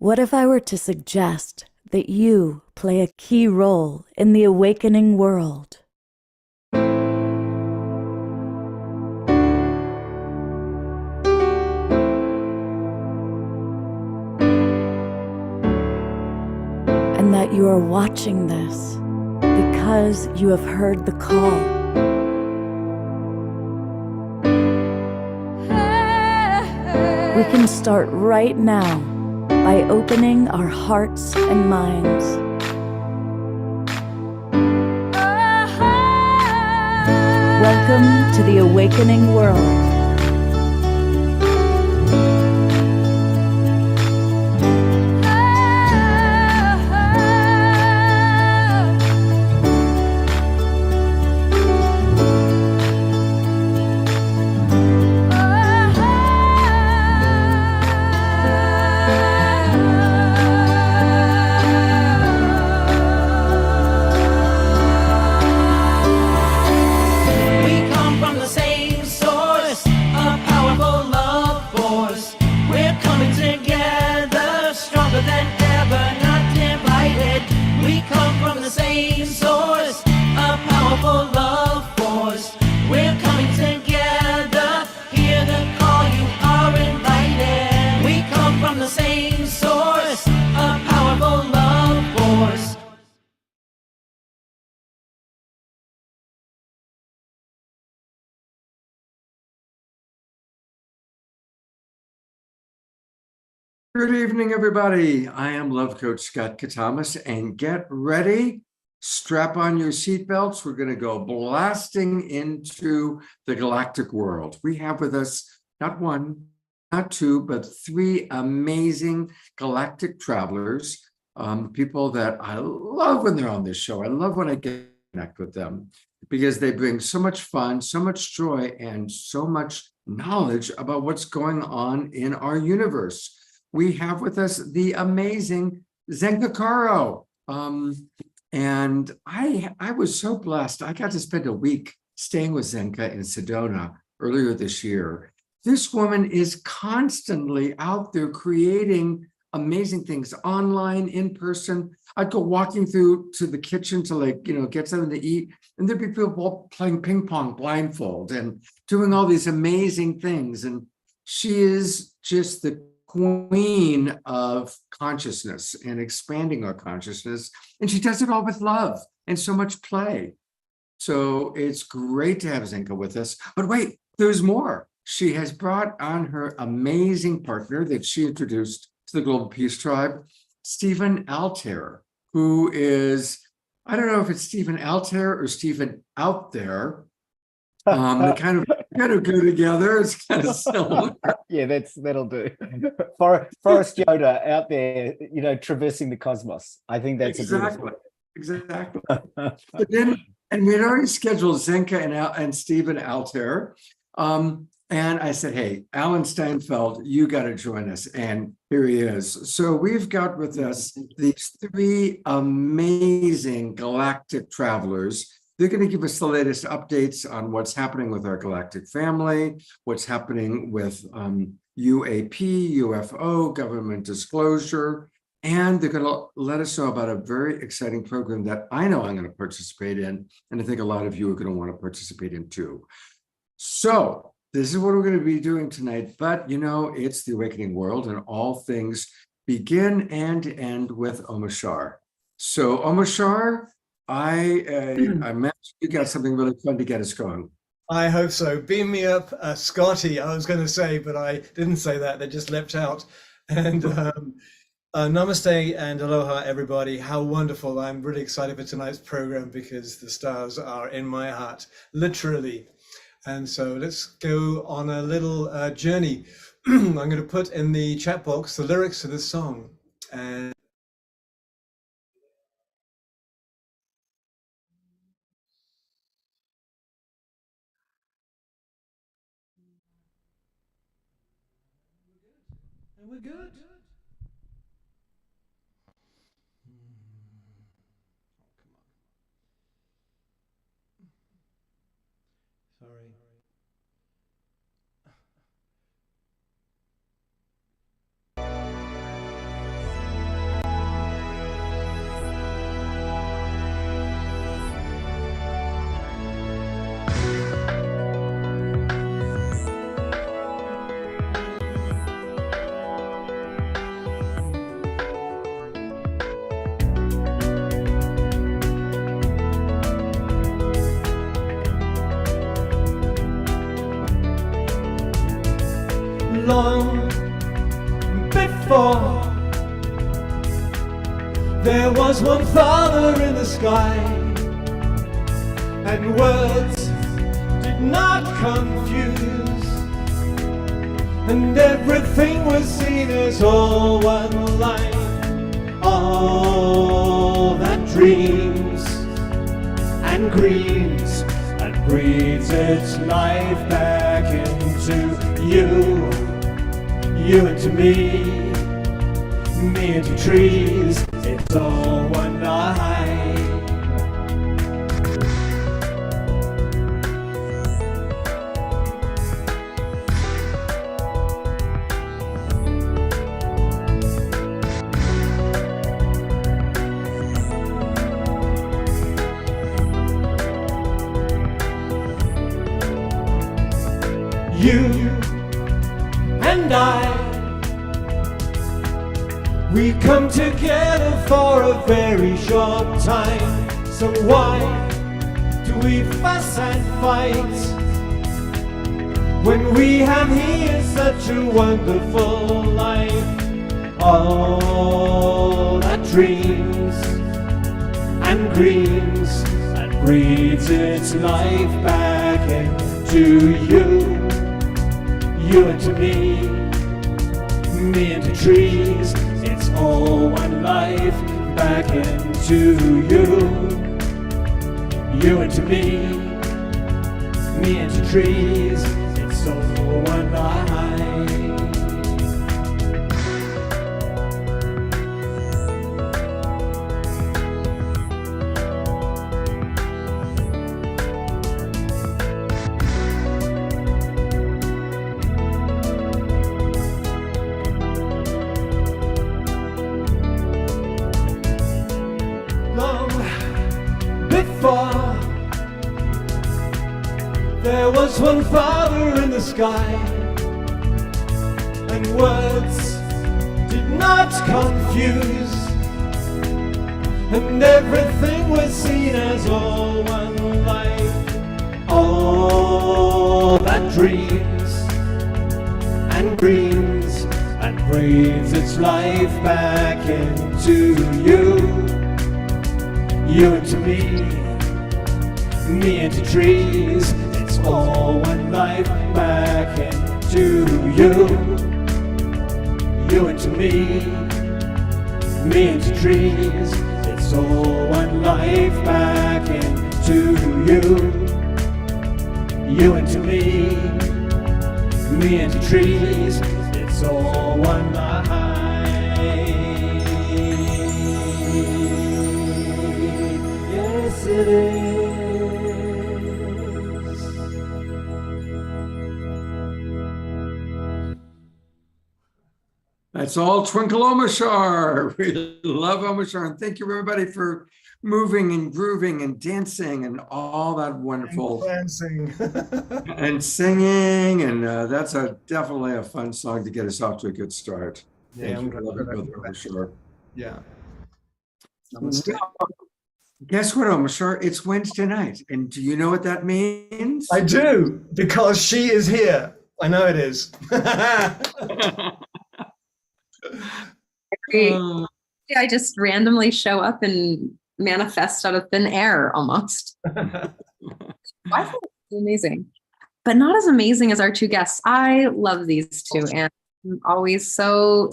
What if I were to suggest that you play a key role in the awakening world? And that you are watching this because you have heard the call. We can start right now by opening our hearts and minds. Welcome to the awakening world. Good evening, everybody. I am Love Coach Scott Katamas, and get ready. Strap on your seatbelts. We're going to go blasting into the galactic world. We have with us not one, not two, but three amazing galactic travelers, people that I love when they're on this show. I love when I get to connect with them because they bring so much fun, so much joy, and so much knowledge about what's going on in our universe. We have with us the amazing Zenka. And I was so blessed. I got to spend a week staying with Zenka in Sedona earlier this year. This woman is constantly out there creating amazing things online, in person. I'd go walking through to the kitchen to get something to eat, and there'd be people playing ping pong blindfold and doing all these amazing things. And she is just the queen of consciousness and expanding our consciousness. And she does it all with love and so much play. So it's great to have Zenka with us. But wait, there's more. She has brought on her amazing partner that she introduced to the Global Peace Tribe, Stephen Altair, who is, I don't know if it's Stephen Altair or Stephen Out There. They kind of go together. It's kind of similar. Yeah, that'll do. Forrest Yoda out there, traversing the cosmos. I think that's exactly. But then, and we had already scheduled Zenka and Stephen Altair. And I said, hey, Alan Steinfeld, you got to join us. And here he is. So we've got with us these three amazing galactic travelers. They're going to give us the latest updates on what's happening with our galactic family, what's happening with UAP, UFO, government disclosure, and they're going to let us know about a very exciting program that I know I'm going to participate in, and I think a lot of you are going to want to participate in too. So this is what we're going to be doing tonight, but it's the awakening world, and all things begin and end with Omashar. So Omashar, I imagine you got something really fun to get us going. I hope so. Beam me up, Scotty, I was going to say, but I didn't say that. They just leapt out. And namaste and aloha, everybody. How wonderful. I'm really excited for tonight's program because the stars are in my heart, literally. And so let's go on a little journey. I'm going to put in the chat box the lyrics to this song. And we're good. Sorry. long before there was one father in the sky, and words did not confuse, and everything was seen as all one life. All that dreams and grieves and breathes its life back into you, you into me into trees, it's all one life. You and I, we come together for a very short time. So why do we fuss and fight when we have here such a wonderful life? All that dreams and grieves and breathes its life back into you, you into me into trees, it's all one life back into you, you into me into trees, it's all one life. There was one father in the sky, and words did not confuse, and everything was seen as all one life. All that dreams and dreams and breathes its life back into you, you into me into trees, it's all one life back into you, you into me into trees, it's all one life back into you, you into me into trees, it's all one life. Yes, it is. That's all Twinkle Omashar. We love Omashar. And thank you, everybody, for moving and grooving and dancing and all that wonderful Dancing and singing. And that's definitely a fun song to get us off to a good start. Yeah, Thank you. Love you, Brother Omashar. Yeah. Now, guess what, Omashar? It's Wednesday night. And do you know what that means? I do, because she is here. I know it is. I just randomly show up and manifest out of thin air almost. I think it's amazing, but not as amazing as our two guests. I love these two, and I'm always so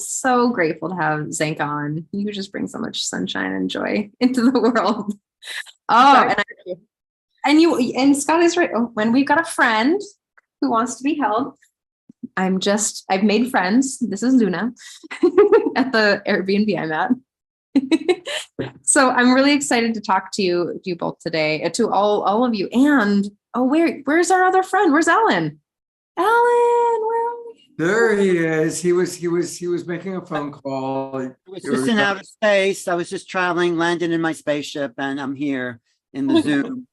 grateful to have Zenka on. You just bring so much sunshine and joy into the world. Oh, and Scott is right. Oh, when we've got a friend who wants to be held, I've made friends. This is Luna at the Airbnb I'm at. So I'm really excited to talk to you both today, to all of you. And where's our other friend? Where's Alan? Alan, where are we? There he is. He was making a phone call. I was just in outer space. I was just traveling, landed in my spaceship, and I'm here in the Zoom.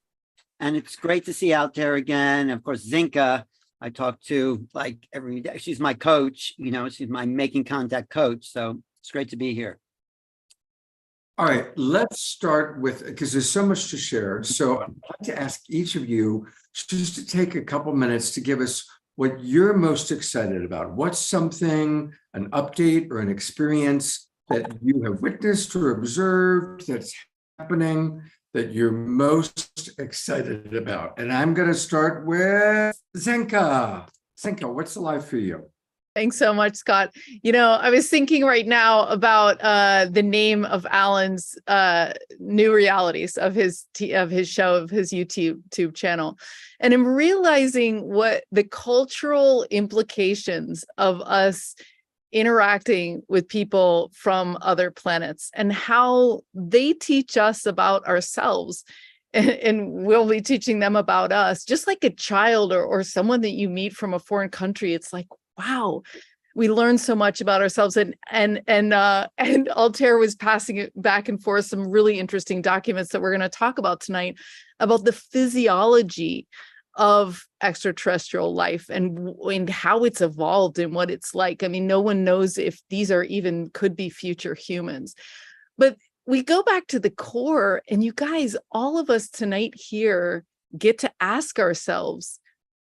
And it's great to see Altair again. Of course, Zenka, I talk to like every day. She's my coach, she's my making contact coach. So it's great to be here. All right, let's start with, because there's so much to share. So I'd like to ask each of you just to take a couple minutes to give us what you're most excited about. What's something, an update or an experience that you have witnessed or observed that's happening that you're most excited about? And I'm going to start with Zenka. Zenka, what's alive for you? Thanks so much, Scott. You know, I was thinking right now about the name of Alan's new realities of his show, of his YouTube channel, and I'm realizing what the cultural implications of us interacting with people from other planets and how they teach us about ourselves. And we'll be teaching them about us, just like a child or someone that you meet from a foreign country. It's like, wow, we learn so much about ourselves. And Altair was passing it back and forth some really interesting documents that we're going to talk about tonight about the physiology of extraterrestrial life and how it's evolved and what it's like. I mean, no one knows if these are even could be future humans. But we go back to the core, and you guys, all of us tonight here get to ask ourselves,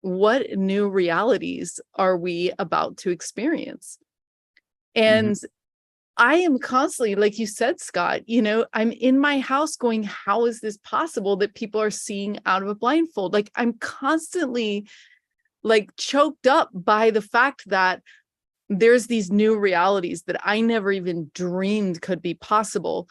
what new realities are we about to experience? And I am constantly, like you said, Scott, you know, I'm in my house going, how is this possible that people are seeing out of a blindfold? Like, I'm constantly like choked up by the fact that there's these new realities that I never even dreamed could be possible.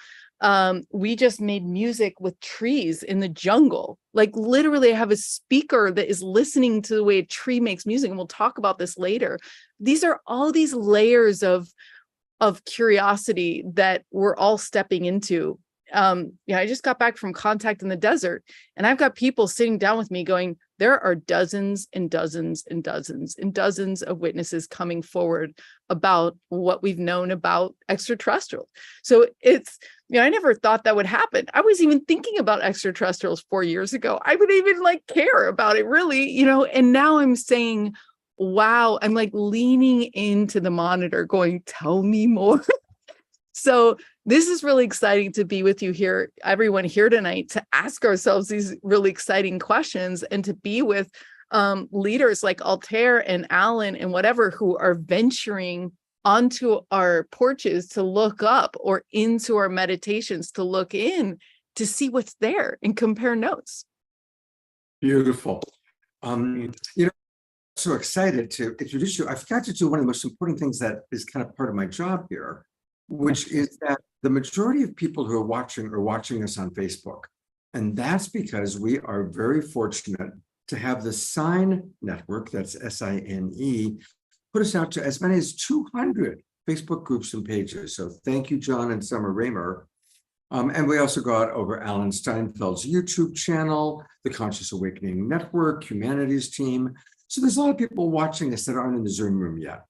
We just made music with trees in the jungle. Like, literally, I have a speaker that is listening to the way a tree makes music, and we'll talk about this later. These are all these layers of curiosity that we're all stepping into. I just got back from Contact in the Desert, and I've got people sitting down with me going, there are dozens and dozens and dozens and dozens of witnesses coming forward about what we've known about extraterrestrial. So it's, I never thought that would happen. I was even thinking about extraterrestrials 4 years ago. I would even care about it really, and now I'm saying, wow, I'm leaning into the monitor going, tell me more. So this is really exciting to be with you here, everyone here tonight, to ask ourselves these really exciting questions and to be with leaders like Altair and Alan and whatever who are venturing onto our porches to look up or into our meditations to look in to see what's there and compare notes. Beautiful. So excited to introduce you. I forgot to do one of the most important things that is kind of part of my job here, which is that the majority of people who are watching us on Facebook. And that's because we are very fortunate to have the Sign Network, that's SINE, put us out to as many as 200 Facebook groups and pages. So thank you, John and Summer Raymer. And we also go out over Alan Steinfeld's YouTube channel, the Conscious Awakening Network, Humanities Team. So there's a lot of people watching us that aren't in the Zoom room yet.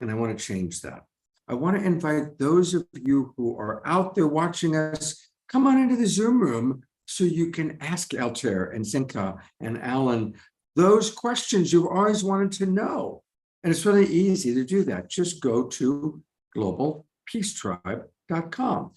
And I want to change that. I want to invite those of you who are out there watching us, come on into the Zoom room so you can ask Altair and Zenka and Alan those questions you've always wanted to know. And it's really easy to do that. Just go to globalpeacetribe.com.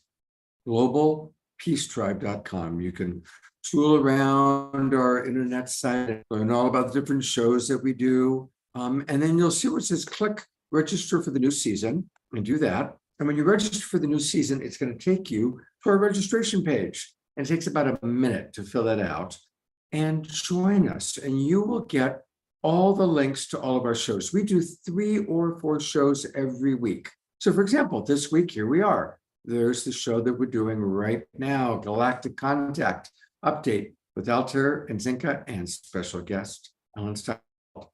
globalpeacetribe.com. You can tool around our internet site and learn all about the different shows that we do. And then you'll see where it says click register for the new season, and do that. And when you register for the new season, it's going to take you to our registration page. And it takes about a minute to fill that out. And join us, and you will get all the links to all of our shows. We do 3 or 4 shows every week. So for example, this week, here we are. There's the show that we're doing right now, Galactic Contact Update with Altair and Zenka and special guest, Alan Steinfeld.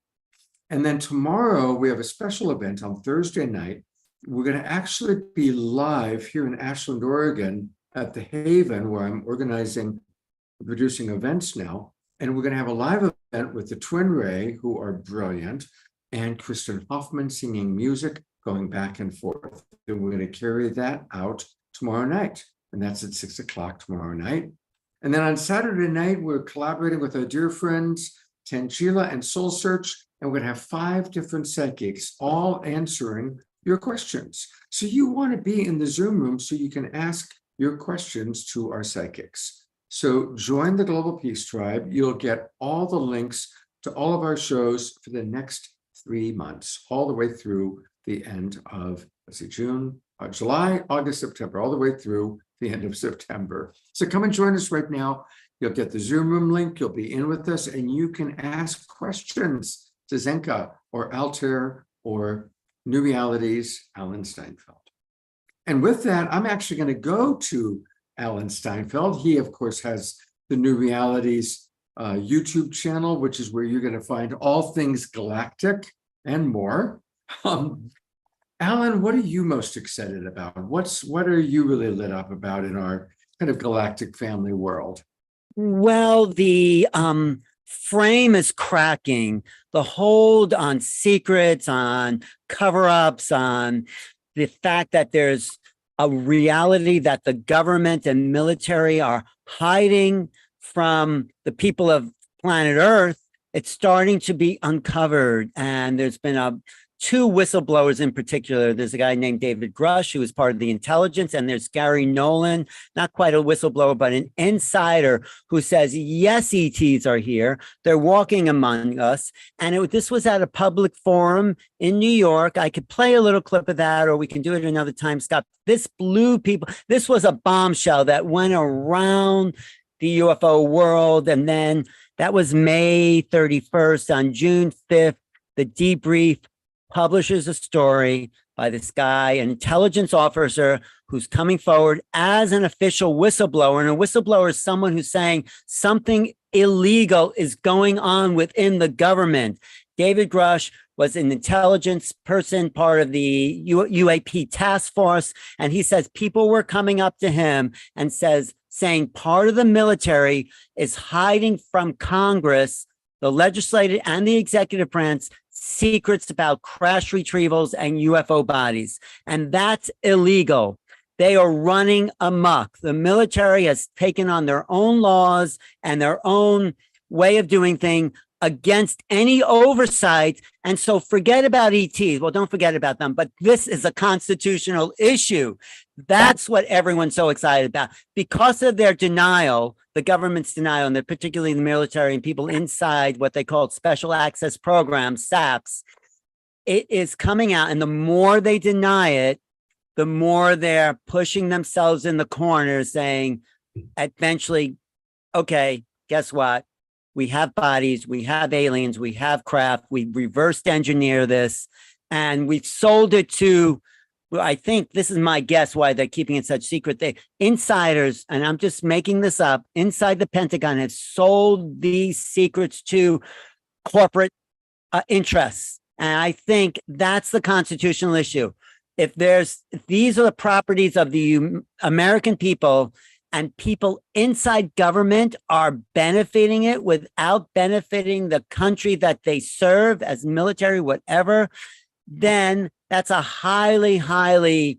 And then tomorrow, we have a special event on Thursday night. We're going to actually be live here in Ashland, Oregon at the Haven, where I'm producing events now. And we're going to have a live event with the Twin Ray, who are brilliant, and Kristen Hoffman singing music, going back and forth. And we're going to carry that out tomorrow night. And that's at 6 o'clock tomorrow night. And then on Saturday night, we're collaborating with our dear friends, Tangela and Soul Search. And we're going to have 5 different psychics all answering your questions. So you want to be in the Zoom room so you can ask your questions to our psychics. So join the Global Peace Tribe. You'll get all the links to all of our shows for the next 3 months, all the way through the end of, let's see, July, August, September, all the way through the end of September. So come and join us right now. You'll get the Zoom room link. You'll be in with us, and you can ask questions to Zenka or Altair or New Realities, Alan Steinfeld. And with that, I'm actually going to go to Alan Steinfeld. He, of course, has the New Realities YouTube channel, which is where you're going to find all things Galactic and more. Alan, what are you most excited about? What are you really lit up about in our kind of galactic family world? Well, the frame is cracking. The hold on secrets, on cover-ups, on the fact that there's a reality that the government and military are hiding from the people of planet Earth, it's starting to be uncovered. And there's been two whistleblowers in particular. There's a guy named David Grush, who is part of the intelligence, and there's Gary Nolan, not quite a whistleblower, but an insider who says, yes, ETs are here. They're walking among us. And this was at a public forum in New York. I could play a little clip of that, or we can do it another time, Scott. This blew people. This was a bombshell that went around the UFO world. And then that was May 31st. On June 5th, the debrief publishes a story by this guy, an intelligence officer who's coming forward as an official whistleblower. And a whistleblower is someone who's saying something illegal is going on within the government. David Grush was an intelligence person, part of the UAP task force. And he says people were coming up to him and saying part of the military is hiding from Congress, the legislative and the executive branch, secrets about crash retrievals and UFO bodies. And that's illegal. They are running amok. The military has taken on their own laws and their own way of doing things against any oversight. And so forget about ETs. Well, don't forget about them, but this is a constitutional issue. That's what everyone's so excited about. Because of their denial, the government's denial, and particularly the military and people inside what they call special access programs, SAPs, it is coming out. And the more they deny it, the more they're pushing themselves in the corner, saying eventually, okay, guess what? We have bodies, we have aliens, we have craft, we reversed engineer this, and we've sold it to, I think this is my guess why they're keeping it such secret. They insiders, and I'm just making this up, inside the Pentagon have sold these secrets to corporate interests. And I think that's the constitutional issue. If these are the properties of the American people, and people inside government are benefiting it without benefiting the country that they serve as military, whatever, then that's a highly, highly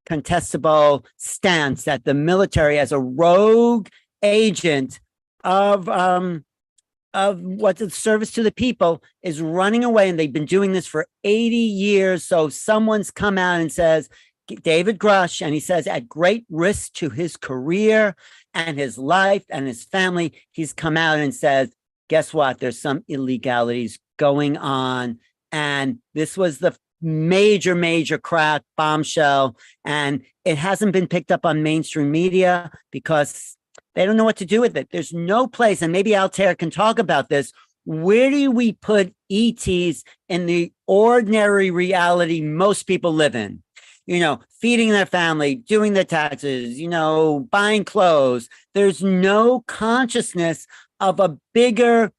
contestable stance that the military, as a rogue agent of what's the service to the people, is running away. And they've been doing this for 80 years. So someone's come out and says, David Grush, and he says at great risk to his career and his life and his family, he's come out and says, guess what? There's some illegalities going on. And this was the major, major crack bombshell. And it hasn't been picked up on mainstream media because they don't know what to do with it. There's no place, and maybe Altair can talk about this. Where do we put ETs in the ordinary reality most people live in? You know, feeding their family, doing their taxes, you know, buying clothes. There's no consciousness of a bigger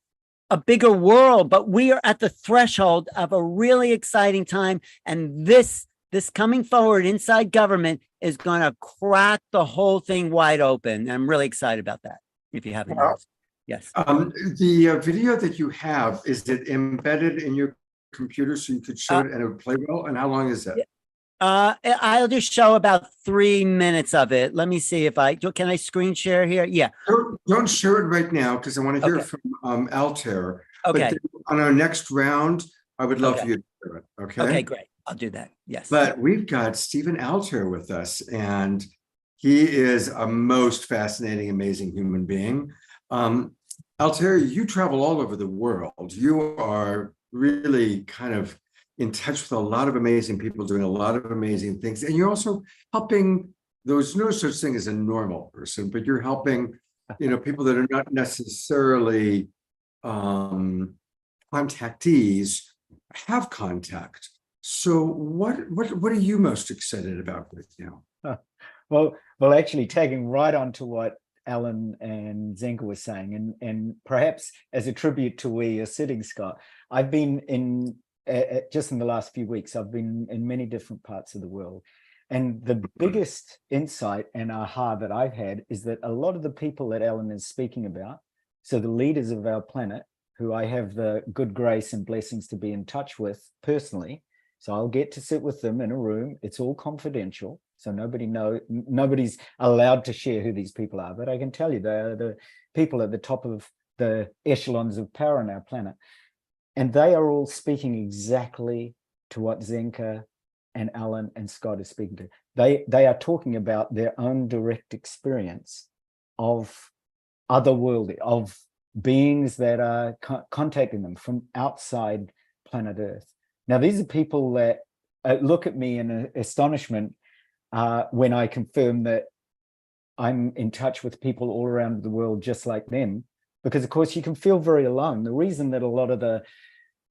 world, but we are at the threshold of a really exciting time. And this coming forward inside government is going to crack the whole thing wide open. I'm really excited about that. If you haven't noticed. Yes. The video that you have, is it embedded in your computer so you could show it and it would play well? And how long is that? I'll just show about 3 minutes of it. Let me see if can I screen share here? Yeah. Don't share it right now because I want to hear from Altair. Okay. But on our next round, I would love for you to do it. Okay. Okay, great. I'll do that. Yes. But we've got Stephen Altair with us, and he is a most fascinating, amazing human being. Altair, you travel all over the world. You are really kind of in touch with a lot of amazing people doing a lot of amazing things. And you're also helping, there's no such thing as a normal person, but you're helping, people that are not necessarily contactees have contact. So what are you most excited about right now? Well, actually tagging right on to what Alan and Zenka were saying, and perhaps as a tribute to where you're sitting, Scott, I've been in, just in the last few weeks, I've been in many different parts of the world. And the biggest insight and aha that I've had is that a lot of the people that Alan is speaking about, so the leaders of our planet, who I have the good grace and blessings to be in touch with personally, so I'll get to sit with them in a room. It's all confidential. So nobody's allowed to share who these people are, but I can tell you they're the people at the top of the echelons of power on our planet. And they are all speaking exactly to what Zenka and Alan and Scott are speaking to. They are talking about their own direct experience of otherworldly, of beings that are contacting them from outside planet Earth. Now, these are people that look at me in astonishment when I confirm that I'm in touch with people all around the world just like them, because of course you can feel very alone. The reason that a lot of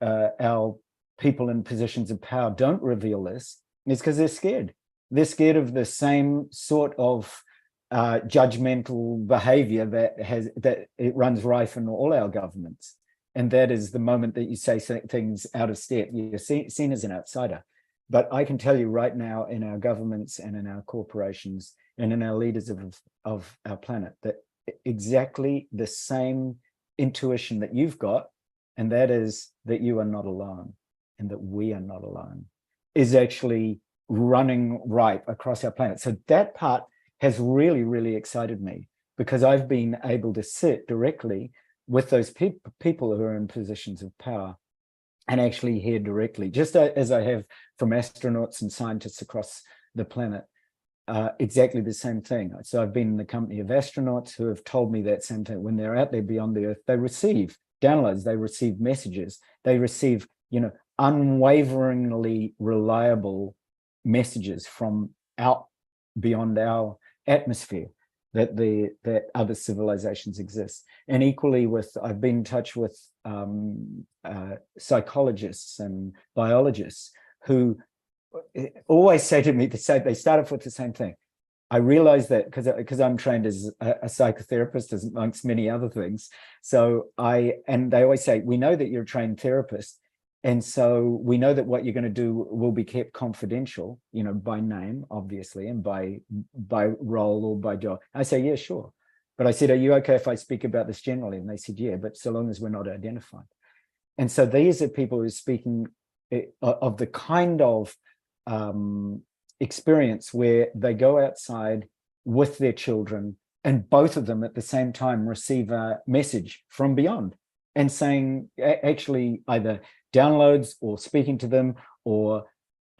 our people in positions of power don't reveal this is because they're scared. They're scared of the same sort of judgmental behavior that it runs rife in all our governments. And that is the moment that you say things out of step, you're seen as an outsider. But I can tell you right now in our governments and in our corporations and in our leaders of our planet that exactly the same intuition that you've got, and that is that you are not alone and that we are not alone, is actually running ripe across our planet. So that part has really, really excited me because I've been able to sit directly with those people who are in positions of power and actually hear directly, just as I have from astronauts and scientists across the planet, exactly the same thing. So I've been in the company of astronauts who have told me that same thing. When they're out there beyond the Earth, they receive downloads, they receive messages, they receive, unwaveringly reliable messages from out beyond our atmosphere, that other civilizations exist. And equally I've been in touch with psychologists and biologists who always say to me, they start off with the same thing. I realize that because I'm trained as a psychotherapist, as amongst many other things. And they always say, we know that you're a trained therapist. And so we know that what you're going to do will be kept confidential, by name, obviously, and by role or by job. I say, yeah, sure. But I said, are you okay if I speak about this generally? And they said, yeah, but so long as we're not identified. And so these are people who are speaking of the kind of experience where they go outside with their children and both of them at the same time receive a message from beyond and saying actually either downloads or speaking to them or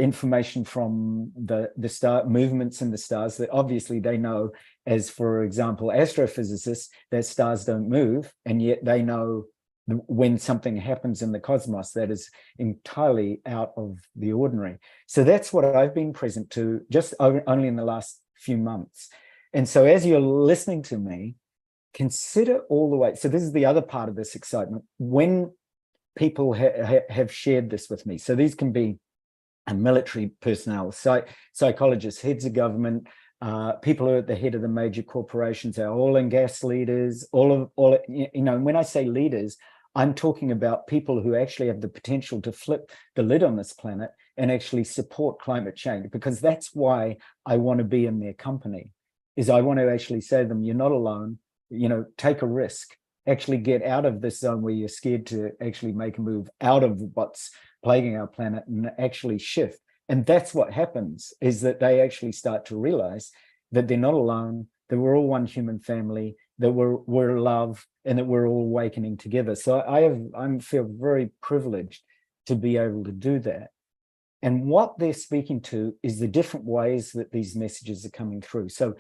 information from the star movements in the stars that obviously they know, as for example, astrophysicists, that stars don't move, and yet they know when something happens in the cosmos that is entirely out of the ordinary. So that's what I've been present to just only in the last few months. And so as you're listening to me, consider all the way. So this is the other part of this excitement. When people have shared this with me, so these can be military personnel, psychologists, heads of government, people who are at the head of the major corporations, our oil and gas leaders, when I say leaders, I'm talking about people who actually have the potential to flip the lid on this planet and actually support climate change, because that's why I want to be in their company, is I want to actually say to them, you're not alone, take a risk, actually get out of this zone where you're scared to actually make a move out of what's plaguing our planet and actually shift. And that's what happens, is that they actually start to realize that they're not alone, that we're all one human family, that we're love, and that we're all awakening together. So I feel very privileged to be able to do that. And what they're speaking to is the different ways that these messages are coming through. So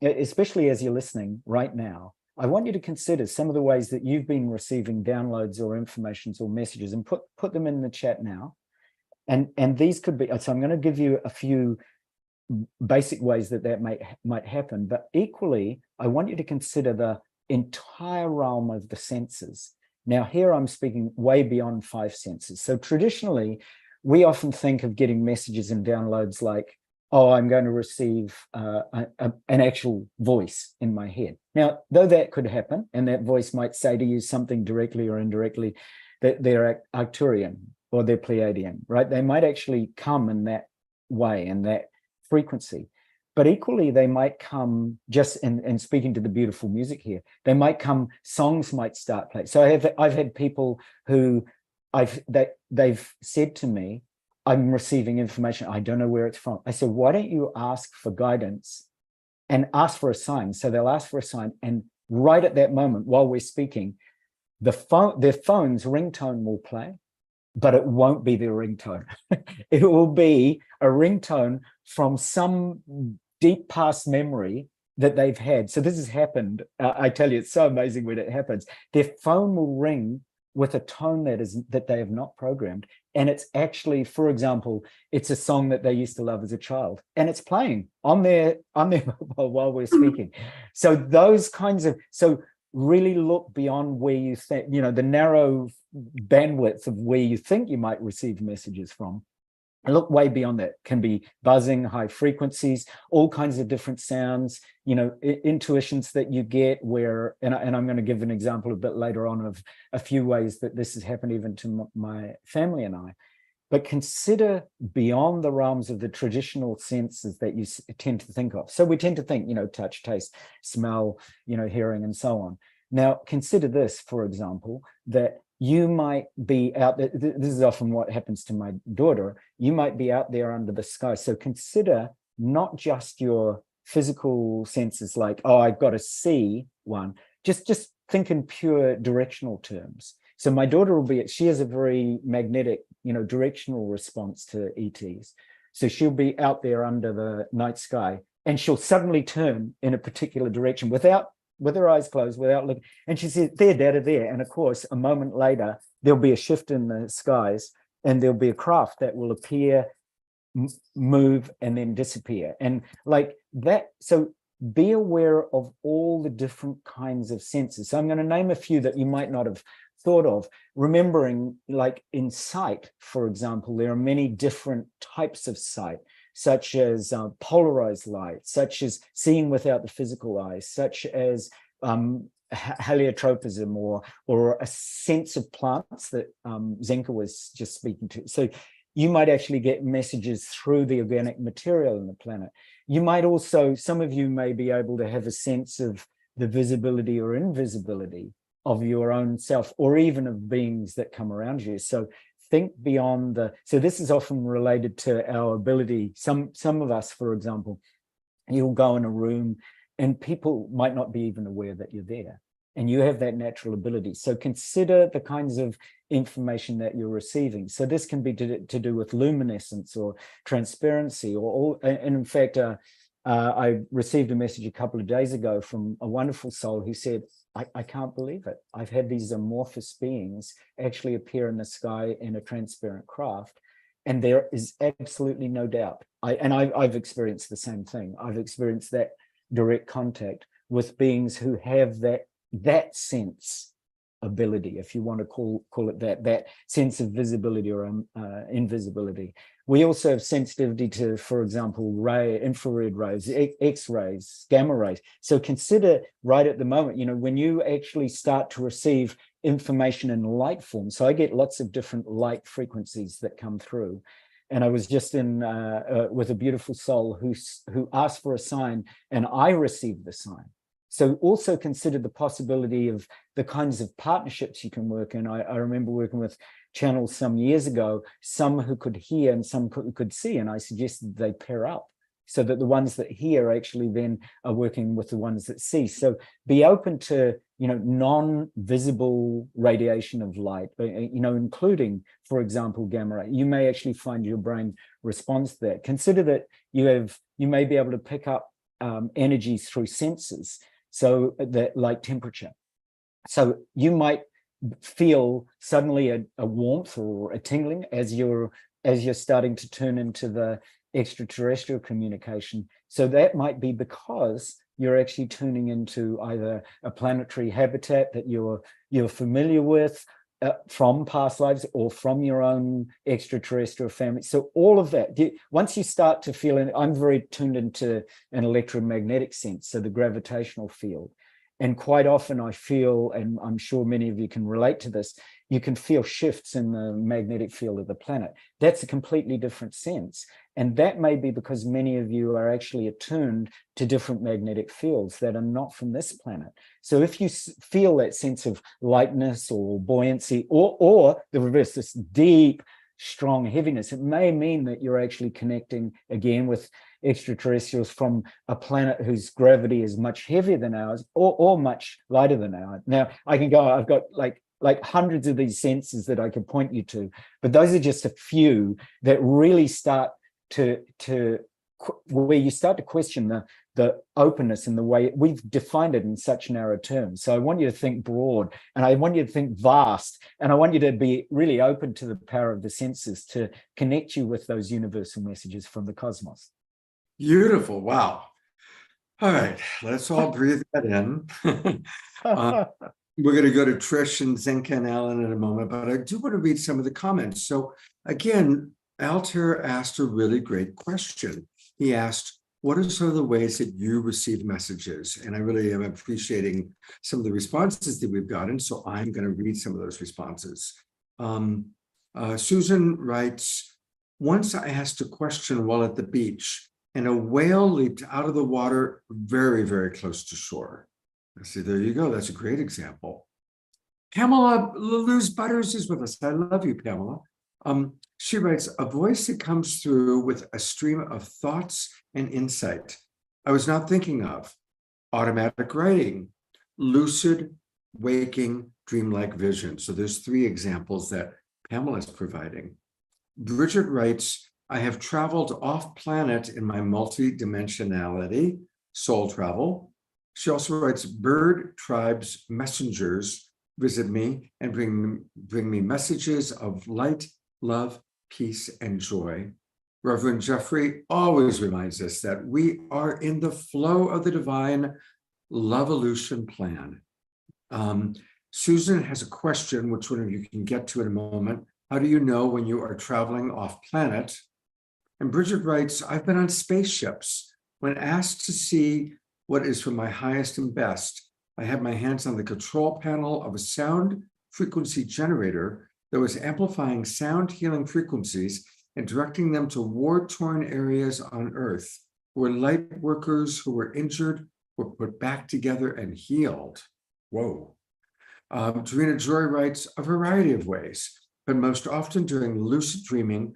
especially as you're listening right now, I want you to consider some of the ways that you've been receiving downloads or informations or messages, and put them in the chat now. And these could be, so I'm going to give you a few basic ways that might happen, but equally, I want you to consider the entire realm of the senses. Now, here I'm speaking way beyond 5 senses. So traditionally, we often think of getting messages and downloads like, oh, I'm going to receive an actual voice in my head. Now, though that could happen, and that voice might say to you something directly or indirectly, that they're Arcturian or they're Pleiadian, right? They might actually come in that way, in that frequency. But equally, they might come just in speaking to the beautiful music here, they might come, songs might start playing. So I've had people who they've said to me, I'm receiving information, I don't know where it's from. I said, why don't you ask for guidance and ask for a sign? So they'll ask for a sign, and right at that moment, while we're speaking, their phone's ringtone will play, but it won't be their ringtone. It will be a ringtone from some deep past memory that they've had. So this has happened. I tell you, it's so amazing when it happens. Their phone will ring with a tone that they have not programmed. And it's actually, for example, it's a song that they used to love as a child, and it's playing on their mobile while we're speaking. So those kinds of, so really look beyond where you think, the narrow bandwidth of where you think you might receive messages from. And look way beyond that. Can be buzzing, high frequencies, all kinds of different sounds, intuitions that you get where, and I'm going to give an example a bit later on of a few ways that this has happened even to my family and I. But consider beyond the realms of the traditional senses that you tend to think of. So we tend to think, touch, taste, smell, hearing, and so on. Now, consider this, for example, that you might be out there. This is often what happens to my daughter. You might be out there under the sky. So consider not just your physical senses like, oh, I've got to see one. Just think in pure directional terms. So my daughter she has a very magnetic, directional response to ETs. So she'll be out there under the night sky, and she'll suddenly turn in a particular direction with her eyes closed, without looking. And she says, there, Dad, there. And of course, a moment later, there'll be a shift in the skies, and there'll be a craft that will appear, move, and then disappear. And like that, so be aware of all the different kinds of senses. So I'm going to name a few that you might not have thought of, remembering, like in sight, for example, there are many different types of sight, such as polarized light, such as seeing without the physical eye, such as heliotropism, or a sense of plants that Zenka was just speaking to. So you might actually get messages through the organic material in the planet. You might also, some of you may be able to have a sense of the visibility or invisibility of your own self, or even of beings that come around you. So think beyond so this is often related to our ability. Some of us, for example, you'll go in a room and people might not be even aware that you're there, and you have that natural ability. So consider the kinds of information that you're receiving. So this can be to do with luminescence or transparency, and in fact, I received a message a couple of days ago from a wonderful soul who said, I can't believe it. I've had these amorphous beings actually appear in the sky in a transparent craft, and there is absolutely no doubt. I've experienced the same thing. I've experienced that direct contact with beings who have that sense ability, if you want to call it that sense of visibility or invisibility. We also have sensitivity to, for example, infrared rays, X-rays, gamma rays. So consider right at the moment, when you actually start to receive information in light form. So I get lots of different light frequencies that come through. And I was just with a beautiful soul who asked for a sign, and I received the sign. So also consider the possibility of the kinds of partnerships you can work in. I remember working with channels some years ago, some who could hear and some who could see, and I suggested they pair up so that the ones that hear actually then are working with the ones that see. So be open to, non-visible radiation of light, including, for example, gamma ray. You may actually find your brain responds to that. Consider that you may be able to pick up energies through senses. So that, like temperature. So you might feel suddenly a warmth or a tingling as you're starting to turn into the extraterrestrial communication. So that might be because you're actually tuning into either a planetary habitat that you're familiar with from past lives or from your own extraterrestrial family. So all of that, once you start to feel, and I'm very tuned into an electromagnetic sense, so the gravitational field. And quite often I feel, and I'm sure many of you can relate to this, you can feel shifts in the magnetic field of the planet. That's a completely different sense. And that may be because many of you are actually attuned to different magnetic fields that are not from this planet. So if you feel that sense of lightness or buoyancy, or the reverse, this deep, strong heaviness, it may mean that you're actually connecting again with extraterrestrials from a planet whose gravity is much heavier than ours or much lighter than ours. Now, I can go, I've got like hundreds of these senses that I could point you to, but those are just a few that really start to where you start to question the openness and the way we've defined it in such narrow terms. So I want you to think broad, and I want you to think vast, and I want you to be really open to the power of the senses to connect you with those universal messages from the cosmos. Beautiful. Wow. All right, let's all breathe that in. We're going to go to Trish and Zenka and Alan in a moment, but I do want to read some of the comments. So again, Altair asked a really great question. He asked, what are some of the ways that you receive messages? And I really am appreciating some of the responses that we've gotten. So I'm going to read some of those responses. Susan writes, once I asked a question while at the beach, and a whale leaped out of the water very, very close to shore. I see, there you go. That's a great example. Pamela Luz Butters is with us. I love you, Pamela. She writes, a voice that comes through with a stream of thoughts and insight I was not thinking of. Automatic writing, lucid, waking, dreamlike vision. So there's 3 examples that Pamela is providing. Bridget writes, I have traveled off planet in my multidimensionality, soul travel. She also writes, bird tribes messengers visit me and bring me messages of light, love, peace, and joy. Reverend Jeffrey always reminds us that we are in the flow of the divine love-evolution plan. Susan has a question, which one of you can get to in a moment. How do you know when you are traveling off planet? And Bridget writes, I've been on spaceships. When asked to see what is for my highest and best, I had my hands on the control panel of a sound frequency generator that was amplifying sound healing frequencies and directing them to war-torn areas on Earth, where light workers who were injured were put back together and healed. Whoa. Tarina Joy writes, a variety of ways, but most often during lucid dreaming,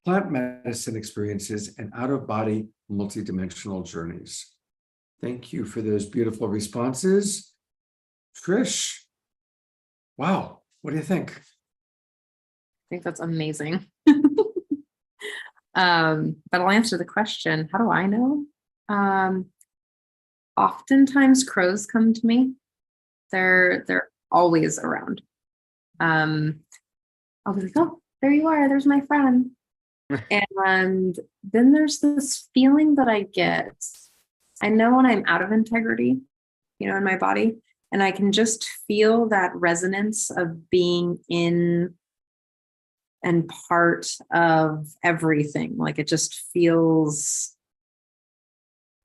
plant medicine experiences, and out-of-body multidimensional journeys. Thank you for those beautiful responses. Trish, wow, what do you think? I think that's amazing. But I'll answer the question. How do I know? Oftentimes crows come to me. They're always around. I'll be like, oh, there you are. There's my friend. And then there's this feeling that I get. I know when I'm out of integrity, in my body, and I can just feel that resonance of being in and part of everything. Like it just feels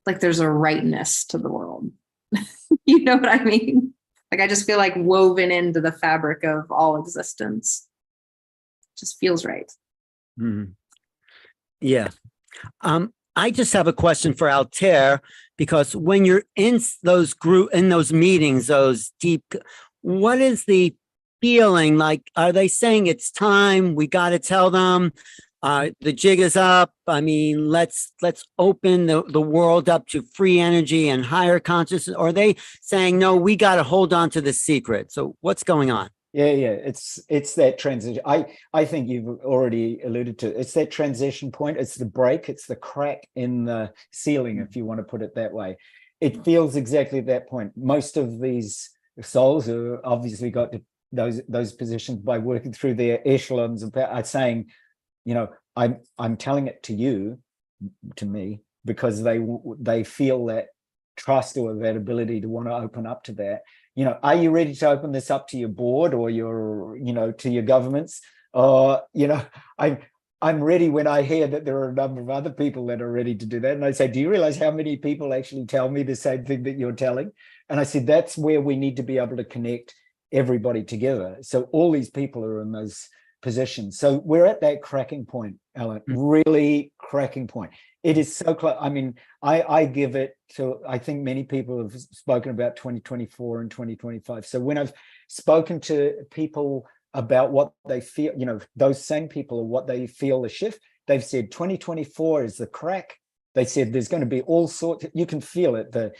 like there's a rightness to the world. You know what I mean? Like I just feel like woven into the fabric of all existence. It just feels right. Mm-hmm. Yeah. I just have a question for Altair, because when you're in those meetings, those deep, what is the feeling like? Are they saying it's time, we got to tell them, the jig is up? I mean, let's open the world up to free energy and higher consciousness? Or are they saying, no, we got to hold on to the secret? So what's going on? Yeah, it's that transition. I think you've already alluded to it. It's that transition point. It's the break. It's the crack in the ceiling, if you want to put it that way. it feels exactly at that point. Most of these souls are obviously got to those positions by working through their echelons of are saying, you know, I'm telling it to you, to me, because they feel that trust or that ability to want to open up to that. You know, are you ready to open this up to your board or your, you know, to your governments? Or, you know, I'm ready when I hear that there are a number of other people that are ready to do that. And I say, do you realize how many people actually tell me the same thing that you're telling? And I said, that's where we need to be able to connect everybody together. So all these people are in those positions. So we're at that cracking point, Alan, really cracking point. It is so close. I mean, I give it to, I think many people have spoken about 2024 and 2025. So when I've spoken to people about what they feel, you know, those same people are what they feel the shift, they've said 2024 is the crack. They said there's going to be all sorts, you can feel it, the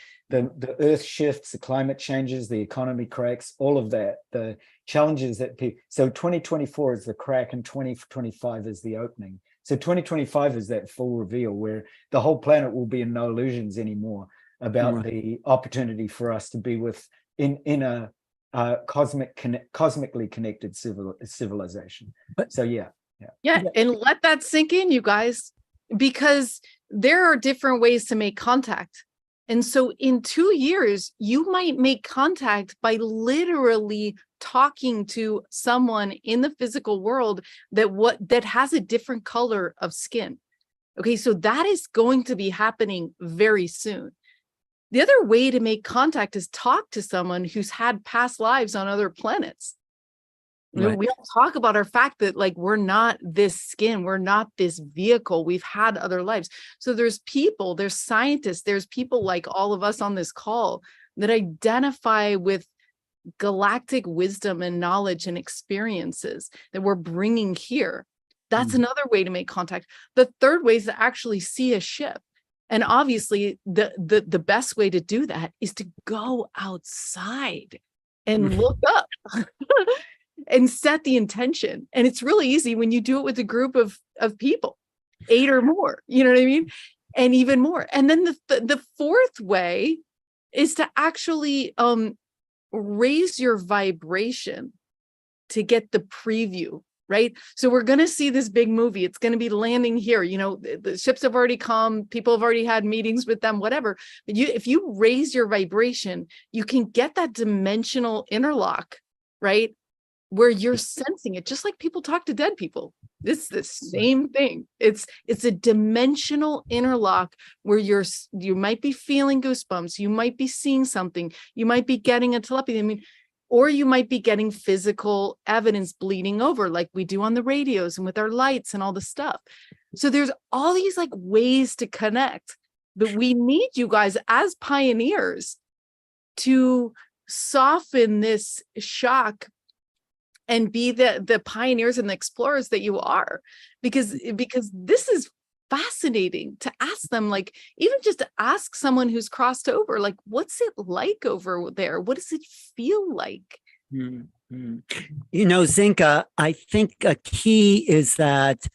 earth shifts, the climate changes, the economy cracks, all of that, the challenges that people, so 2024 is the crack and 2025 is the opening. So 2025 is that full reveal where the whole planet will be in no illusions anymore about the opportunity for us to be with in a cosmically connected civilization. So yeah. And let that sink in, you guys, because there are different ways to make contact. And so in 2 years, you might make contact by literally talking to someone in the physical world that has a different color of skin. Okay, so that is going to be happening very soon. The other way to make contact is talk to someone who's had past lives on other planets. Right. We all talk about our fact that like we're not this skin, we're not this vehicle, we've had other lives. So there's people, there's scientists, there's people like all of us on this call that identify with galactic wisdom and knowledge and experiences that we're bringing here. That's another way to make contact. The third way is to actually see a ship. And obviously the best way to do that is to go outside and look up. And set the intention. And it's really easy when you do it with a group of people, 8 or more, you know what I mean? And even more. And then the fourth way is to actually raise your vibration to get the preview, right? So we're going to see this big movie. It's going to be landing here. You know, the ships have already come. People have already had meetings with them, whatever. But if you raise your vibration, you can get that dimensional interlock, right? Where you're sensing it, just like people talk to dead people. It's the same thing. It's a dimensional interlock where you might be feeling goosebumps, you might be seeing something, you might be getting a telepathy. I mean, or you might be getting physical evidence bleeding over, like we do on the radios and with our lights and all the stuff. So there's all these like ways to connect, but we need you guys as pioneers to soften this shock and be the pioneers and the explorers that you are, because this is fascinating to ask them, like even just to ask someone who's crossed over, like, what's it like over there? What does it feel like? You know, Zenka, I think a key is that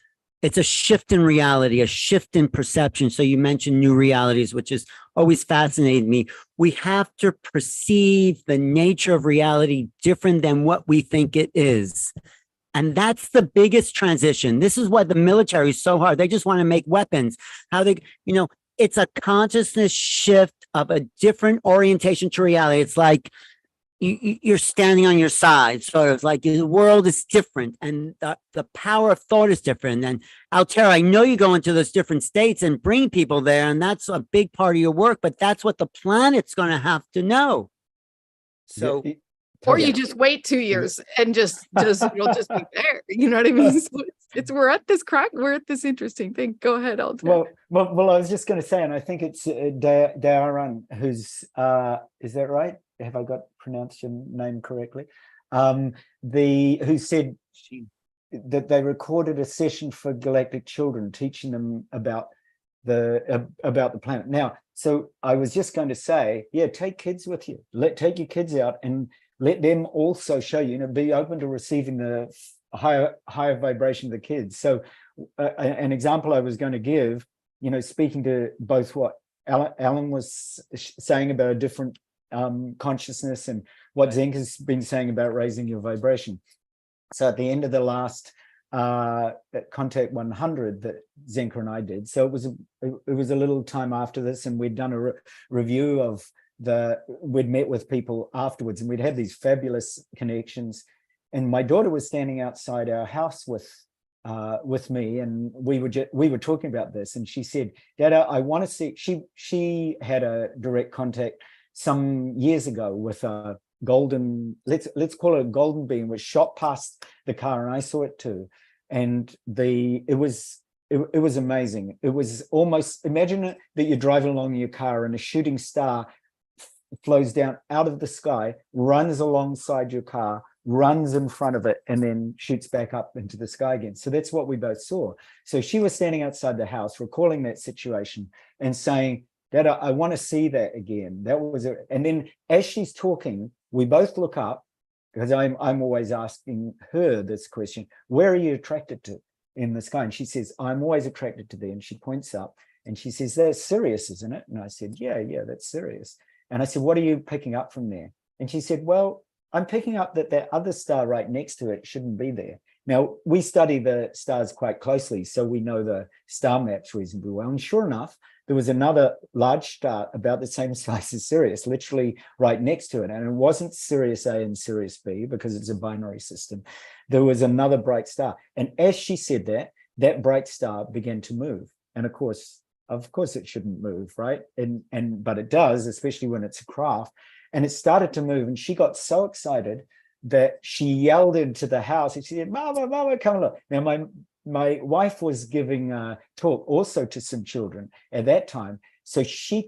it's a shift in reality, a shift in perception. So you mentioned new realities, which has always fascinated me. We have to perceive the nature of reality different than what we think it is. And that's the biggest transition. This is why the military is so hard. They just want to make weapons. It's a consciousness shift of a different orientation to reality. It's like you're standing on your side, sort of like the world is different and the power of thought is different. And Altair, I know you go into those different states and bring people there, and that's a big part of your work, but that's what the planet's going to have to know. So, or you just wait 2 years and just you'll just be there. You know what I mean? So we're at this crack. We're at this interesting thing. Go ahead, Altair. Well, I was just going to say, and I think it's Dayaran who's is that right? Have I pronounced your name correctly? Who said that they recorded a session for Galactic children, teaching them about the planet. Now, so I was just going to say, yeah, take kids with you. Take your kids out and let them also show you. Be open to receiving the higher vibration of the kids. So, an example I was going to give, speaking to both what Alan was saying about a different consciousness, and what Zenka's been saying about raising your vibration. So at the end of the last Contact 100 that Zenka and I did, so it was a little time after this, and we'd done a review of we'd met with people afterwards, and we'd had these fabulous connections. And my daughter was standing outside our house with me, and we were talking about this, and she said, "Dada, I want to see." She had a direct contact some years ago with a golden, let's call it a golden beam, which shot past the car, and I saw it too. And it was amazing. It was almost, imagine that you're driving along in your car and a shooting star flows down out of the sky, runs alongside your car, runs in front of it, and then shoots back up into the sky again. So that's what we both saw. So she was standing outside the house, recalling that situation and saying, "Dad, I want to see that again." That was it. And then as she's talking, we both look up, because I'm always asking her this question: where are you attracted to in the sky? And she says, "I'm always attracted to there." And she points up and she says, "That's Sirius, isn't it?" And I said, yeah, that's Sirius. And I said, "What are you picking up from there?" And she said, "Well, I'm picking up that other star right next to it shouldn't be there." Now, we study the stars quite closely, so we know the star maps reasonably well. And sure enough, there was another large star about the same size as Sirius, literally right next to it. And it wasn't Sirius A and Sirius B, because it's a binary system. There was another bright star. And as she said that, that bright star began to move. And of course it shouldn't move, right? But it does, especially when it's a craft. And it started to move, and she got so excited that she yelled into the house, and she said, "Mama, come look." Now, my wife was giving a talk also to some children at that time, so she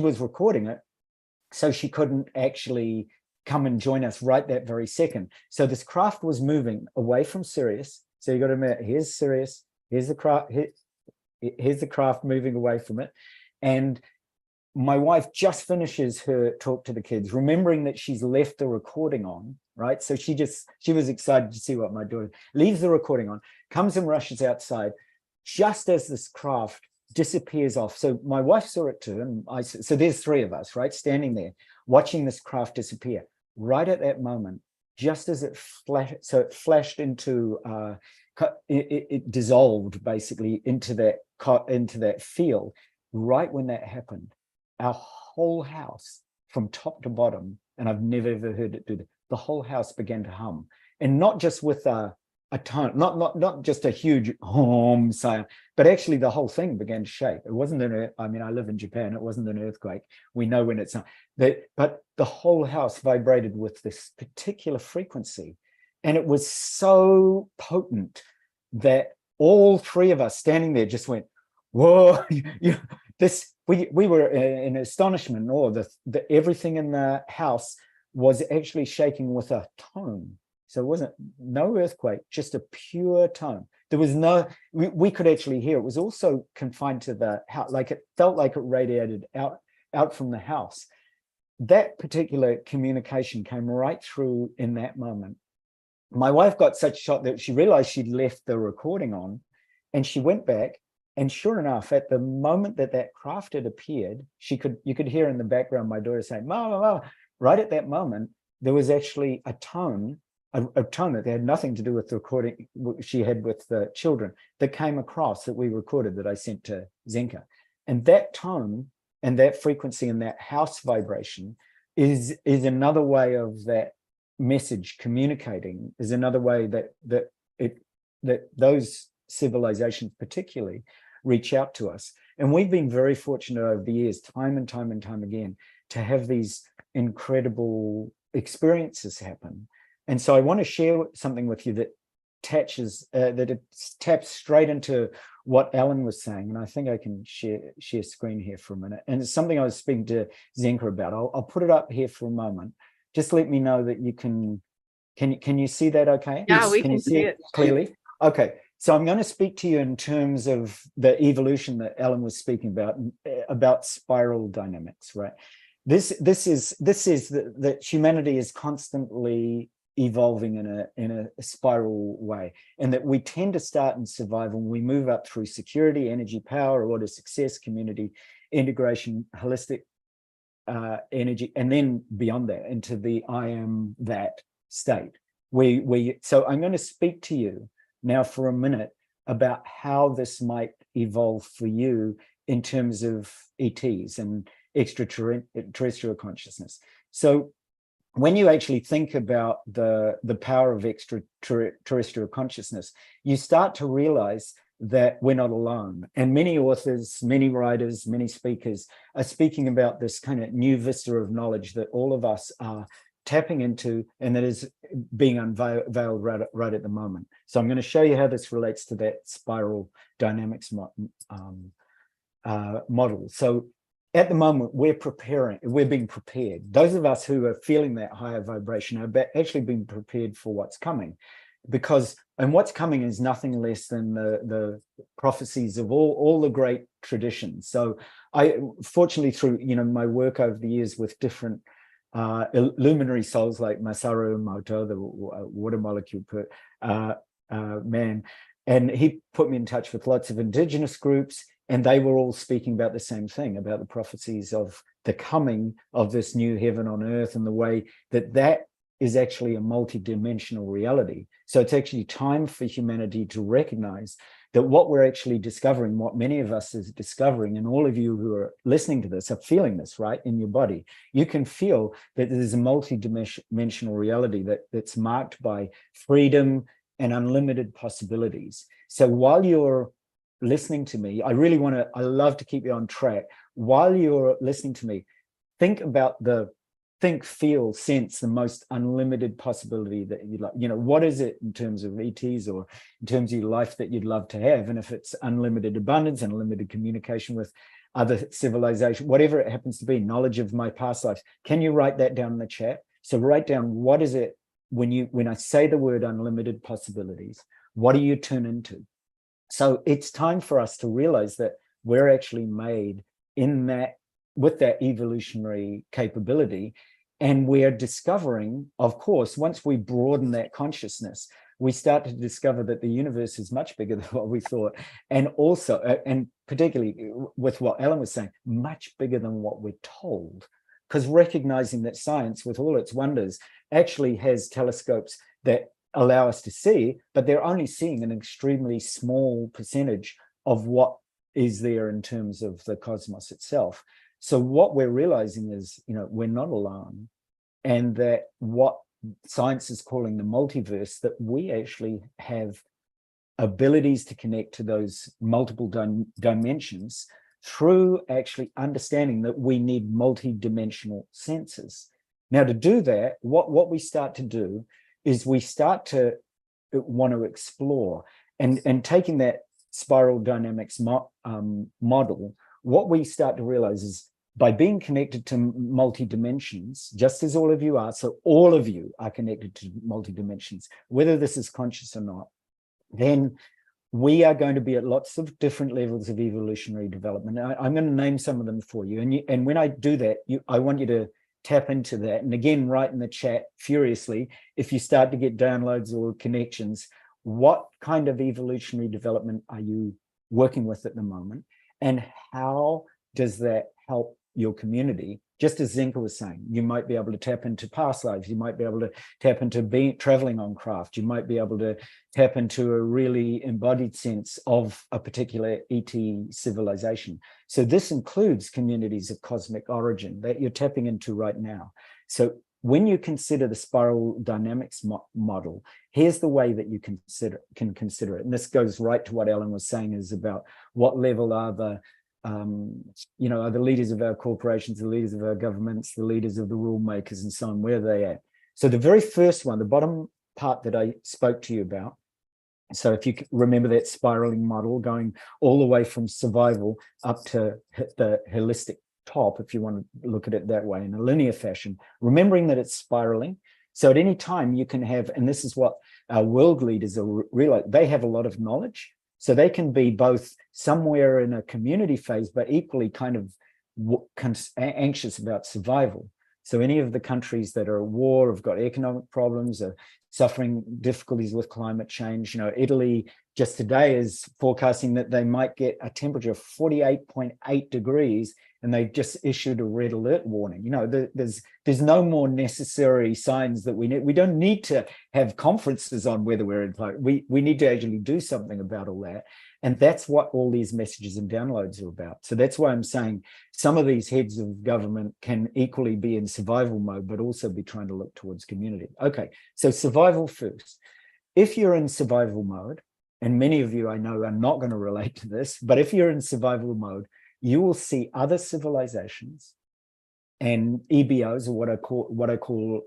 was recording it, so she couldn't actually come and join us right that very second. So this craft was moving away from Sirius. So you got to admit, here's Sirius, here's the craft, here's the craft moving away from it. And my wife just finishes her talk to the kids, remembering that she's left the recording on, right? So she was excited to see what my daughter, leaves the recording on, comes and rushes outside just as this craft disappears off. So my wife saw it too, and so there's three of us, right, standing there watching this craft disappear. Right at that moment, just as it flashed into, it dissolved basically into that field. Right when that happened, our whole house from top to bottom, and I've never ever heard it do that, the whole house began to hum, and not just with a tone, not just a huge hum sound, but actually the whole thing began to shake. It wasn't I live in Japan, it wasn't an earthquake. We know when it's not, but the whole house vibrated with this particular frequency. And it was so potent that all three of us standing there just went, "Whoa!" We were in astonishment, or the everything in the house was actually shaking with a tone. So it wasn't no earthquake, just a pure tone. There was we could actually hear. It was also confined to the house, like it felt like it radiated out from the house. That particular communication came right through in that moment. My wife got such a shock that she realized she'd left the recording on, and she went back. And sure enough, at the moment that craft had appeared, you could hear in the background my daughter saying, "Mama, Mama." Right at that moment, there was actually a tone that had nothing to do with the recording she had with the children that came across that we recorded, that I sent to Zenka. And that tone and that frequency and that house vibration is another way of that message communicating, is another way that those civilizations particularly reach out to us. And we've been very fortunate over the years, time and time again, to have these incredible experiences happen. And so I want to share something with you that taps straight into what Alan was saying. And I think I can share screen here for a minute. And it's something I was speaking to Zenka about. I'll put it up here for a moment. Just let me know that you can you see that okay? Yeah, Yes. we Can you see it clearly? Okay. So I'm going to speak to you in terms of the evolution that Alan was speaking about spiral dynamics, right? This is that humanity is constantly evolving in a spiral way, and that we tend to start in survival. We move up through security, energy, power, order, success, community, integration, holistic energy, and then beyond that into the I am that state. So I'm going to speak to you now for a minute about how this might evolve for you in terms of ETs and extraterrestrial consciousness. So when you actually think about the power of extraterrestrial consciousness, you start to realize that we're not alone. And many authors, many writers, many speakers are speaking about this kind of new vista of knowledge that all of us are tapping into, and that is being unveiled right at the moment. So I'm going to show you how this relates to that spiral dynamics model. So at the moment, we're being prepared. Those of us who are feeling that higher vibration are actually being prepared for what's coming, and what's coming is nothing less than the prophecies of all the great traditions. So I, fortunately, through my work over the years with different luminary souls like Masaru Emoto, the water molecule man, and he put me in touch with lots of indigenous groups, and they were all speaking about the same thing, about the prophecies of the coming of this new heaven on earth, and the way that is actually a multi-dimensional reality. So it's actually time for humanity to recognize that what we're actually discovering, what many of us is discovering, and all of you who are listening to this are feeling this, right, in your body. You can feel that there's a multi-dimensional reality that's marked by freedom and unlimited possibilities. So while you're listening to me, I love to keep you on track. While you're listening to me, think, feel, sense the most unlimited possibility that you'd like. What is it in terms of ETs or in terms of your life that you'd love to have? And if it's unlimited abundance, unlimited communication with other civilization, whatever it happens to be, knowledge of my past lives, can you write that down in the chat? So write down, what is it when I say the word unlimited possibilities, what do you turn into? So it's time for us to realize that we're actually made with that evolutionary capability. And we are discovering, of course, once we broaden that consciousness, we start to discover that the universe is much bigger than what we thought. And also, and particularly with what Ellen was saying, much bigger than what we're told. Because recognizing that science, with all its wonders, actually has telescopes that allow us to see, but they're only seeing an extremely small percentage of what is there in terms of the cosmos itself. So what we're realizing is, we're not alone, and that what science is calling the multiverse, that we actually have abilities to connect to those multiple dimensions through actually understanding that we need multi-dimensional senses. Now, to do that, what we start to do is we start to want to explore, and taking that spiral dynamics model, what we start to realize is, by being connected to multi-dimensions, just as all of you are, so all of you are connected to multi-dimensions, whether this is conscious or not, then we are going to be at lots of different levels of evolutionary development. I'm going to name some of them for you. And when I do that, I want you to tap into that. And again, write in the chat furiously, if you start to get downloads or connections, what kind of evolutionary development are you working with at the moment? And how does that help your community? Just as Zenka was saying, you might be able to tap into past lives. You might be able to tap into traveling on craft. You might be able to tap into a really embodied sense of a particular ET civilization. So this includes communities of cosmic origin that you're tapping into right now. So when you consider the spiral dynamics model, here's the way that you can consider it. And this goes right to what Ellen was saying, is about what level are the are the leaders of our corporations, the leaders of our governments, the leaders of the rule makers, and so on, where are they at? So the very first one, the bottom part that I spoke to you about, so if you remember that spiraling model going all the way from survival up to the holistic top, if you want to look at it that way in a linear fashion, remembering that it's spiraling. So at any time you can have, and this is what our world leaders are realize, they have a lot of knowledge. So they can be both somewhere in a community phase, but equally kind of anxious about survival. So any of the countries that are at war, have got economic problems, are suffering difficulties with climate change. You know, Italy just today is forecasting that they might get a temperature of 48.8 degrees, and they've just issued a red alert warning. You know, there's no more necessary signs that we need. We don't need to have conferences on whether we're in climate. We need to actually do something about all that. And that's what all these messages and downloads are about. So that's why I'm saying some of these heads of government can equally be in survival mode, but also be trying to look towards community. Okay, so survival first. If you're in survival mode, and many of you I know are not going to relate to this, but if you're in survival mode, you will see other civilizations and EBOs, or what I call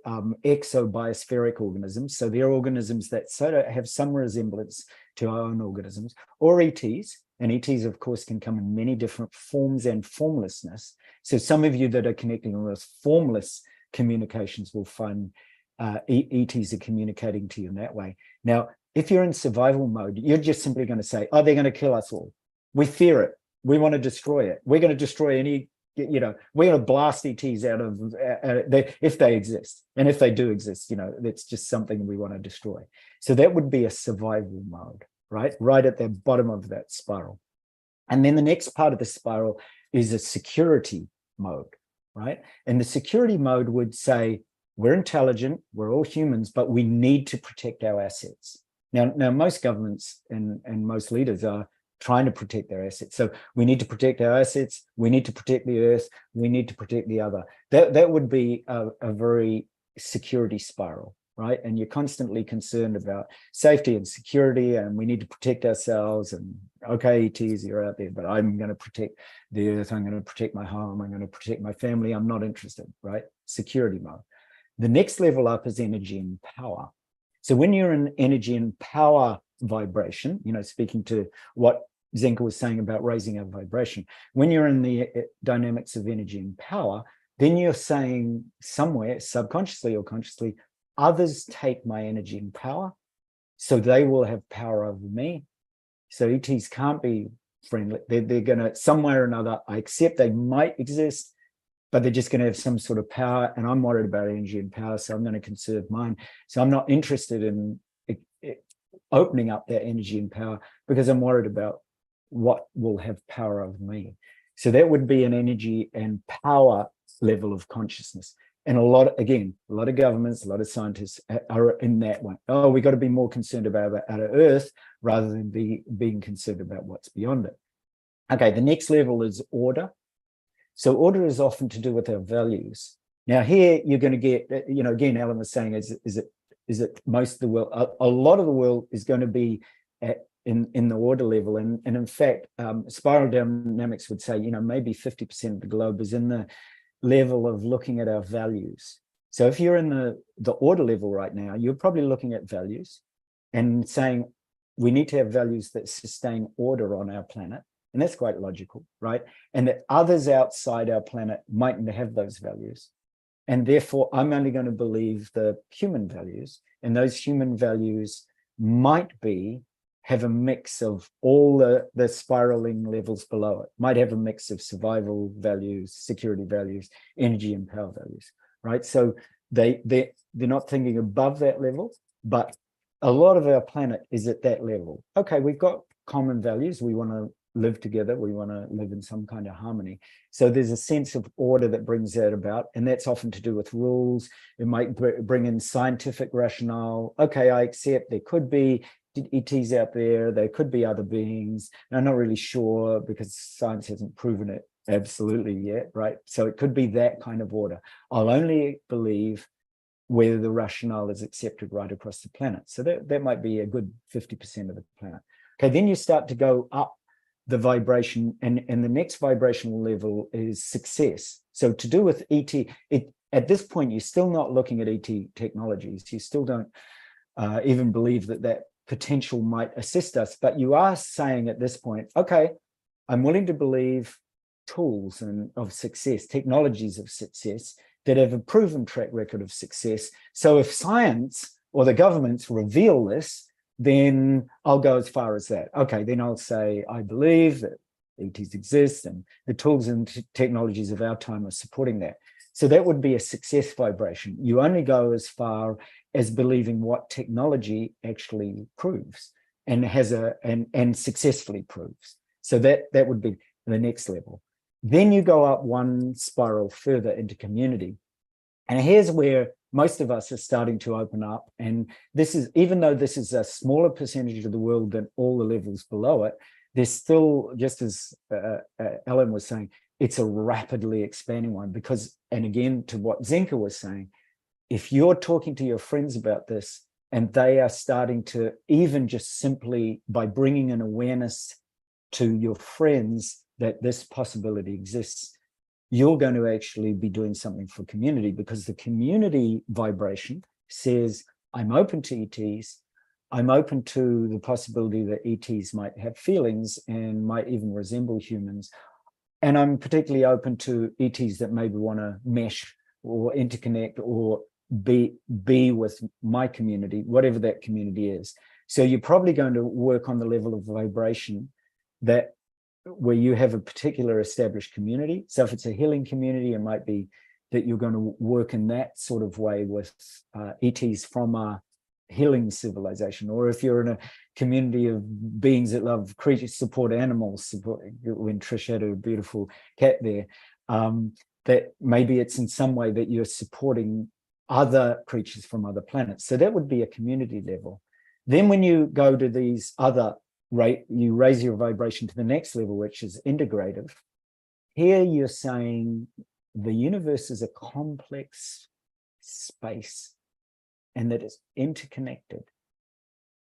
exobiospheric organisms. So they're organisms that sort of have some resemblance to our own organisms, or ETs. And ETs, of course, can come in many different forms and formlessness. So some of you that are connecting with formless communications will find ETs are communicating to you in that way. Now, if you're in survival mode, you're just simply going to say, oh, they're going to kill us all. We fear it. We want to destroy it. We're going to destroy any, you know, we're going to blast ETs out of, if they exist. And if they do exist, you know, that's just something we want to destroy. So that would be a survival mode, right? Right at the bottom of that spiral. And then the next part of the spiral is a security mode, right? And the security mode would say, we're intelligent, we're all humans, but we need to protect our assets. Now most governments and most leaders are trying to protect their assets. So we need to protect our assets, we need to protect the earth, we need to protect the other. That would be a very security spiral, right? And you're constantly concerned about safety and security, and we need to protect ourselves, and okay, ETs, you're out there, but I'm going to protect the earth, I'm going to protect my home, I'm going to protect my family, I'm not interested, right? Security mode. The next level up is energy and power. So when you're in energy and power vibration, you know, speaking to what Zenka was saying about raising our vibration, when you're in the dynamics of energy and power, then you're saying somewhere, subconsciously or consciously, others take my energy and power, so they will have power over me. So ETs can't be friendly. They're going to, somewhere or another, I accept they might exist, but they're just going to have some sort of power, and I'm worried about energy and power, so I'm going to conserve mine. So I'm not interested in opening up that energy and power because I'm worried about what will have power over me. So that would be an energy and power level of consciousness. And a lot of governments, a lot of scientists are in that one. Oh, we got to be more concerned about our Earth rather than being concerned about what's beyond it. Okay, the next level is order. So order is often to do with our values. Now here you're going to get, you know, again, Alan was saying, is it most of the world, a lot of the world is going to be in the order level. And in fact, spiral dynamics would say, you know, maybe 50% of the globe is in the level of looking at our values. So if you're in the order level right now, you're probably looking at values and saying, we need to have values that sustain order on our planet. And that's quite logical, right? And that others outside our planet mightn't have those values. And therefore, I'm only going to believe the human values. And those human values might have a mix of all the spiraling levels below it, might have a mix of survival values, security values, energy and power values, right? So they're not thinking above that level, but a lot of our planet is at that level. Okay, we've got common values. We want to live together. We want to live in some kind of harmony. So there's a sense of order that brings that about. And that's often to do with rules. It might bring in scientific rationale. Okay, I accept there could be ETs out there. There could be other beings. And I'm not really sure because science hasn't proven it absolutely yet, right? So it could be that kind of order. I'll only believe whether the rationale is accepted right across the planet. So that might be a good 50% of the planet. Okay, then you start to go up the vibration, and the next vibrational level is success. So to do with ET, at this point, you're still not looking at ET technologies. You still don't even believe that potential might assist us, but you are saying at this point, okay, I'm willing to believe tools of success, technologies of success that have a proven track record of success. So if science or the governments reveal this, then I'll go as far as that. Okay, then I'll say, I believe that ETs exist and the tools and technologies of our time are supporting that. So that would be a success vibration. You only go as far as believing what technology actually proves and has and successfully proves. So that would be the next level. Then you go up one spiral further into community. And here's where most of us are starting to open up. And this is, even though this is a smaller percentage of the world than all the levels below it, there's still, just as Ellen was saying, it's a rapidly expanding one because, and again, to what Zenka was saying, if you're talking to your friends about this and they are starting to, even just simply by bringing an awareness to your friends that this possibility exists, you're going to actually be doing something for community, because the community vibration says, I'm open to ETs. I'm open to the possibility that ETs might have feelings and might even resemble humans. And I'm particularly open to ETs that maybe want to mesh or interconnect or be with my community, whatever that community is. So you're probably going to work on the level of vibration that where you have a particular established community. So if it's a healing community, it might be that you're going to work in that sort of way with ETs from a healing civilization. Or if you're in a community of beings that love creatures, support animals, when Trish had a beautiful cat there, that maybe it's in some way that you're supporting other creatures from other planets. So that would be a community level. Then when you go to these other you raise your vibration to the next level, which is integrative. Here you're saying the universe is a complex space and that it's interconnected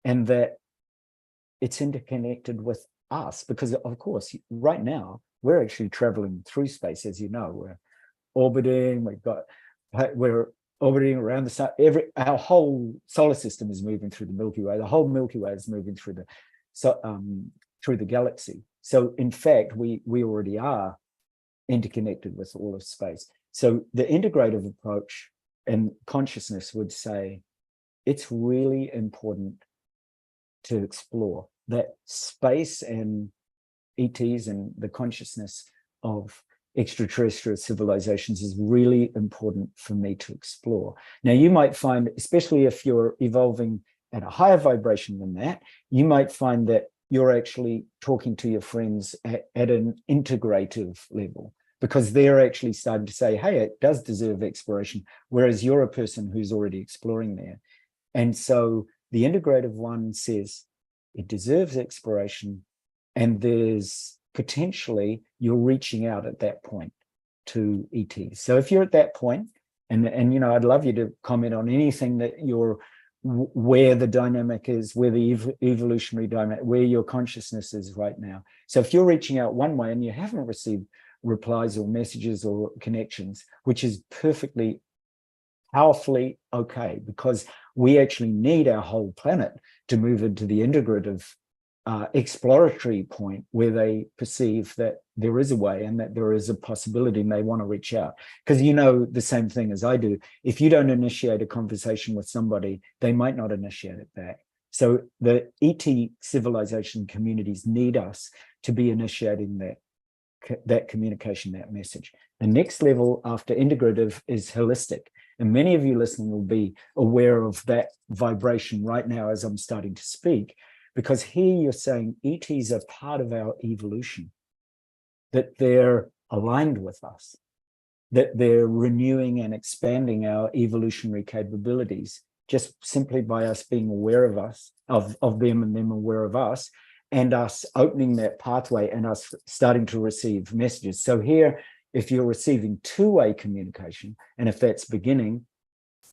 and that it's interconnected with us, because of course, right now, we're actually traveling through space, as you know, we're orbiting, we're orbiting around the sun. Our whole solar system is moving through the Milky Way. The whole Milky Way is moving through the galaxy. So in fact, we already are interconnected with all of space. So the integrative approach and consciousness would say it's really important to explore that space and ETs and the consciousness of extraterrestrial civilizations is really important for me to explore. Now, you might find, especially if you're evolving at a higher vibration than that, you might find that you're actually talking to your friends at an integrative level, because they're actually starting to say, hey, it does deserve exploration, whereas you're a person who's already exploring there. And so the integrative one says it deserves exploration, and there's potentially you're reaching out at that point to ETs. So if you're at that point, and you know, I'd love you to comment on anything that you're, where the dynamic is, where the evolutionary dynamic, where your consciousness is right now. So if you're reaching out one way and you haven't received replies or messages or connections, which is perfectly powerfully okay, because we actually need our whole planet to move into the integrative exploratory point where they perceive that there is a way and that there is a possibility and they want to reach out. Because you know the same thing as I do. If you don't initiate a conversation with somebody, they might not initiate it back. So the ET civilization communities need us to be initiating that communication, that message. The next level after integrative is holistic. And many of you listening will be aware of that vibration right now as I'm starting to speak. Because here you're saying ETs are part of our evolution, that they're aligned with us, that they're renewing and expanding our evolutionary capabilities, just simply by us being aware of us, of them and them aware of us, and us opening that pathway and us starting to receive messages. So here, if you're receiving two-way communication, and if that's beginning,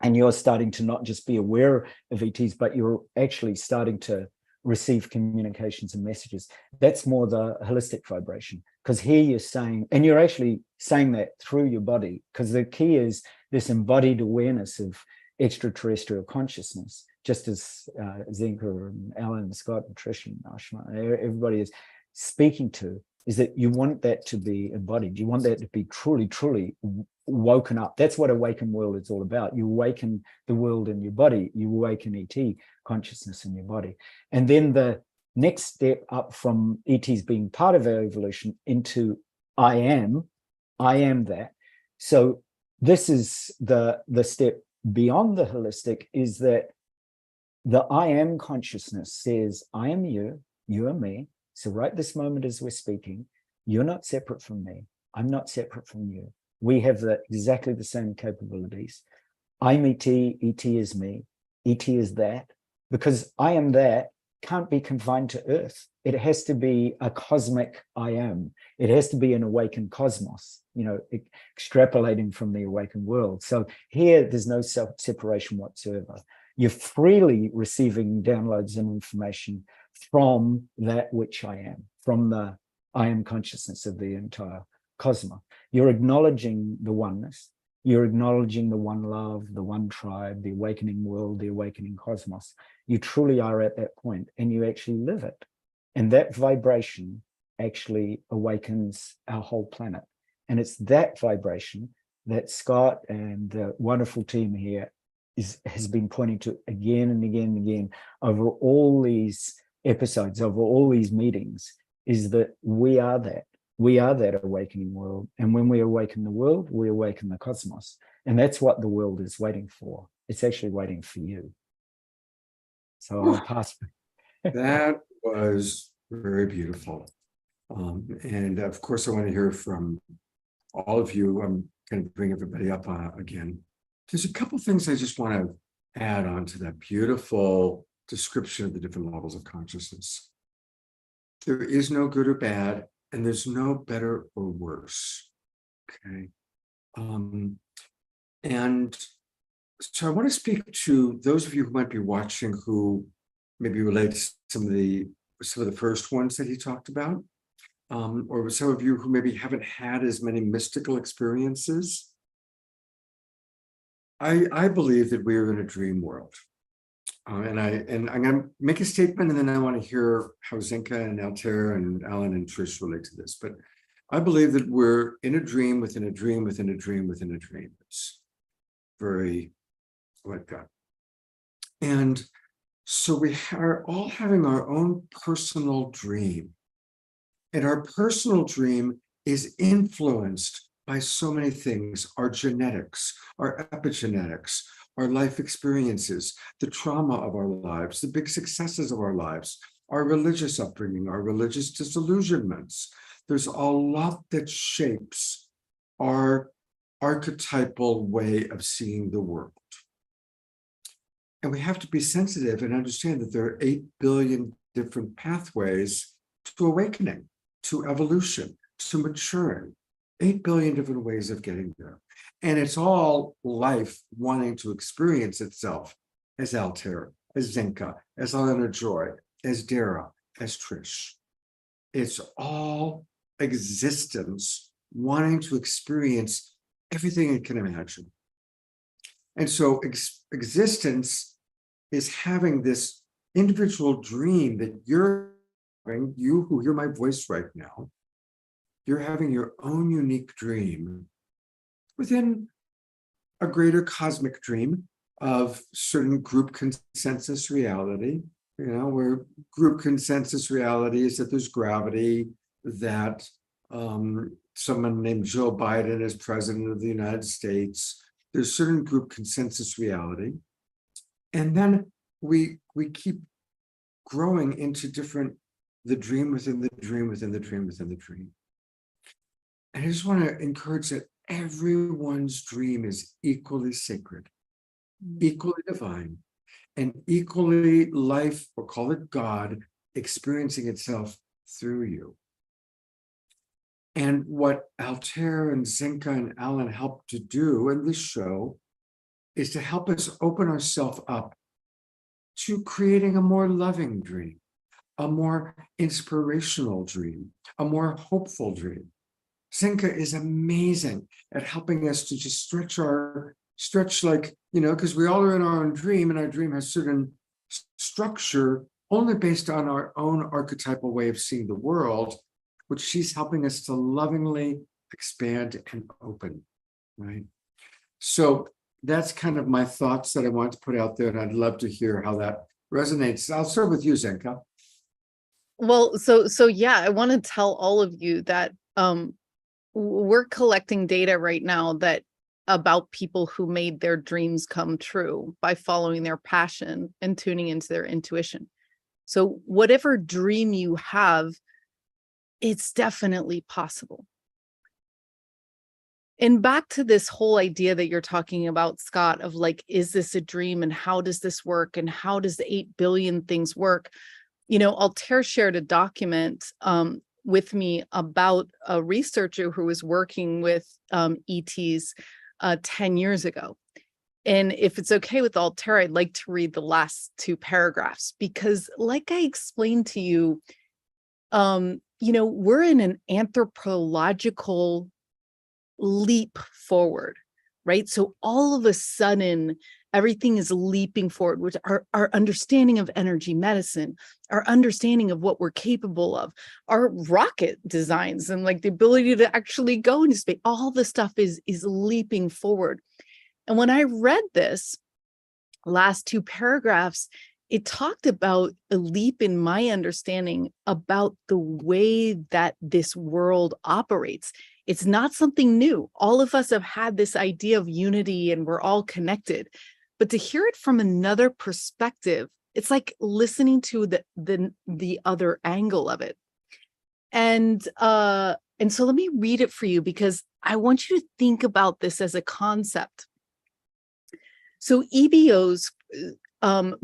and you're starting to not just be aware of ETs, but you're actually starting to receive communications and messages, that's more the holistic vibration. Because here you're saying, and you're actually saying that through your body, because the key is this embodied awareness of extraterrestrial consciousness, just as Zenka and Alan and Scott and Trish and Ashma, everybody is speaking to, is that you want that to be embodied. You want that to be truly, truly woken up. That's what Awaken World is all about. You awaken the world in your body. You awaken ET consciousness in your body. And then the next step up from ETs being part of our evolution into I am that. So this is the step beyond the holistic, is that the I am consciousness says, I am you, you are me. So right this moment as we're speaking, you're not separate from me. I'm not separate from you. We have exactly the same capabilities. I'm ET, ET is me, ET is that, because I am that can't be confined to Earth. It has to be a cosmic I am. It has to be an awakened cosmos, extrapolating from the awakened world. So here, there's no separation whatsoever. You're freely receiving downloads and information from that which I am, from the I am consciousness of the entire cosmos. You're acknowledging the oneness. You're acknowledging the one love, the one tribe, the awakening world, the awakening cosmos. You truly are at that point, and you actually live it. And that vibration actually awakens our whole planet. And it's that vibration that Scott and the wonderful team here has been pointing to again and again and again over all these episodes, over all these meetings, is that we are that. We are that awakening world. And when we awaken the world, we awaken the cosmos. And that's what the world is waiting for. It's actually waiting for you. So I'll pass. That was very beautiful. And of course, I want to hear from all of you. I'm going to bring everybody up again. There's a couple things I just want to add on to that beautiful description of the different levels of consciousness. There is no good or bad, and there's no better or worse. Okay. And so I want to speak to those of you who might be watching who maybe relate to some of the first ones that he talked about, or some of you who maybe haven't had as many mystical experiences. I believe that we are in a dream world. And I'm going to make a statement, and then I want to hear how Zenka and Altair and Alan and Trish relate to this. But I believe that we're in a dream within a dream within a dream within a dream. It's very like that. And so we are all having our own personal dream. And our personal dream is influenced by so many things: our genetics, our epigenetics, our life experiences, the trauma of our lives, the big successes of our lives, our religious upbringing, our religious disillusionments. There's a lot that shapes our archetypal way of seeing the world. And we have to be sensitive and understand that there are 8 billion different pathways to awakening, to evolution, to maturing. 8 billion different ways of getting there. And it's all life wanting to experience itself as Altair, as Zenka, as Elena Joy, as Dara, as Trish. It's all existence wanting to experience everything it can imagine. And so existence is having this individual dream that you're having, you who hear my voice right now, you're having your own unique dream within a greater cosmic dream of certain group consensus reality, where group consensus reality is that there's gravity, that someone named Joe Biden is president of the United States. There's certain group consensus reality. And then we keep growing into the dream within the dream within the dream within the dream. And I just want to encourage that everyone's dream is equally sacred, equally divine, and equally life, or call it God, experiencing itself through you. And what Altair and Zenka and Alan help to do in this show is to help us open ourselves up to creating a more loving dream, a more inspirational dream, a more hopeful dream. Zenka is amazing at helping us to just stretch like, because we all are in our own dream, and our dream has certain structure only based on our own archetypal way of seeing the world, which she's helping us to lovingly expand and open, right? So that's kind of my thoughts that I want to put out there, and I'd love to hear how that resonates. I'll start with you, Zenka. Well, so yeah, I want to tell all of you that we're collecting data right now that about people who made their dreams come true by following their passion and tuning into their intuition. So whatever dream you have, it's definitely possible. And back to this whole idea that you're talking about, Scott, of like, is this a dream and how does this work and how does the 8 billion things work? You know, Altair shared a document with me about a researcher who was working with ETs 10 years ago. And if it's okay with Altair, I'd like to read the last 2 paragraphs, because like I explained to you, you know, we're in an anthropological leap forward, right? So all of a sudden, everything is leaping forward, which our understanding of energy medicine, our understanding of what we're capable of, our rocket designs, and like the ability to actually go into space, all the stuff is leaping forward. And when I read this last 2 paragraphs, it talked about a leap in my understanding about the way that this world operates. It's not something new. All of us have had this idea of unity and we're all connected, but to hear it from another perspective, it's like listening to the other angle of it. And so let me read it for you, because I want you to think about this as a concept. So EBOs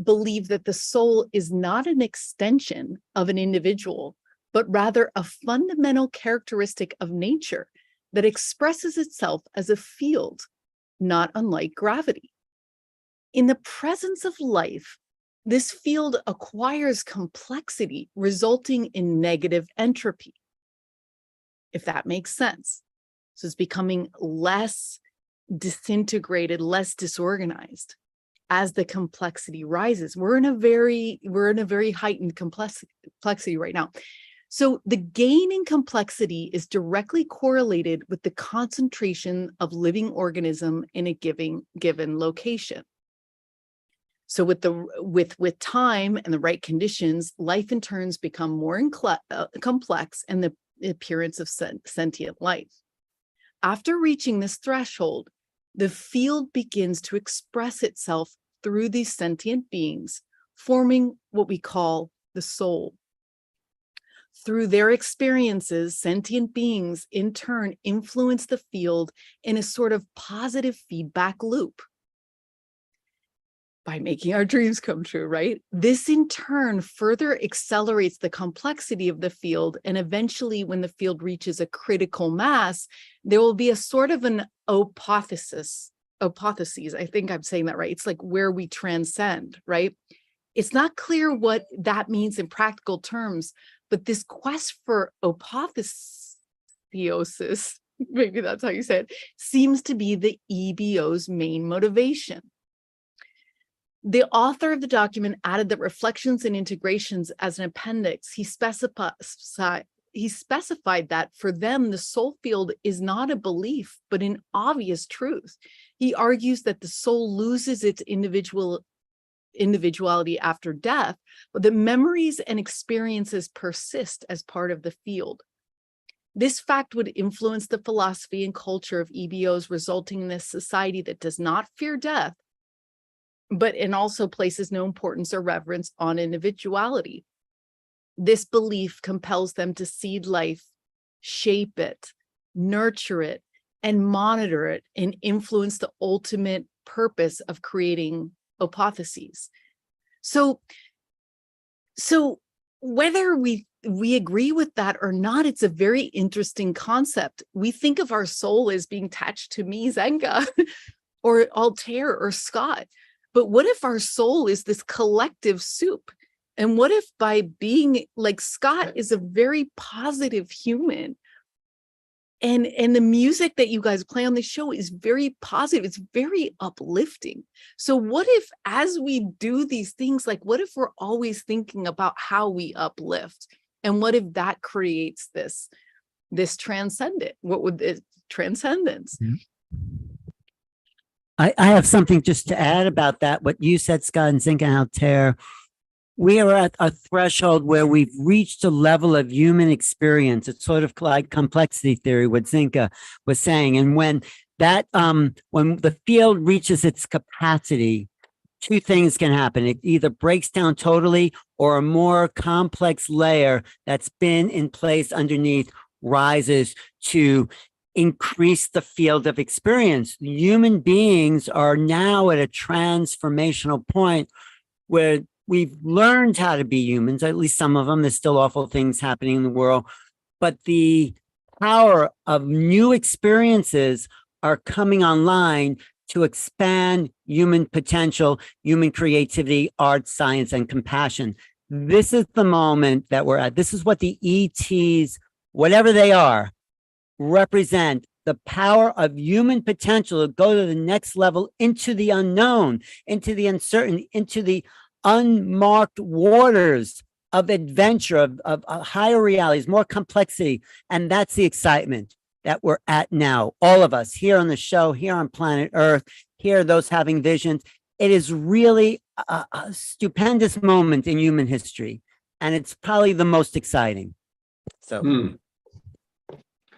believe that the soul is not an extension of an individual, but rather a fundamental characteristic of nature that expresses itself as a field, not unlike gravity. In the presence of life, this field acquires complexity, resulting in negative entropy, if that makes sense. So it's becoming less disintegrated, less disorganized as the complexity rises. We're in a very heightened complexity right now. So the gain in complexity is directly correlated with the concentration of living organism in a given location. So with time and the right conditions, life in turns become more complex and the appearance of sentient life. After reaching this threshold, the field begins to express itself through these sentient beings, forming what we call the soul. Through their experiences, sentient beings in turn influence the field in a sort of positive feedback loop by making our dreams come true, right? This in turn further accelerates the complexity of the field, and eventually when the field reaches a critical mass, there will be a sort of an apotheosis, I think I'm saying that right. It's like where we transcend, right? It's not clear what that means in practical terms, but this quest for apotheosis, maybe that's how you say it, seems to be the EBO's main motivation. The author of the document added that reflections and integrations as an appendix. He specified that for them, the soul field is not a belief, but an obvious truth. He argues that the soul loses its individuality after death, but that memories and experiences persist as part of the field. This fact would influence the philosophy and culture of EBOs, resulting in a society that does not fear death, but and also places no importance or reverence on individuality. This belief compels them to seed life, shape it, nurture it, and monitor it, and influence the ultimate purpose of creating apotheoses. So whether we agree with that or not, it's a very interesting concept. We think of our soul as being attached to me, Zenka, or Altair or Scott. But what if our soul is this collective soup? And what if by being like Scott is a very positive human, and the music that you guys play on the show is very positive, it's very uplifting. So what if as we do these things, like what if we're always thinking about how we uplift? And what if that creates this transcendent? What would this transcendence? Mm-hmm. I have something just to add about that. What you said, Scott, and Zenka and Altair, we are at a threshold where we've reached a level of human experience. It's sort of like complexity theory, what Zenka was saying. And when that when the field reaches its capacity, two things can happen. It either breaks down totally, or a more complex layer that's been in place underneath rises to increase the field of experience. Human beings are now at a transformational point where we've learned how to be humans, at least some of them. There's still awful things happening in the world, but the power of new experiences are coming online to expand human potential, human creativity, art, science, and compassion. This is the moment that we're at. This is what the ETs, whatever they are, represent: the power of human potential to go to the next level, into the unknown, into the uncertain, into the unmarked waters of adventure, of higher realities, more complexity. And that's the excitement that we're at now. All of us here on the show, here on planet Earth, here, those having visions. It is really a stupendous moment in human history. And it's probably the most exciting. So.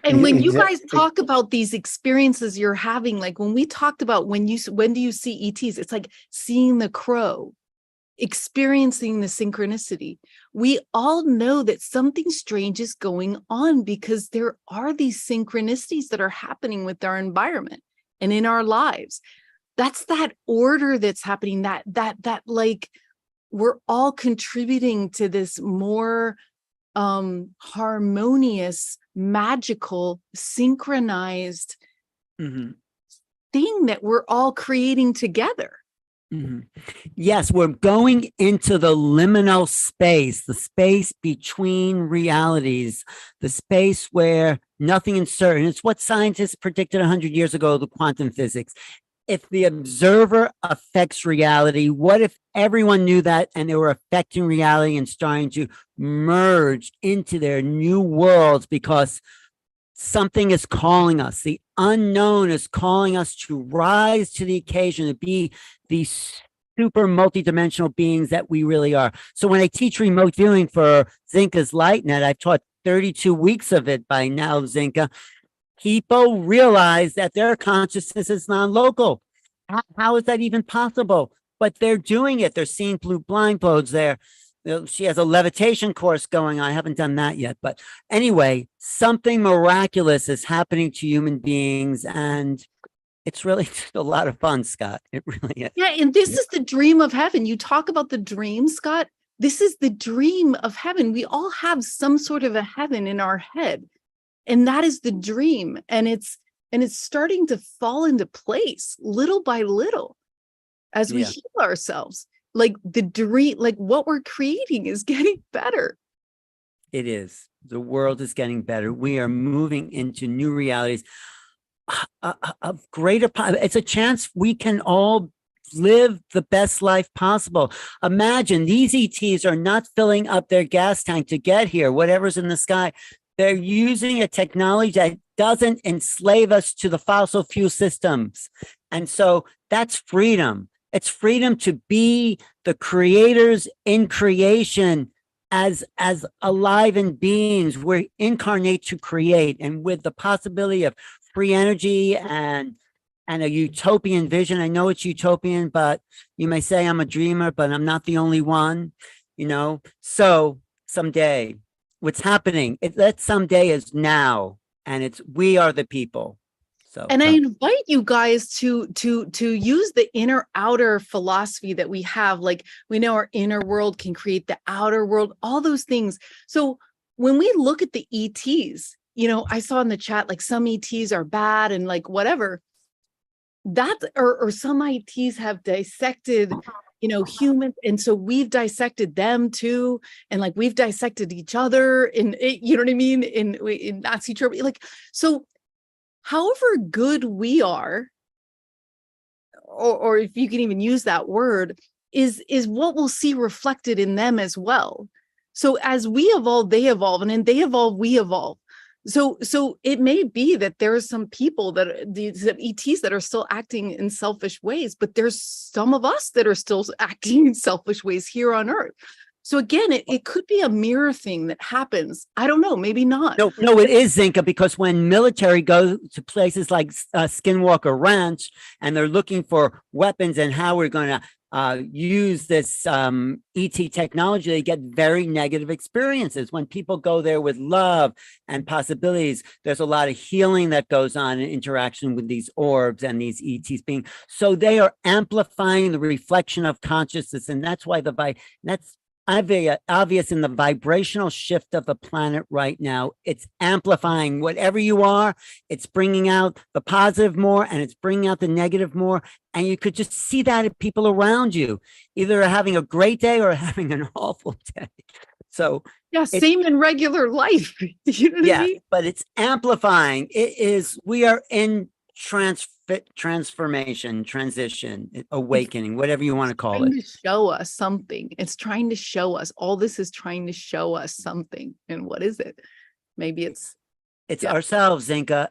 And when you Exact- guys talk about these experiences you're having, like when we talked about when do you see ETs, it's like seeing the crow, experiencing the synchronicity. We all know that something strange is going on because there are these synchronicities that are happening with our environment and in our lives. That's that order that's happening, that like we're all contributing to this more harmonious, magical, synchronized thing that we're all creating together. Yes, we're going into the liminal space, the space between realities, the space where nothing is certain. It's what scientists predicted 100 years ago, the quantum physics. If the observer affects reality, what if everyone knew that and they were affecting reality and starting to merge into their new worlds because something is calling us? The unknown is calling us to rise to the occasion, to be these super multidimensional beings that we really are. So when I teach remote viewing for Zenka's LightNet, I've taught 32 weeks of it by now, Zenka. People realize that their consciousness is non-local. How is that even possible? But they're doing it. They're seeing blue blindfolds there. She has a levitation course going on. I haven't done that yet. But anyway, something miraculous is happening to human beings. And it's really a lot of fun, Scott. It really is. Yeah, and this is the dream of heaven. You talk about the dream, Scott. This is the dream of heaven. We all have some sort of a heaven in our head. And that is the dream. And it's starting to fall into place little by little as we heal ourselves. Like the dream, like what we're creating is getting better. It is. The world is getting better. We are moving into new realities. A greater, it's a chance we can all live the best life possible. Imagine these ETs are not filling up their gas tank to get here, whatever's in the sky. They're using a technology that doesn't enslave us to the fossil fuel systems. And so that's freedom. It's freedom to be the creators in creation as alive and beings. We're incarnate to create, and with the possibility of free energy and a utopian vision. I know it's utopian, but you may say I'm a dreamer, but I'm not the only one, So someday, what's happening, that someday is now, and it's we are the people. So, and I invite you guys to use the inner outer philosophy that we have. Like we know our inner world can create the outer world, all those things. So when we look at the ETs, I saw in the chat, like some ETs are bad and like whatever. That or some ETs have dissected, humans, and so we've dissected them too, and like we've dissected each other, and you know what I mean, in Nazi Germany, like so. However good we are, or if you can even use that word, is what we'll see reflected in them as well. So as we evolve, they evolve, and then they evolve, we evolve. So it may be that there are some people these ETs that are still acting in selfish ways, but there's some of us that are still acting in selfish ways here on Earth. So again, it could be a mirror thing that happens. I don't know, maybe not. No, it is, Zenka, because when military go to places like Skinwalker Ranch and they're looking for weapons and how we're going to use this ET technology, they get very negative experiences. When people go there with love and possibilities, there's a lot of healing that goes on in interaction with these orbs and these ETs being, so they are amplifying the reflection of consciousness. And that's why that's obvious in the vibrational shift of the planet right now. It's amplifying whatever you are. It's bringing out the positive more and it's bringing out the negative more. And you could just see that in people around you, either having a great day or having an awful day. So yeah, same in regular life. You know what I mean? But it's amplifying. We are in transformation, transition, awakening, whatever you want to call it. To show us something. It's trying to show us. All this is trying to show us something. And what is it? Maybe it's ourselves, Zenka.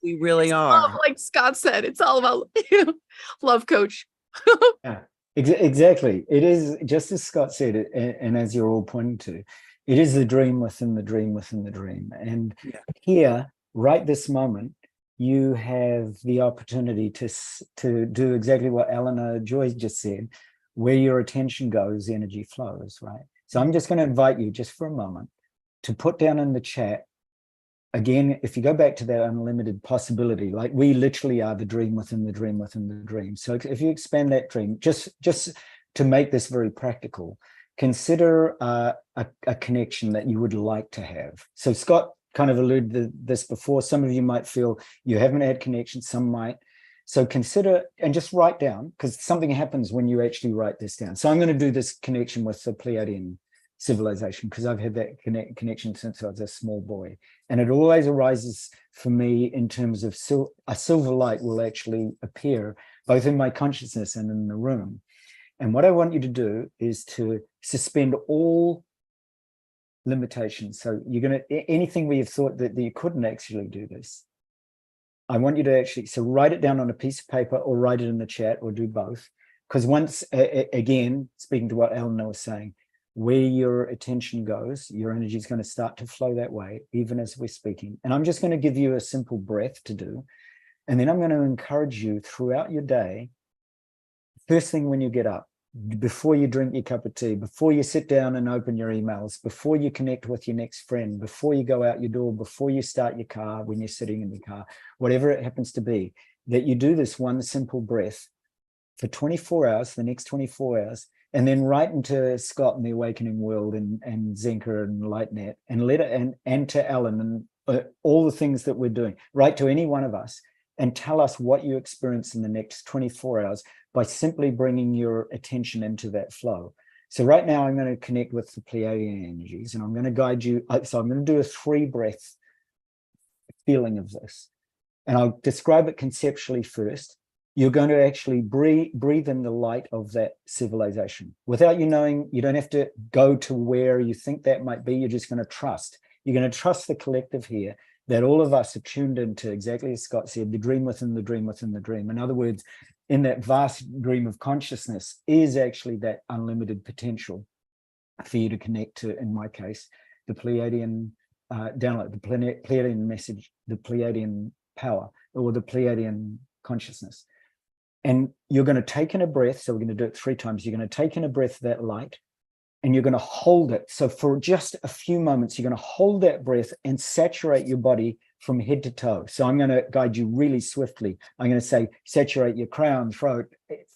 We really are. Like Scott said, it's all about love, coach. Yeah, exactly. It is, just as Scott said, and as you're all pointing to, it is the dream within the dream within the dream. And here, right this moment, you have the opportunity to do exactly what Eleanor Joy just said. Where your attention goes, energy flows, right? So I'm just going to invite you just for a moment to put down in the chat, again, if you go back to that unlimited possibility, like we literally are the dream within the dream within the dream. So if you expand that dream, just to make this very practical, consider a connection that you would like to have. So Scott kind of alluded to this before. Some of you might feel you haven't had connection, some might. So consider and just write down, because something happens when you actually write this down. So I'm going to do this connection with the Pleiadian civilization, because I've had that connection since I was a small boy. And it always arises for me in terms of a silver light will actually appear both in my consciousness and in the room. And what I want you to do is to suspend all limitations. So you're going to, anything where you've thought that you couldn't actually do this, I want you to actually, so write it down on a piece of paper or write it in the chat or do both. Because once, again, speaking to what Eleanor was saying, where your attention goes, your energy is going to start to flow that way, even as we're speaking. And I'm just going to give you a simple breath to do. And then I'm going to encourage you throughout your day, first thing when you get up, before you drink your cup of tea, before you sit down and open your emails, before you connect with your next friend, before you go out your door, before you start your car, when you're sitting in the car, whatever it happens to be, that you do this one simple breath for 24 hours, the next 24 hours, and then write into Scott and the Awakening World and Zenka and LightNet and let it, and to Alan and all the things that we're doing, write to any one of us and tell us what you experience in the next 24 hours by simply bringing your attention into that flow. So right now I'm going to connect with the Pleiadian energies and I'm going to guide you. So I'm going to do a 3-breath feeling of this. And I'll describe it conceptually first. You're going to actually breathe in the light of that civilization. Without you knowing, you don't have to go to where you think that might be. You're just going to trust. You're going to trust the collective here, that all of us are tuned into, exactly as Scott said, the dream within the dream within the dream. In other words, in that vast dream of consciousness is actually that unlimited potential for you to connect to, in my case, the Pleiadian download, the Pleiadian message, the Pleiadian power, or the Pleiadian consciousness. And you're going to take in a breath. So we're going to do it 3 times. You're going to take in a breath of that light and you're going to hold it. So for just a few moments, you're going to hold that breath and saturate your body from head to toe. So I'm going to guide you really swiftly. I'm going to say, saturate your crown, throat,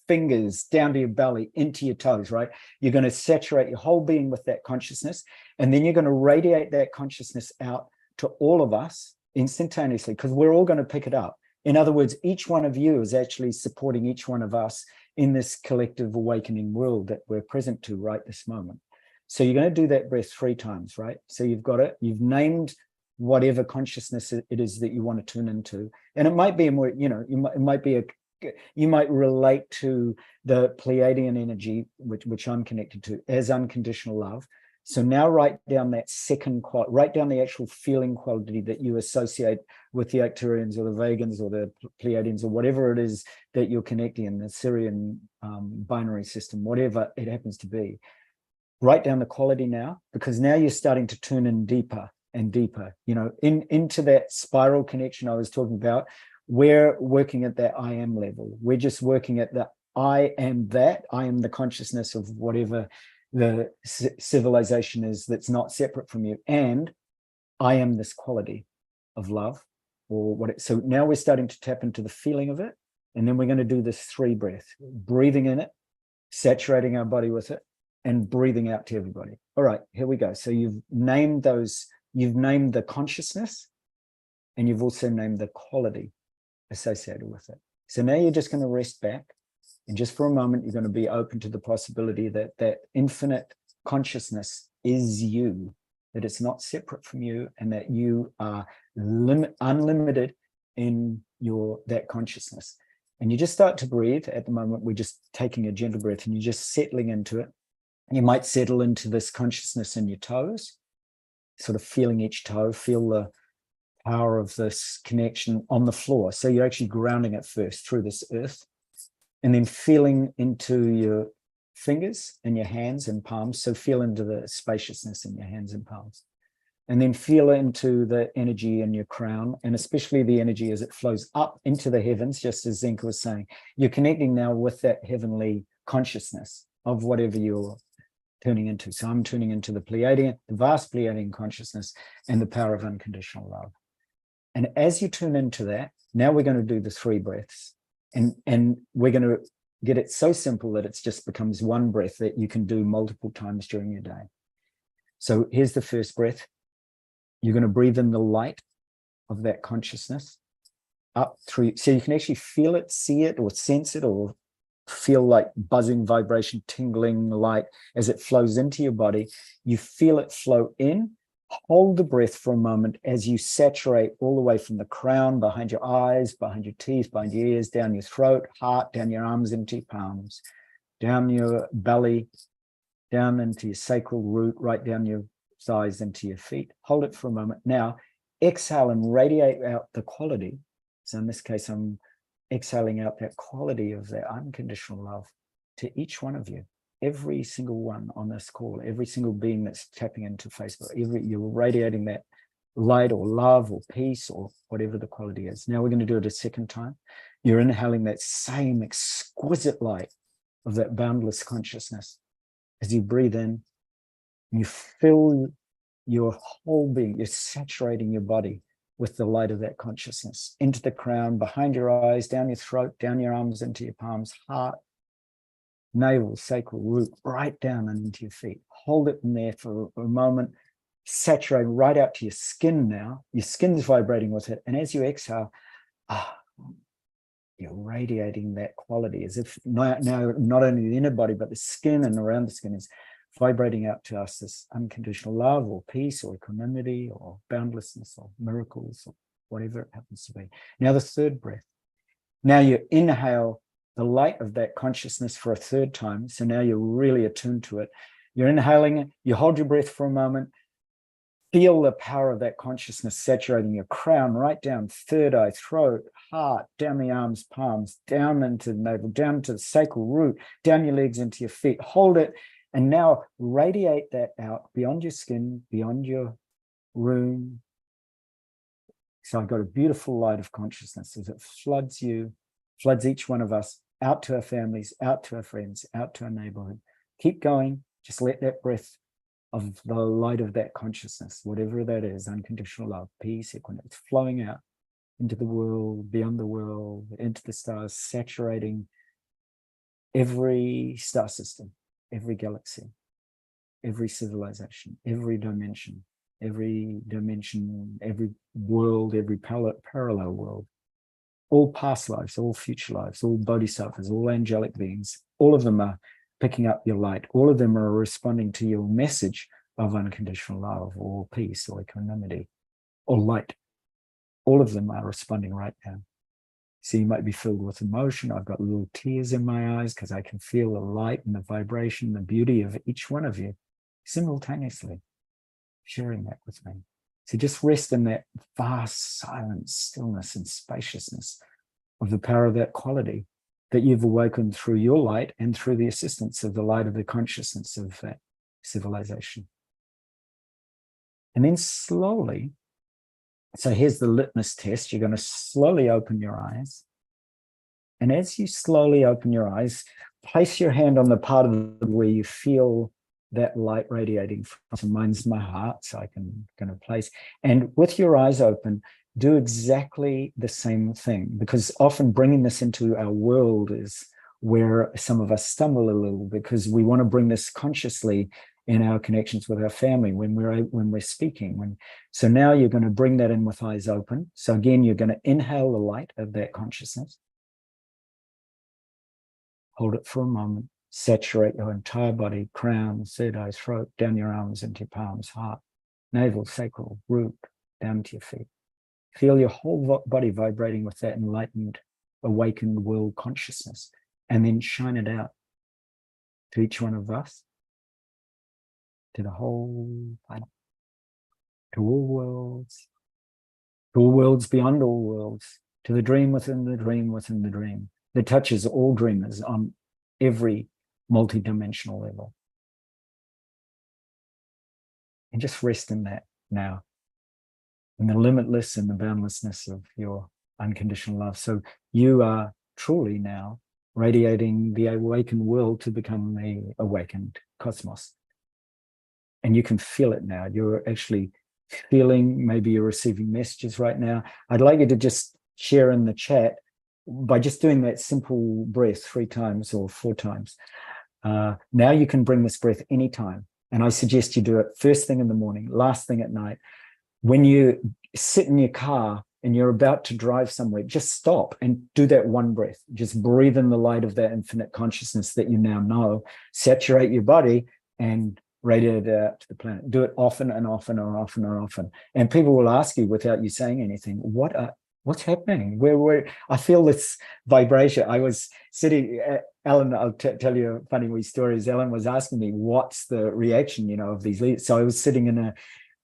fingers, down to your belly, into your toes, right? You're going to saturate your whole being with that consciousness. And then you're going to radiate that consciousness out to all of us instantaneously, because we're all going to pick it up. In other words, each one of you is actually supporting each one of us in this collective awakening world that we're present to right this moment. So you're going to do that breath 3 times, right? So you've got it, you've named whatever consciousness it is that you want to tune into. And it might be a more, you might relate to the Pleiadian energy, which I'm connected to, as unconditional love. So now write down that second quality, write down the actual feeling quality that you associate with the Altairians or the Vegans or the Pleiadians or whatever it is that you're connecting in, the Syrian binary system, whatever it happens to be. write down the quality now, because now you're starting to turn in deeper and deeper, into that spiral connection I was talking about. We're working at that I am level. We're just working at the I am that. I am the consciousness of whatever the civilization is that's not separate from you. And I am this quality of love, or what. So now we're starting to tap into the feeling of it. And then we're going to do this 3 breath, breathing in it, saturating our body with it, and breathing out to everybody. All right, here we go. So you've named the consciousness, and you've also named the quality associated with it. So now you're just going to rest back, and just for a moment, you're going to be open to the possibility that that infinite consciousness is you, that it's not separate from you, and that you are unlimited in that consciousness. And you just start to breathe. At the moment, we're just taking a gentle breath, and you're just settling into it. You might settle into this consciousness in your toes, sort of feeling each toe, feel the power of this connection on the floor. So you're actually grounding it first through this earth, and then feeling into your fingers and your hands and palms. So feel into the spaciousness in your hands and palms. And then feel into the energy in your crown, and especially the energy as it flows up into the heavens, just as Zenka was saying. You're connecting now with that heavenly consciousness of whatever you're turning into. So I'm turning into the Pleiadian, the vast Pleiadian consciousness, and the power of unconditional love. And as you turn into that, now we're going to do the 3 breaths. And we're going to get it so simple that it just becomes 1 breath that you can do multiple times during your day. So here's the first breath. You're going to breathe in the light of that consciousness up through, so you can actually feel it, see it, or sense it, or feel like buzzing, vibration, tingling light as it flows into your body. You feel it flow in. Hold the breath for a moment as you saturate all the way from the crown, behind your eyes, behind your teeth, behind your ears, down your throat, heart, down your arms into your palms, down your belly, down into your sacral root, right down your thighs into your feet. Hold it for a moment. Now, exhale and radiate out the quality. So in this case, I'm exhaling out that quality of that unconditional love to each one of you, every single one on this call, every single being that's tapping into Facebook. You're radiating that light or love or peace or whatever the quality is. Now we're going to do it a second time. You're inhaling that same exquisite light of that boundless consciousness. As you breathe in, you fill your whole being, you're saturating your body with the light of that consciousness, into the crown, behind your eyes, down your throat, down your arms, into your palms, heart, navel, sacral root, right down and into your feet. Hold it in there for a moment, saturate right out to your skin now. Your skin's vibrating with it. And as you exhale, you're radiating that quality as if now not only the inner body, but the skin and around the skin is vibrating out to us this unconditional love or peace or equanimity or boundlessness or miracles or whatever it happens to be. Now the 3rd breath. Now you inhale the light of that consciousness for a 3rd time. So now you're really attuned to it. You're inhaling it. You hold your breath for a moment. Feel the power of that consciousness saturating your crown right down, 3rd eye, throat, heart, down the arms, palms, down into the navel, down to the sacral root, down your legs into your feet. Hold it. And now radiate that out beyond your skin, beyond your room. So I've got a beautiful light of consciousness as it floods you, floods each one of us out to our families, out to our friends, out to our neighborhood. Keep going. Just let that breath of the light of that consciousness, whatever that is, unconditional love, peace, equanimity, it's flowing out into the world, beyond the world, into the stars, saturating every star system, every galaxy, every civilization, every dimension, every world, every parallel world, all past lives, all future lives, all bodhisattvas, all angelic beings, all of them are picking up your light. All of them are responding to your message of unconditional love or peace or equanimity or light. All of them are responding right now. So you might be filled with emotion. I've got little tears in my eyes because I can feel the light and the vibration, the beauty of each one of you simultaneously sharing that with me. So just rest in that vast silence, stillness, and spaciousness of the power of that quality that you've awakened through your light and through the assistance of the light of the consciousness of that civilization. And then slowly, so here's the litmus test. You're going to slowly open your eyes. And as you slowly open your eyes, place your hand on the part of where you feel that light radiating from. So mine's my heart, so I can kind of place. And with your eyes open, do exactly the same thing, because often bringing this into our world is where some of us stumble a little, because we want to bring this consciously in our connections with our family when we're speaking. So now you're going to bring that in with eyes open. So again, you're going to inhale the light of that consciousness. Hold it for a moment. Saturate your entire body, crown, third eye, throat, down your arms into your palms, heart, navel, sacral, root, down to your feet. Feel your whole body vibrating with that enlightened, awakened world consciousness, and then shine it out to each one of us, to the whole planet, to all worlds beyond all worlds, to the dream within the dream within the dream, that touches all dreamers on every multidimensional level. And just rest in that now, in the limitless and the boundlessness of your unconditional love. So you are truly now radiating the awakened world to become the awakened cosmos. And you can feel it now. You're actually feeling, maybe you're receiving messages right now. I'd like you to just share in the chat by just doing that simple breath 3 times or 4 times. Now you can bring this breath anytime. And I suggest you do it first thing in the morning, last thing at night. When you sit in your car and you're about to drive somewhere, just stop and do that one breath. Just breathe in the light of that infinite consciousness that you now know. Saturate your body and radiate it out to the planet. Do it often and often and often and often. And people will ask you without you saying anything, what's happening? Where I feel this vibration. I was sitting, Ellen, I'll tell you a funny wee story. Ellen was asking me, what's the reaction, of these leaders? So I was sitting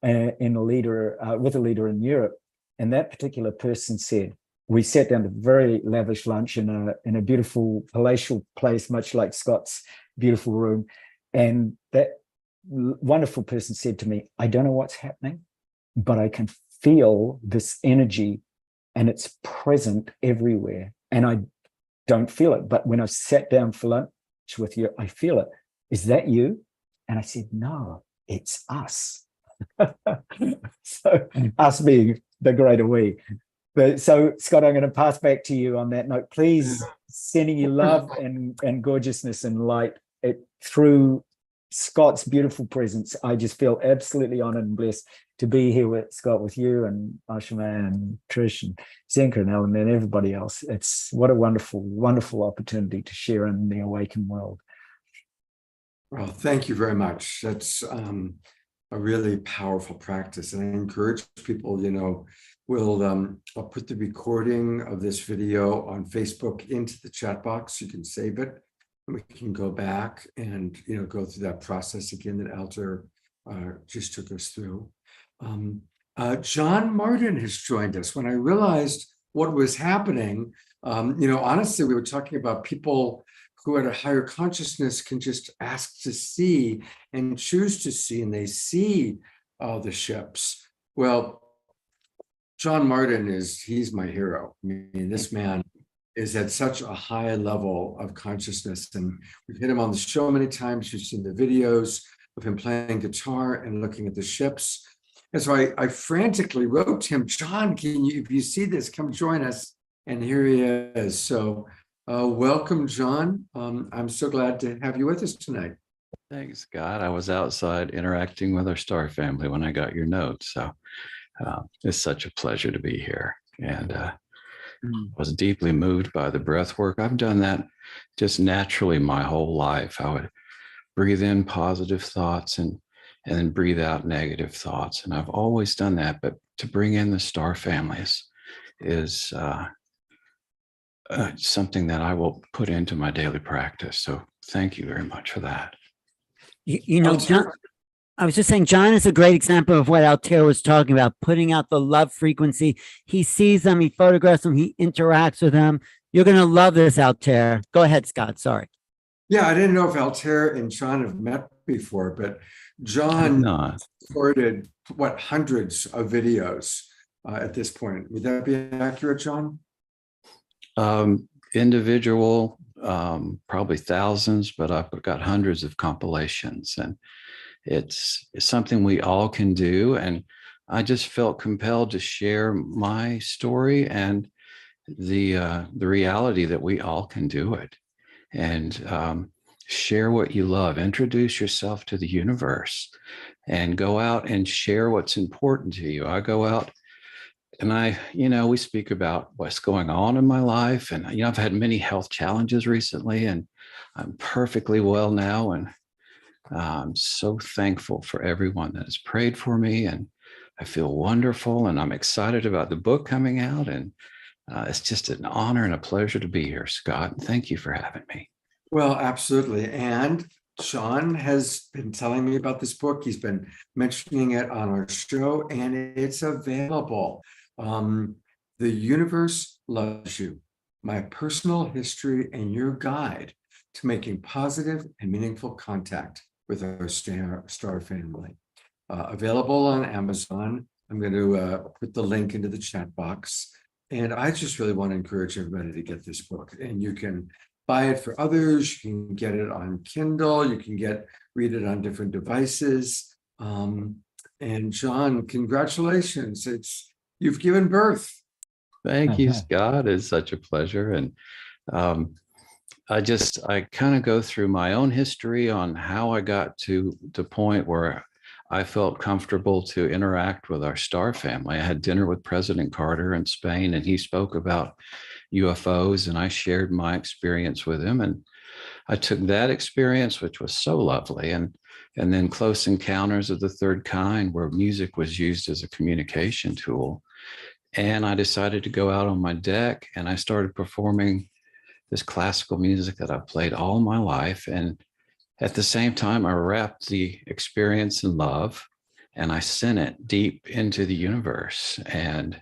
with a leader in Europe, and that particular person said, we sat down to a very lavish lunch in a beautiful palatial place, much like Scott's beautiful room. And that wonderful person said to me, I don't know what's happening, but I can feel this energy and it's present everywhere. And I don't feel it. But when I sat down for lunch with you, I feel it. Is that you? And I said, no, it's us. So us being the greater we. But so, Scott, I'm going to pass back to you on that note. Please, sending you love and gorgeousness and light through Scott's beautiful presence. I just feel absolutely honored and blessed to be here with Scott, with you and Ashima and Trish and Zenka and Ellen and everybody else. It's what a wonderful, wonderful opportunity to share in the awakened world. Well, thank you very much. That's a really powerful practice. And I encourage people, I'll put the recording of this video on Facebook into the chat box. You can save it. We can go back and go through that process again that Altair just took us through. John Martin has joined us. When I realized what was happening, honestly, we were talking about people who at a higher consciousness can just ask to see and choose to see, and they see the ships. Well, John Martin he's my hero. I mean, this man is at such a high level of consciousness, and we've hit him on the show many times. You've seen the videos of him playing guitar and looking at the ships. And so I frantically wrote to him, John, if you see this, come join us. And here he is. So welcome, John. I'm so glad to have you with us tonight. Thanks, Scott. I was outside interacting with our star family when I got your note. So it's such a pleasure to be here. And was deeply moved by the breath work. I've done that just naturally my whole life. I would breathe in positive thoughts and then breathe out negative thoughts. And I've always done that. But to bring in the star families is something that I will put into my daily practice. So thank you very much for that. John, I was just saying, John is a great example of what Altair was talking about, putting out the love frequency. He sees them, he photographs them, he interacts with them. You're going to love this, Altair. Go ahead, Scott. Sorry. Yeah, I didn't know if Altair and John have met before, but I've John not. recorded what, hundreds of videos at this point. Would that be accurate, John? Individual, probably thousands, but I've got hundreds of compilations, and it's something we all can do. And I just felt compelled to share my story and the reality that we all can do it, and share what you love. Introduce yourself to the universe, and go out and share what's important to you. I go out and we speak about what's going on in my life. And, I've had many health challenges recently, and I'm perfectly well now. And I'm so thankful for everyone that has prayed for me. And I feel wonderful. And I'm excited about the book coming out. And it's just an honor and a pleasure to be here, Scott. Thank you for having me. Well, absolutely. And Sean has been telling me about this book. He's been mentioning it on our show, and it's available. The Universe Loves You, My Personal History and Your Guide to Making Positive and Meaningful Contact with Our Star Family. Available on Amazon. I'm going to put the link into the chat box. And I just really want to encourage everybody to get this book. And you can buy it for others. You can get it on Kindle. You can read it on different devices. And John, congratulations. You've given birth. Thank you, Scott. It's such a pleasure. And I kind of go through my own history on how I got to the point where I felt comfortable to interact with our star family. I had dinner with President Carter in Spain, and he spoke about UFOs, and I shared my experience with him. And I took that experience, which was so lovely, and then Close Encounters of the Third Kind, where music was used as a communication tool. And I decided to go out on my deck, and I started performing this classical music that I've played all my life. And at the same time, I wrapped the experience in love, and I sent it deep into the universe. And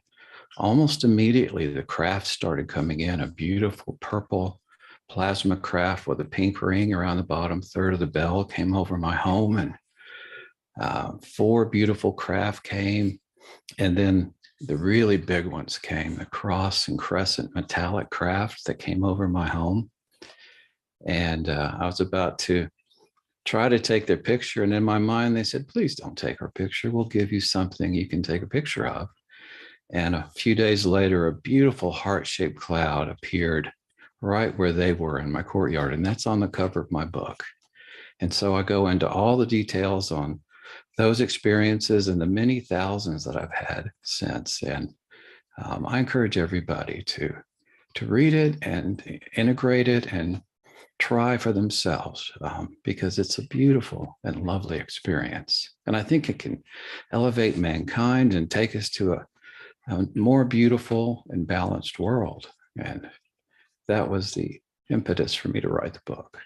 almost immediately, the craft started coming in, a beautiful purple plasma craft with a pink ring around the bottom third of the bell came over my home, and 4 beautiful craft came. And then the really big ones came, the cross and crescent metallic craft that came over my home. And I was about to try to take their picture. And in my mind, they said, please don't take our picture. We'll give you something you can take a picture of. And a few days later, a beautiful heart-shaped cloud appeared right where they were in my courtyard. And that's on the cover of my book. And so I go into all the details on those experiences and the many thousands that I've had since. And I encourage everybody to read it and integrate it and try for themselves, because it's a beautiful and lovely experience. And I think it can elevate mankind and take us to a more beautiful and balanced world. And that was the impetus for me to write the book.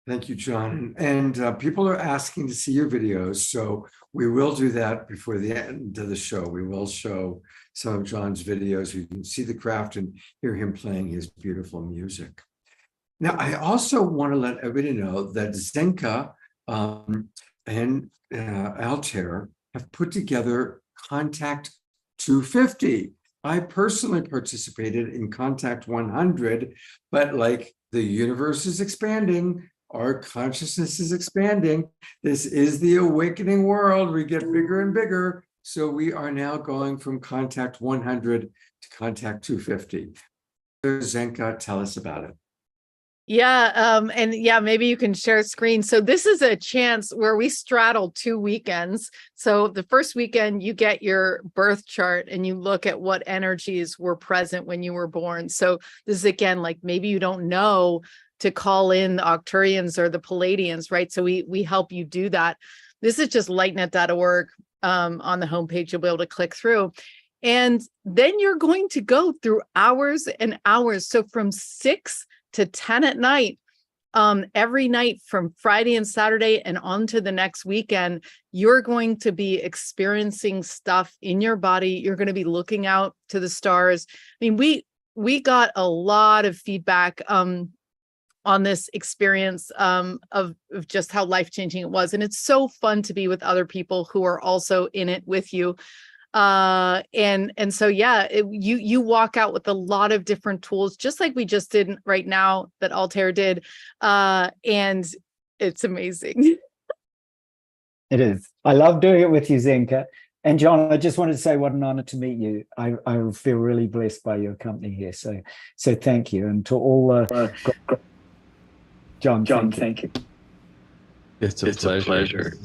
Thank you, John. And people are asking to see your videos, so we will do that before the end of the show. We will show some of John's videos. You can see the craft and hear him playing his beautiful music. Now, I also want to let everybody know that Zenka and Altair have put together Contact 250. I personally participated in Contact 100, but like the universe is expanding, our consciousness is expanding. This is the awakening world. We get bigger and bigger. So we are now going from Contact 100 to Contact 250. Zenka, tell us about it. Yeah, and yeah, maybe you can share screen. So this is a chance where we straddle 2 weekends. So the first weekend you get your birth chart and you look at what energies were present when you were born. So this is again, like maybe you don't know to call in the Octurians or the Palladians, right? So we help you do that. This is just lightnet.org. On the homepage, you'll be able to click through. And then you're going to go through hours and hours. So from 6 to 10 at night, every night from Friday and Saturday and on to the next weekend, you're going to be experiencing stuff in your body. You're going to be looking out to the stars. I mean, we got a lot of feedback. on this experience of just how life-changing it was. And it's so fun to be with other people who are also in it with you. And so, yeah, you walk out with a lot of different tools, just like we just did right now that Altair did. And it's amazing. It is. I love doing it with you, Zenka. And John, I just wanted to say what an honor to meet you. I feel really blessed by your company here. So thank you. And to all John, thank you. It's a pleasure.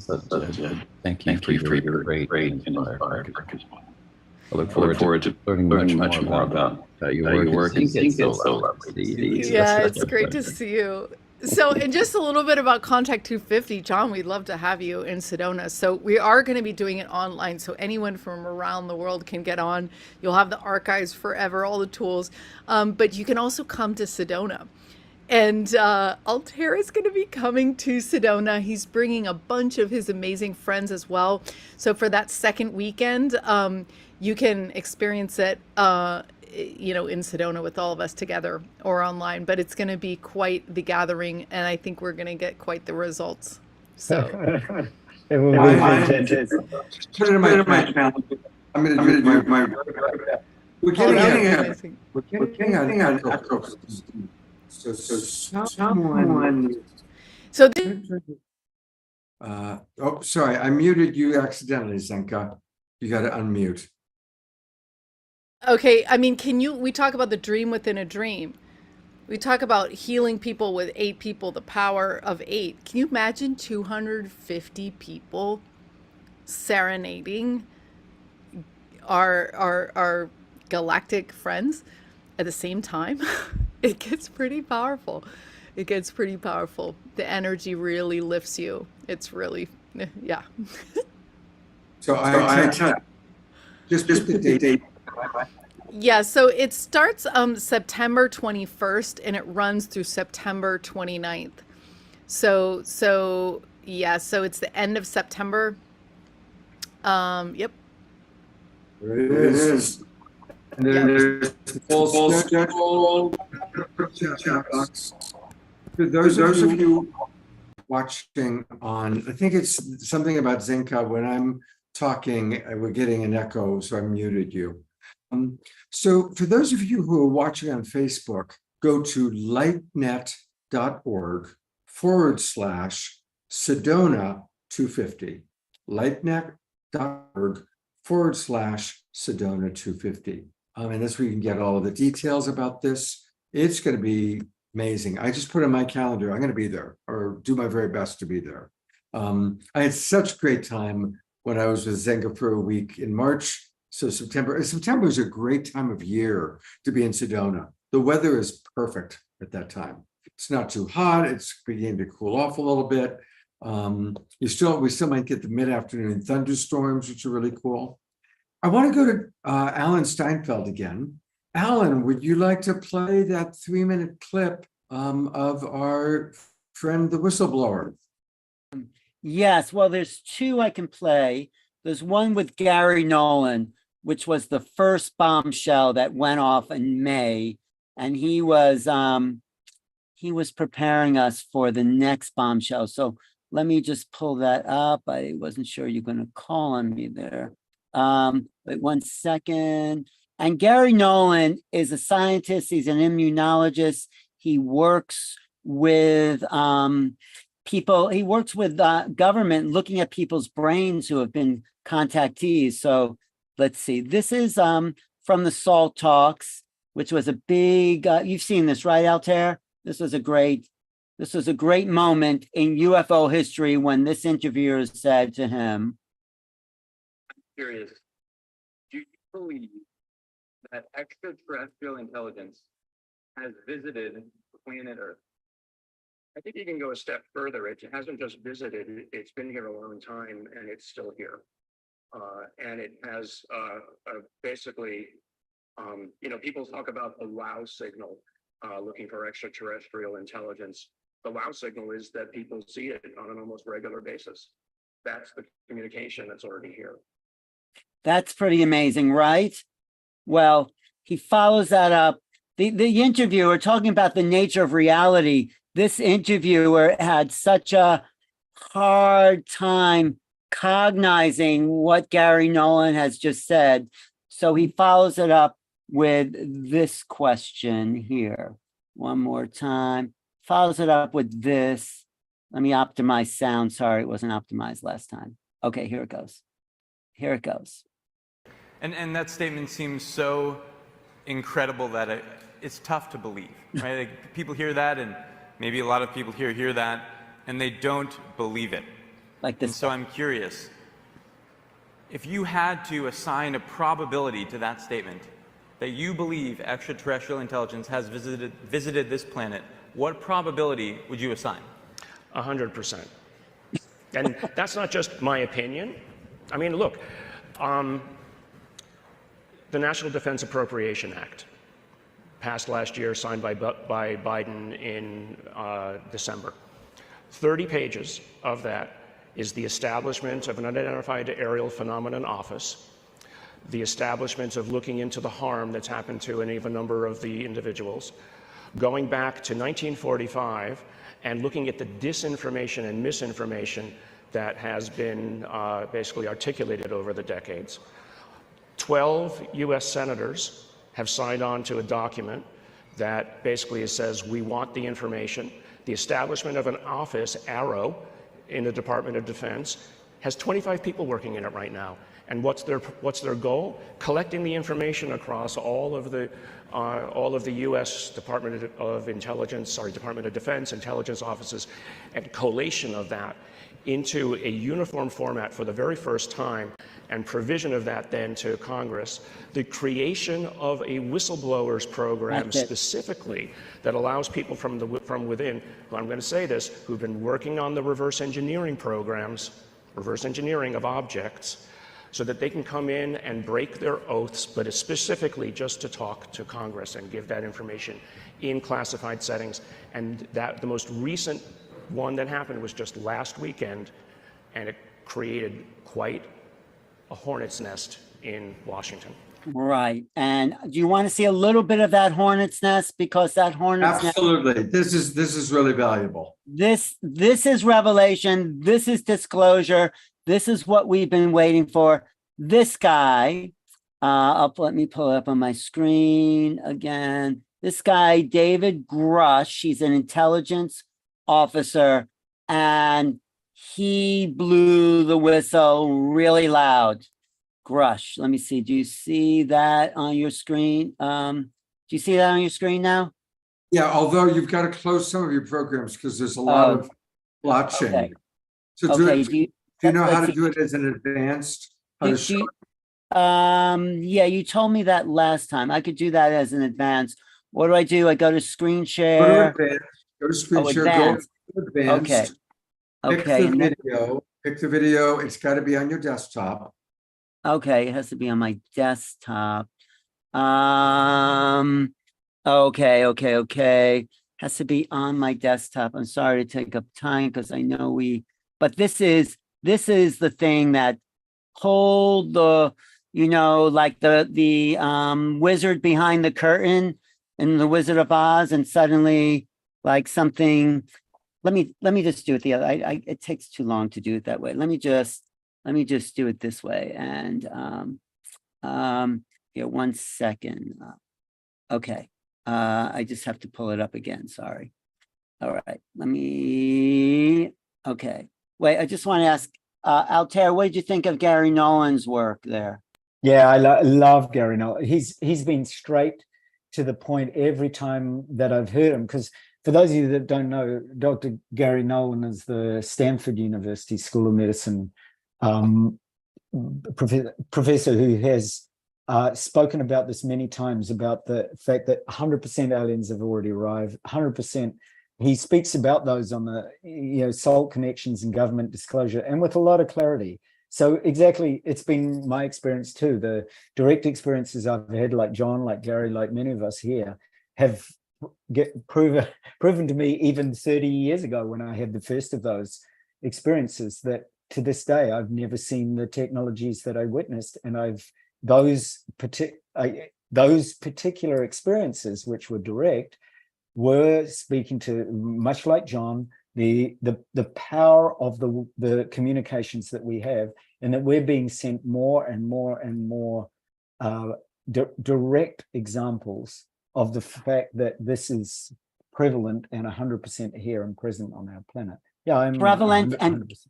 Thank you for your great work. I look forward to learning much more about your work. It's so lovely. Yeah, it's great to see you. So, and just a little bit about Contact 250, John, we'd love to have you in Sedona. So we are going to be doing it online. So anyone from around the world can get on. You'll have the archives forever, all the tools. But you can also come to Sedona. And Altair is going to be coming to Sedona. He's bringing a bunch of his amazing friends as well. So for that second weekend, you can experience it in Sedona with all of us together or online, but it's going to be quite the gathering, and I think we're going to get quite the results. So it will be fantastic. Put it in my calendar. I'm going to do my. We're getting an echo. So someone. So oh, sorry, I muted you accidentally, Zenka. You got to unmute. okay, I mean, we talk about the dream within a dream. We talk about healing people with 8 people, the power of 8. Can you imagine 250 people serenading our galactic friends at the same time? It gets pretty powerful. It gets pretty powerful. The energy really lifts you. It's really, yeah. So I just the date. Yeah, so it starts September 21st and it runs through September 29th. So yeah, so it's the end of September. Yep. There it is. And then there's the full schedule. For those of you watching on, I think it's something about Zenka. When I'm talking, we're getting an echo, so I muted you. So for those of you who are watching on Facebook, go to lightnet.org/Sedona 250. lightnet.org/Sedona 250. And that's where you can get all of the details about this. It's going to be amazing. I just put in my calendar, I'm going to be there or do my very best to be there. I had such a great time when I was with Zenka for a week in March. So September is a great time of year to be in Sedona. The weather is perfect at that time. It's not too hot. It's beginning to cool off a little bit. We still might get the mid-afternoon thunderstorms, which are really cool. I want to go to Alan Steinfeld again. Alan, would you like to play that 3-minute clip of our friend, the whistleblower? Yes, well, there's 2 I can play. There's one with Gary Nolan, which was the first bombshell that went off in May. And he was preparing us for the next bombshell. So let me just pull that up. I wasn't sure you're going to call on me there. Wait 1 second. And Gary Nolan is a scientist. He's an immunologist. He works with people. He works with government looking at people's brains who have been contactees. So let's see. This is from the SALT talks, which was a big. You've seen this, right, Altair? This was a great moment in UFO history when this interviewer said to him, Curious, do you believe that extraterrestrial intelligence has visited planet Earth? I think you can go a step further. It hasn't just visited, it's been here a long time and it's still here. And it has basically, people talk about the wow signal, looking for extraterrestrial intelligence. The wow signal is that people see it on an almost regular basis. That's the communication that's already here. that's pretty amazing, right? Well, he follows that up. The interviewer talking about the nature of reality this interviewer had such a hard time cognizing what Gary Nolan has just said. So he follows it up with this question here. One more time. Follows it up with this. Let me optimize sound. Sorry, it wasn't optimized last time. Okay, here it goes. Here it goes. And that statement seems so incredible that it's tough to believe, right? Like, people hear that, and maybe a lot of people here hear that, and they don't believe it. Like this. And so I'm curious, if you had to assign a probability to that statement, that you believe extraterrestrial intelligence has visited this planet, what probability would you assign? 100%. And that's not just my opinion. I mean, look, the National Defense Appropriation Act, passed last year, signed by Biden in December. 30 pages of that is the establishment of an unidentified aerial phenomenon office, the establishment of looking into the harm that's happened to any of a number of the individuals, going back to 1945 and looking at the disinformation and misinformation that has been basically articulated over the decades. 12 US senators have signed on to a document that basically says we want the information. The establishment of an office, Arrow, in the Department of Defense, has 25 people working in it right now. And what's their goal? Collecting the information across all of the U.S. Department of Intelligence, Department of Defense intelligence offices, and collation of that into a uniform format for the very first time, and provision of that then to Congress, the creation of a whistleblowers program specifically that allows people from within, who, I'm going to say this, who've been working on the reverse engineering programs, reverse engineering of objects, so that they can come in and break their oaths, but it's specifically just to talk to Congress and give that information in classified settings. And that the most recent one that happened was just last weekend, and it created quite a hornet's nest in Washington. Right. And do you want to see a little bit of that hornet's nest? Because that hornet's nest. Absolutely. This is really valuable. This is revelation. This is disclosure. This is what we've been waiting for. This guy, let me pull it up on my screen again. This guy, David Grush, he's an intelligence officer, and he blew the whistle really loud. Grush, let me see. Do you see that on your screen? Do you see that on your screen now? Yeah, although you've got to close some of your programs because there's a lot of blotching. Okay. So Okay. do you know how to do it as an advanced? Yeah, you told me that last time. I could do that as an advance. What do? I go to screen share. Go to screen share. Advanced. Go to advanced. Okay. Pick the video. It's got to be on your desktop. Okay, it has to be on my desktop. Okay. Has to be on my desktop. I'm sorry to take up time because I know but this is the thing that hold the, like the wizard behind the curtain in the Wizard of Oz, and suddenly like something. Let me just do it the other. It takes too long to do it that way. Let me just do it this way. And here, 1 second. Okay. I just have to pull it up again. Sorry. All right. Okay. Wait, I just want to ask, Altair, what did you think of Gary Nolan's work there? Yeah, I love Gary Nolan. He's been straight to the point every time that I've heard him. Because for those of you that don't know, Dr. Gary Nolan is the Stanford University School of Medicine professor who has spoken about this many times, about the fact that 100% aliens have already arrived, 100%. He speaks about those on the SALT connections and government disclosure, and with a lot of clarity. So exactly, it's been my experience too. The direct experiences I've had, like John, like Gary, like many of us here, have proven to me even 30 years ago when I had the first of those experiences, that to this day I've never seen the technologies that I witnessed, and those particular experiences, which were direct, were speaking to, much like John, the power of the communications that we have, and that we're being sent more and more and more direct examples of the fact that this is prevalent and 100% here and present on our planet. Yeah, I'm Prevalent 100%.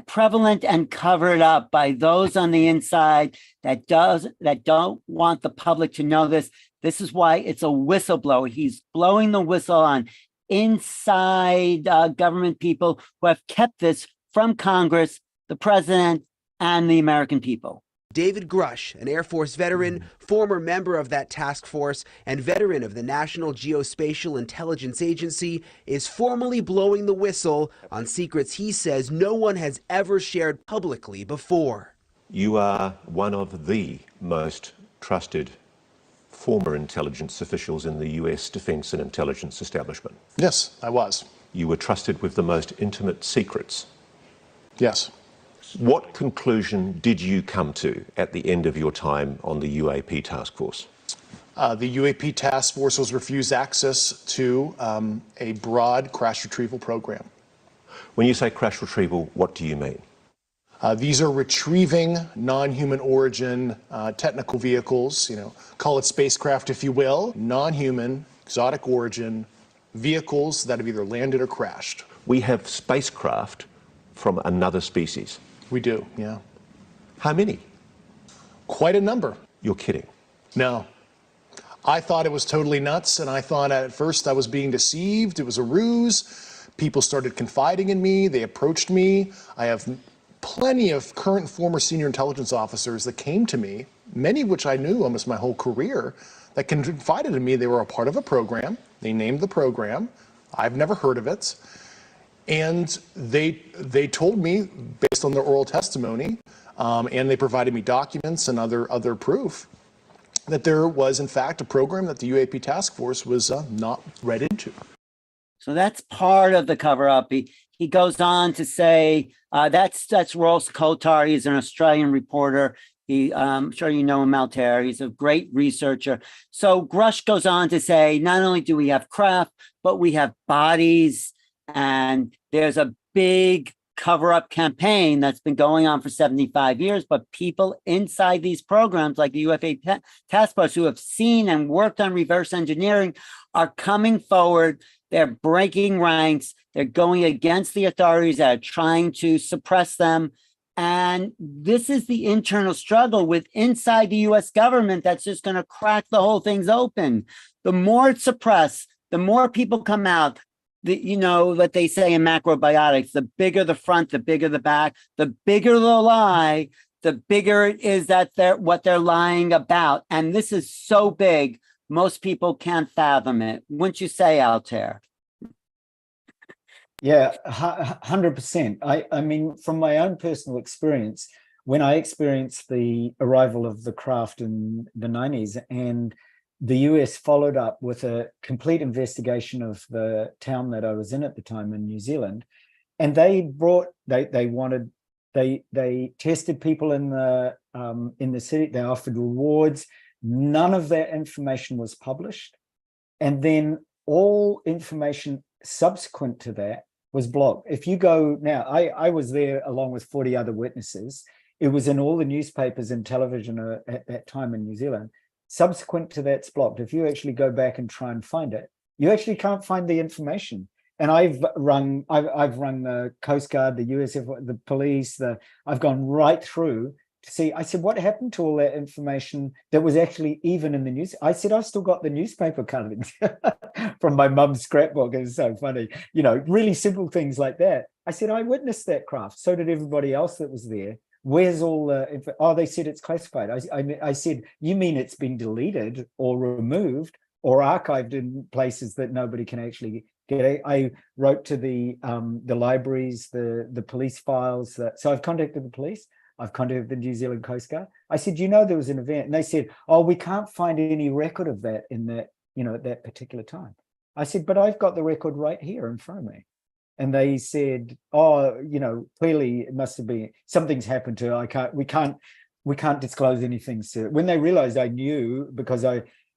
Prevalent and covered up by those on the inside that don't want the public to know this. This is why it's a whistleblower. He's blowing the whistle on inside government people who have kept this from Congress, the president, and the American people. David Grush, an Air Force veteran, former member of that task force, and veteran of the National Geospatial Intelligence Agency, is formally blowing the whistle on secrets he says no one has ever shared publicly before. You are one of the most trusted former intelligence officials in the US defense and intelligence establishment. Yes, I was. You were trusted with the most intimate secrets. Yes. What conclusion did you come to at the end of your time on the UAP task force? The UAP task force was refused access to a broad crash retrieval program. When you say crash retrieval, what do you mean? These are retrieving non-human origin technical vehicles, call it spacecraft if you will, non-human, exotic origin vehicles that have either landed or crashed. We have spacecraft from another species. We do, yeah. How many? Quite a number. You're kidding. No. I thought it was totally nuts, and I thought at first I was being deceived. It was a ruse. People started confiding in me. They approached me. I have plenty of current former senior intelligence officers that came to me, many of which I knew almost my whole career, that confided in me they were a part of a program. They named the program. I've never heard of it. And they told me, based on their oral testimony, and they provided me documents and other proof, that there was, in fact, a program that the UAP task force was not read into. So that's part of the cover-up. He goes on to say, that's Ross Kotar. He's an Australian reporter. I'm sure you know him, Altair. He's a great researcher. So Grush goes on to say, not only do we have craft, but we have bodies. And there's a big cover-up campaign that's been going on for 75 years, but people inside these programs like the UFA task force who have seen and worked on reverse engineering are coming forward. They're breaking ranks. They're going against the authorities that are trying to suppress them. And this is the internal struggle with inside the US government that's just going to crack the whole thing's open. The more it's suppressed, the more people come out. What they say in macrobiotics, the bigger the front, the bigger the back, the bigger the lie, the bigger it is that what they're lying about. And this is so big, most people can't fathom it. Wouldn't you say, Altair? Yeah, 100%. I mean, from my own personal experience, when I experienced the arrival of the craft in the 90s, and the US followed up with a complete investigation of the town that I was in at the time in New Zealand, and they tested people in the city. They offered rewards. None of that information was published, and then all information subsequent to that was blocked. If you go now, I was there along with 40 other witnesses. It was in all the newspapers and television at that time in New Zealand. Subsequent to that's blocked. If you actually go back and try and find it, you actually can't find the information. And I've rung the Coast Guard, the USF, the police, I've gone right through to see. I said, what happened to all that information that was actually even in the news? I said, I've still got the newspaper cuttings from my mum's scrapbook. It's so funny, really simple things like that. I said, I witnessed that craft. So did everybody else that was there. Where's all the, they said it's classified. I said, you mean it's been deleted or removed or archived in places that nobody can actually get? I wrote to the libraries, the police files. So I've contacted the police. I've contacted the New Zealand Coast Guard. I said, there was an event. And they said, we can't find any record of that in that, at that particular time. I said, but I've got the record right here in front of me. And they said, clearly it must have been something's happened to her. We can't disclose anything. So when they realized I knew, because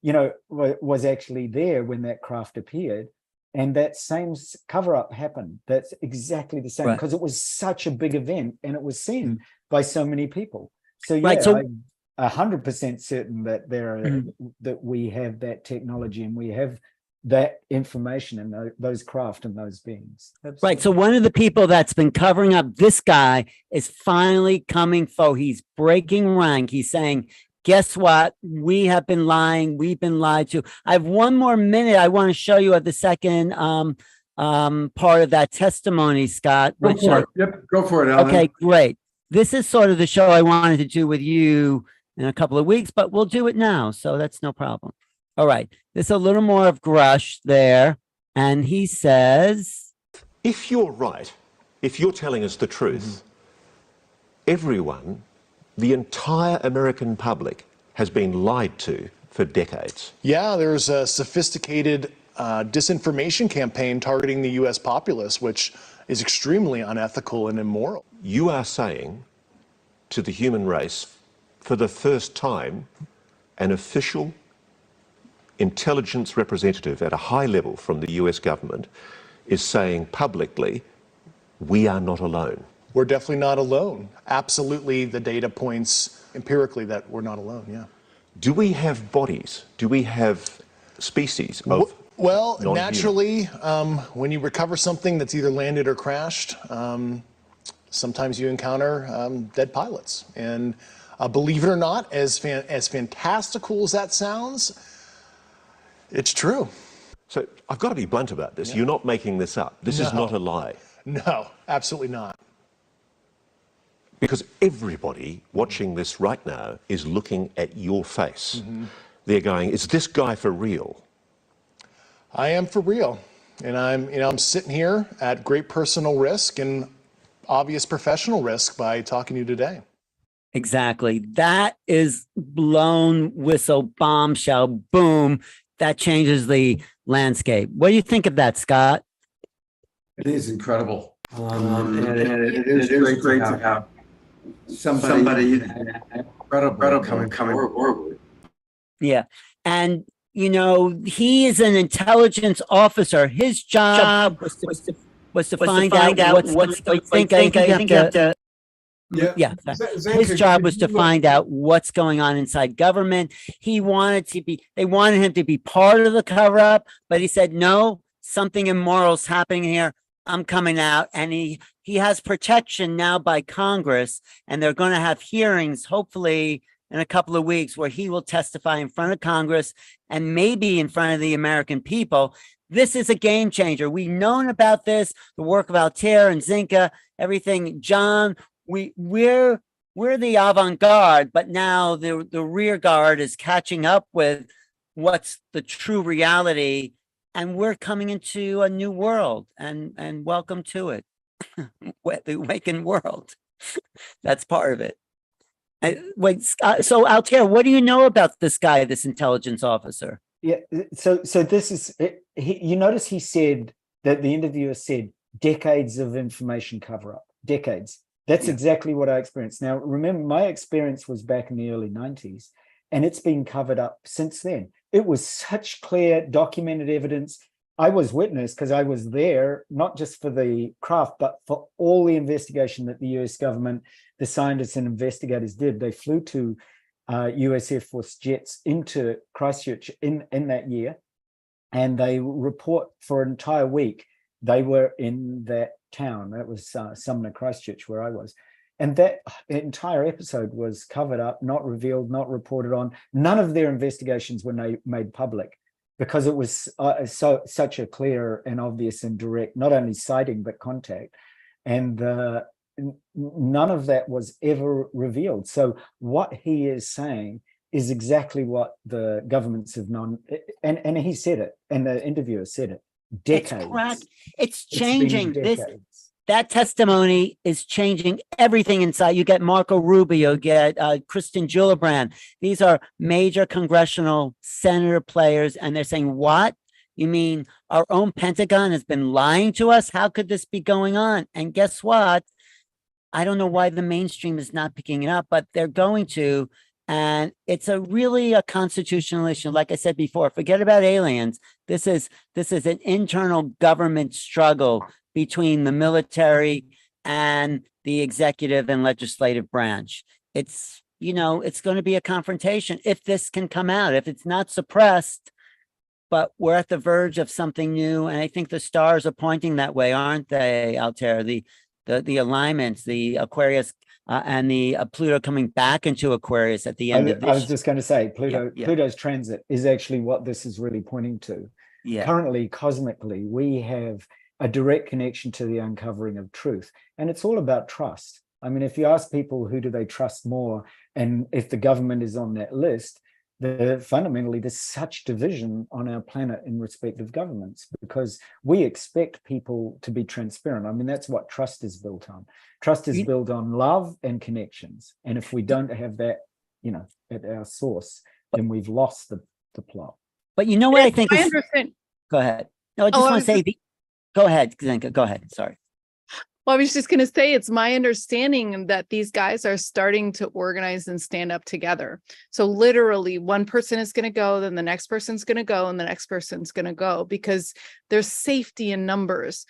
was actually there when that craft appeared. And that same cover-up happened. That's exactly the same, because it was such a big event and it was seen by so many people. So yeah, I'm 100% certain that that we have that technology and we have that information and those craft and those beings. Absolutely. Right. So one of the people that's been covering up this guy is finally coming forward. He's breaking rank. He's saying, guess what? We have been lying. We've been lied to. I have one more minute. I want to show you of the second part of that testimony, Scott. Go for it. Yep, go for it, Alan. Okay, great. This is sort of the show I wanted to do with you in a couple of weeks, but we'll do it now. So that's no problem. All right. There's a little more of Grush there. And he says, if you're right, if you're telling us the truth, everyone, the entire American public has been lied to for decades. Yeah, there's a sophisticated disinformation campaign targeting the US populace, which is extremely unethical and immoral. You are saying to the human race, for the first time, an official intelligence representative at a high level from the US government is saying publicly, we are not alone. We're definitely not alone. Absolutely, the data points empirically that we're not alone, yeah. Do we have bodies? Do we have species of Well, non-human? naturally, when you recover something that's either landed or crashed, sometimes you encounter dead pilots. And believe it or not, as fantastical as that sounds, it's true. So I've got to be blunt about this. You're not making this up. This is not a lie. No, absolutely not. Because everybody watching this right now is looking at your face. They're going, is this guy for real? I am for real. And I'm sitting here at great personal risk and obvious professional risk by talking to you today. exactly. That is blown whistle, bombshell, boom. That changes the landscape. What do you think of that, Scott? It is incredible. And it is great to have somebody incredible coming forward. Yeah. And, he is an intelligence officer. His job was to find out what's his job was to find out what's going on inside government. They wanted him to be part of the cover up, but he said, no, something immoral is happening here. I'm coming out. And he has protection now by Congress, and they're going to have hearings, hopefully in a couple of weeks, where he will testify in front of Congress and maybe in front of the American people. This is a game changer. We've known about this, the work of Altair and Zenka, everything. John, we're the avant-garde, but now the rear guard is catching up with what's the true reality, and we're coming into a new world, and welcome to it. The awakened world. That's part of it. Wait, so Altair, what do you know about this guy, this intelligence officer? Yeah, so this is you notice he said that the interviewer said decades of information cover-up. Decades. That's exactly what I experienced. Now, remember, my experience was back in the early 90s, and it's been covered up since then. It was such clear, documented evidence. I was witness because I was there, not just for the craft, but for all the investigation that the US government, the scientists and investigators did. They flew to US Air Force jets into Christchurch in that year, and they report for an entire week. They were in that town. That was Sumner, Christchurch, where I was. And that entire episode was covered up, not revealed, not reported on. None of their investigations were made public because it was such a clear and obvious and direct, not only sighting, but contact. And none of that was ever revealed. So what he is saying is exactly what the governments have known. And he said it, and the interviewer said it. Decades. It's changing. That testimony is changing everything inside. You get Marco Rubio, you get Kristen Gillibrand. These are major congressional senator players, and they're saying, what? You mean our own Pentagon has been lying to us? How could this be going on? And guess what? I don't know why the mainstream is not picking it up, but they're going to. And it's really a constitutional issue. Like I said before, forget about aliens. This is an internal government struggle between the military and the executive and legislative branch. It's, it's going to be a confrontation if this can come out, if it's not suppressed. But we're at the verge of something new, and I think the stars are pointing that way, aren't they, Altair? The alignments, the Aquarius and the Pluto coming back into Aquarius at the end of this. I was just going to say, Yeah. Pluto's transit is actually what this is really pointing to. Yeah. Currently, cosmically, we have a direct connection to the uncovering of truth, and it's all about trust. I mean, if you ask people who do they trust more, and if the government is on that list, fundamentally there's such division on our planet in respect of governments, because we expect people to be transparent. I mean, that's what trust is built on. Trust is built on love and connections, and if we don't have that, at our source, then we've lost the plot. But you know what I think I is, understand. go ahead. No, I just want to say, go ahead, Zenka, go ahead, sorry. Well, I was just going to say, it's my understanding that these guys are starting to organize and stand up together. So literally one person is going to go, then the next person's going to go, and the next person's going to go, because there's safety in numbers.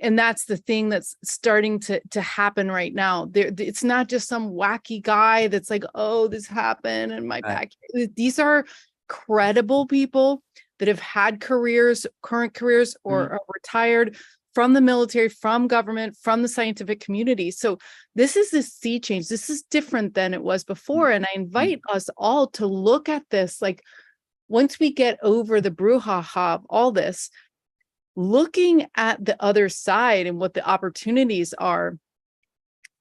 And that's the thing that's starting to happen right now. It's not just some wacky guy that's like, oh, this happened in my back. These are credible people that have had careers, current careers, or are retired from the military, from government, from the scientific community. So this is this sea change. This is different than it was before. And I invite us all to look at this, like, once we get over the brouhaha of all this, looking at the other side and what the opportunities are.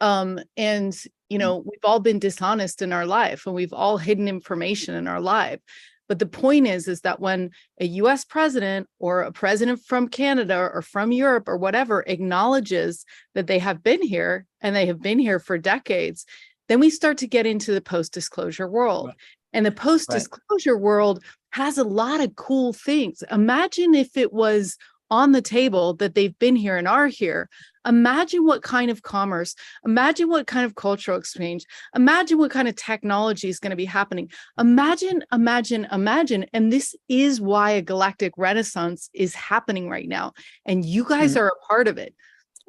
We've all been dishonest in our life, and we've all hidden information in our life. But the point is that when a US president or a president from Canada or from Europe or whatever acknowledges that they have been here, and they have been here for decades, then we start to get into the post-disclosure world. Right. And the post-disclosure world has a lot of cool things. Imagine if it was on the table that they've been here and are here. Imagine what kind of commerce, imagine what kind of cultural exchange, imagine what kind of technology is going to be happening. Imagine. And this is why a galactic renaissance is happening right now. And you guys are a part of it.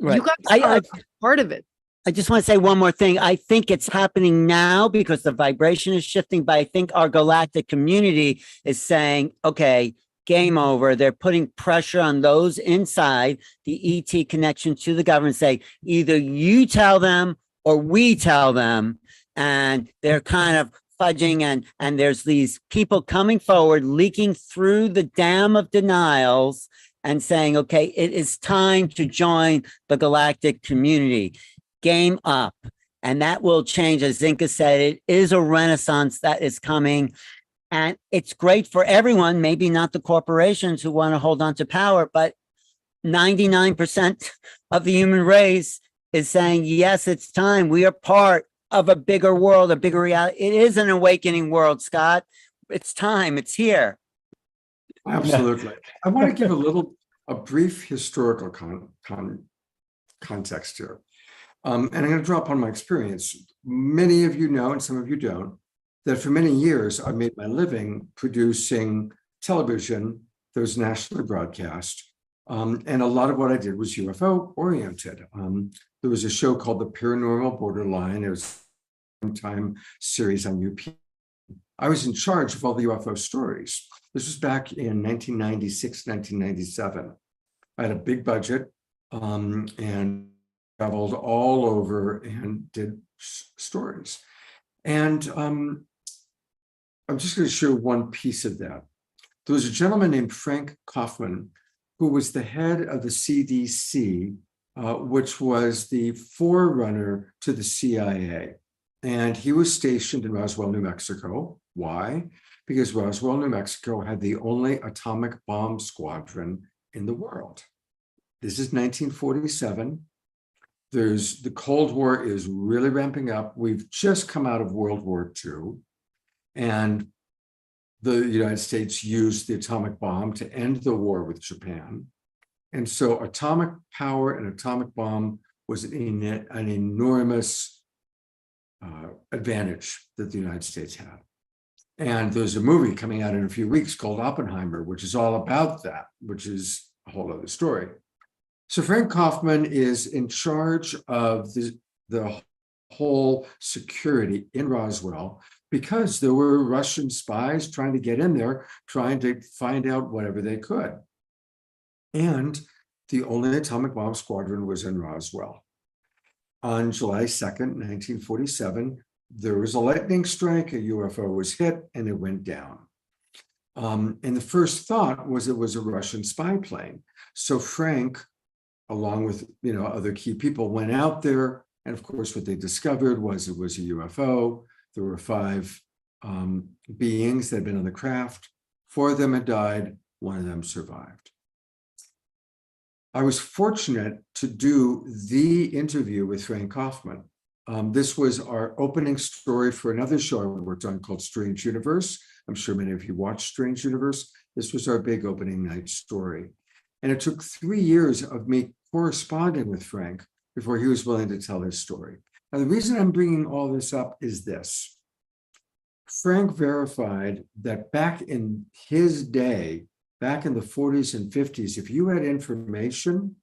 Right. You guys are a part of it. I just want to say one more thing. I think it's happening now because the vibration is shifting, but I think our galactic community is saying, okay, game over. They're putting pressure on those inside the ET connection to the government, say either you tell them or we tell them. And they're kind of fudging, and there's these people coming forward, leaking through the dam of denials and saying, okay, it is time to join the galactic community. Game up. And that will change. As Zenka said, it is a renaissance that is coming. And it's great for everyone, maybe not the corporations who want to hold on to power, but 99% of the human race is saying, yes, it's time. We are part of a bigger world, a bigger reality. It is an awakening world, Scott. It's time. It's here. Absolutely. I want to give a brief historical context here. And I'm going to draw upon my experience. Many of you know, and some of you don't, that for many years, I made my living producing television that was nationally broadcast. And a lot of what I did was UFO oriented. There was a show called The Paranormal Borderline. It was a time series on UP. I was in charge of all the UFO stories. This was back in 1996, 1997. I had a big budget and traveled all over and did stories. And I'm just going to show one piece of that. There was a gentleman named Frank Kaufman, who was the head of the CDC, which was the forerunner to the CIA. And he was stationed in Roswell, New Mexico. Why? Because Roswell, New Mexico had the only atomic bomb squadron in the world. This is 1947. The Cold War is really ramping up. We've just come out of World War II. And the United States used the atomic bomb to end the war with Japan. And so atomic power and atomic bomb was an enormous advantage that the United States had. And there's a movie coming out in a few weeks called Oppenheimer, which is all about that, which is a whole other story. So Frank Kaufman is in charge of the whole security in Roswell because there were Russian spies trying to get in there, trying to find out whatever they could. And the only atomic bomb squadron was in Roswell. On July 2nd, 1947, there was a lightning strike, a UFO was hit, and it went down. And the first thought was it was a Russian spy plane. So Frank, along with other key people, went out there. And of course, what they discovered was it was a UFO. There were 5 beings that had been on the craft. 4 of them had died. 1 of them survived. I was fortunate to do the interview with Frank Kaufman. This was our opening story for another show I worked on called Strange Universe. I'm sure many of you watched Strange Universe. This was our big opening night story. And it took 3 years of me corresponding with Frank before he was willing to tell his story. Now, the reason I'm bringing all this up is this. Frank verified that back in his day, back in the 40s and 50s, if you had information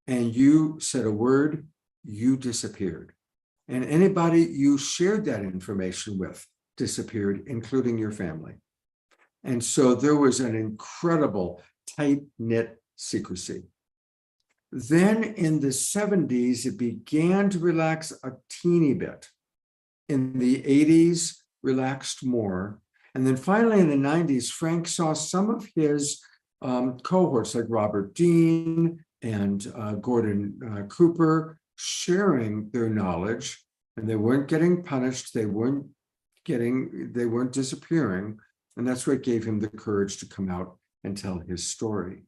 and you said a word, you disappeared. And anybody you shared that information with disappeared, including your family. And so there was an incredible tight-knit secrecy. Then in the 70s, it began to relax a teeny bit. In the 80s, relaxed more. And then finally in the 90s, Frank saw some of his cohorts like Robert Dean and Gordon Cooper sharing their knowledge, and they weren't getting punished. They weren't disappearing. And that's what gave him the courage to come out and tell his story.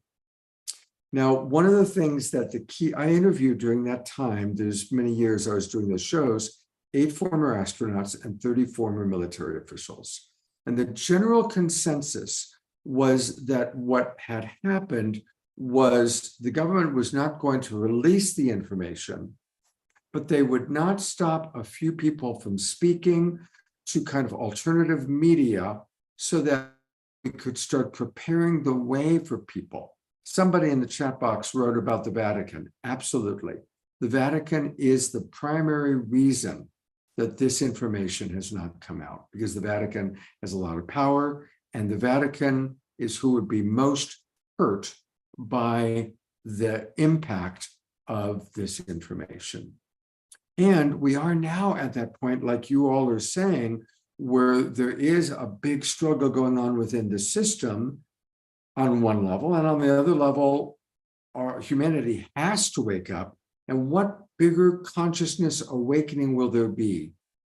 Now, one of the things that I interviewed during that time, there's many years I was doing those shows, 8 former astronauts and 30 former military officials. And the general consensus was that what had happened was the government was not going to release the information, but they would not stop a few people from speaking to kind of alternative media so that we could start preparing the way for people. Somebody in the chat box wrote about the Vatican. Absolutely. The Vatican is the primary reason that this information has not come out, because the Vatican has a lot of power, and the Vatican is who would be most hurt by the impact of this information. And we are now at that point, like you all are saying, where there is a big struggle going on within the system on one level, and on the other level, our humanity has to wake up. And what bigger consciousness awakening will there be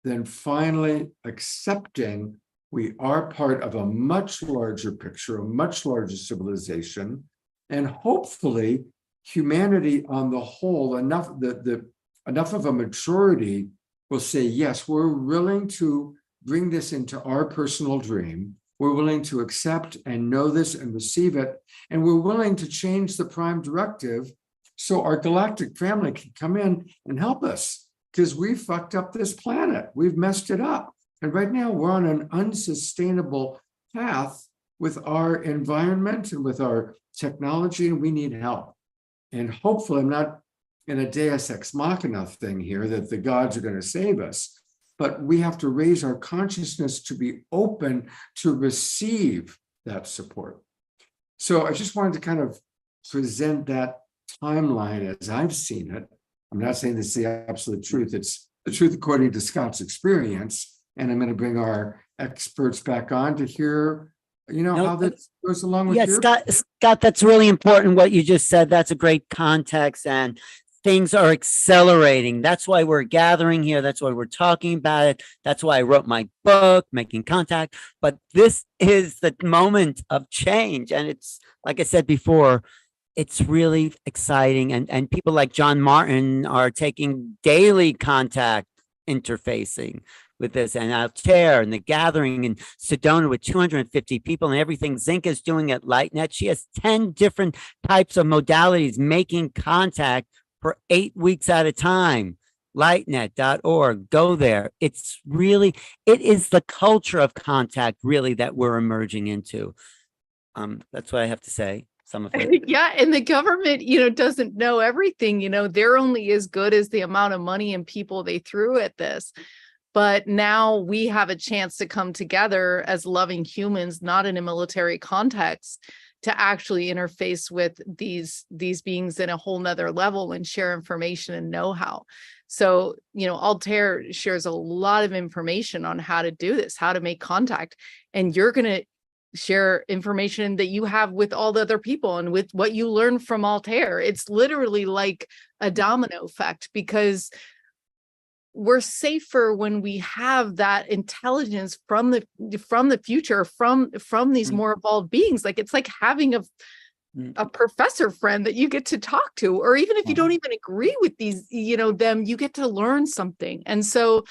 than finally accepting we are part of a much larger picture, a much larger civilization, and hopefully humanity on the whole, enough of a maturity will say, yes, we're willing to bring this into our personal dream. We're willing to accept and know this and receive it. And we're willing to change the prime directive so our galactic family can come in and help us, because we've fucked up this planet. We've messed it up. And right now we're on an unsustainable path with our environment and with our technology, and we need help. And hopefully I'm not in a Deus Ex Machina thing here that the gods are going to save us, but we have to raise our consciousness to be open to receive that support. So I just wanted to kind of present that timeline as I've seen it. I'm not saying this is the absolute truth. It's the truth according to Scott's experience. And I'm going to bring our experts back on to hear, how that goes along with your... Scott, that's really important what you just said. That's a great context, and things are accelerating. That's why we're gathering here. That's why we're talking about it. That's why I wrote my book, Making Contact. But this is the moment of change. And it's, like I said before, it's really exciting. And people like John Martin are taking daily contact interfacing with this, and Altair and the gathering in Sedona with 250 people, and everything Zenka is doing at LightNet. She has 10 different types of modalities making contact for 8 weeks at a time. lightnet.org. Go there. It's really, it is the culture of contact really that we're emerging into. That's what I have to say. Some of it. Yeah, and the government, doesn't know everything. They're only as good as the amount of money and people they threw at this. But now we have a chance to come together as loving humans, not in a military context, to actually interface with these beings in a whole nother level and share information and know-how. So, Altair shares a lot of information on how to do this, how to make contact, and you're going to share information that you have with all the other people and with what you learn from Altair. It's literally like a domino effect, because we're safer when we have that intelligence from the future, from these more evolved beings. Like, it's like having a professor friend that you get to talk to, or even if you don't even agree with these, them, you get to learn something. And so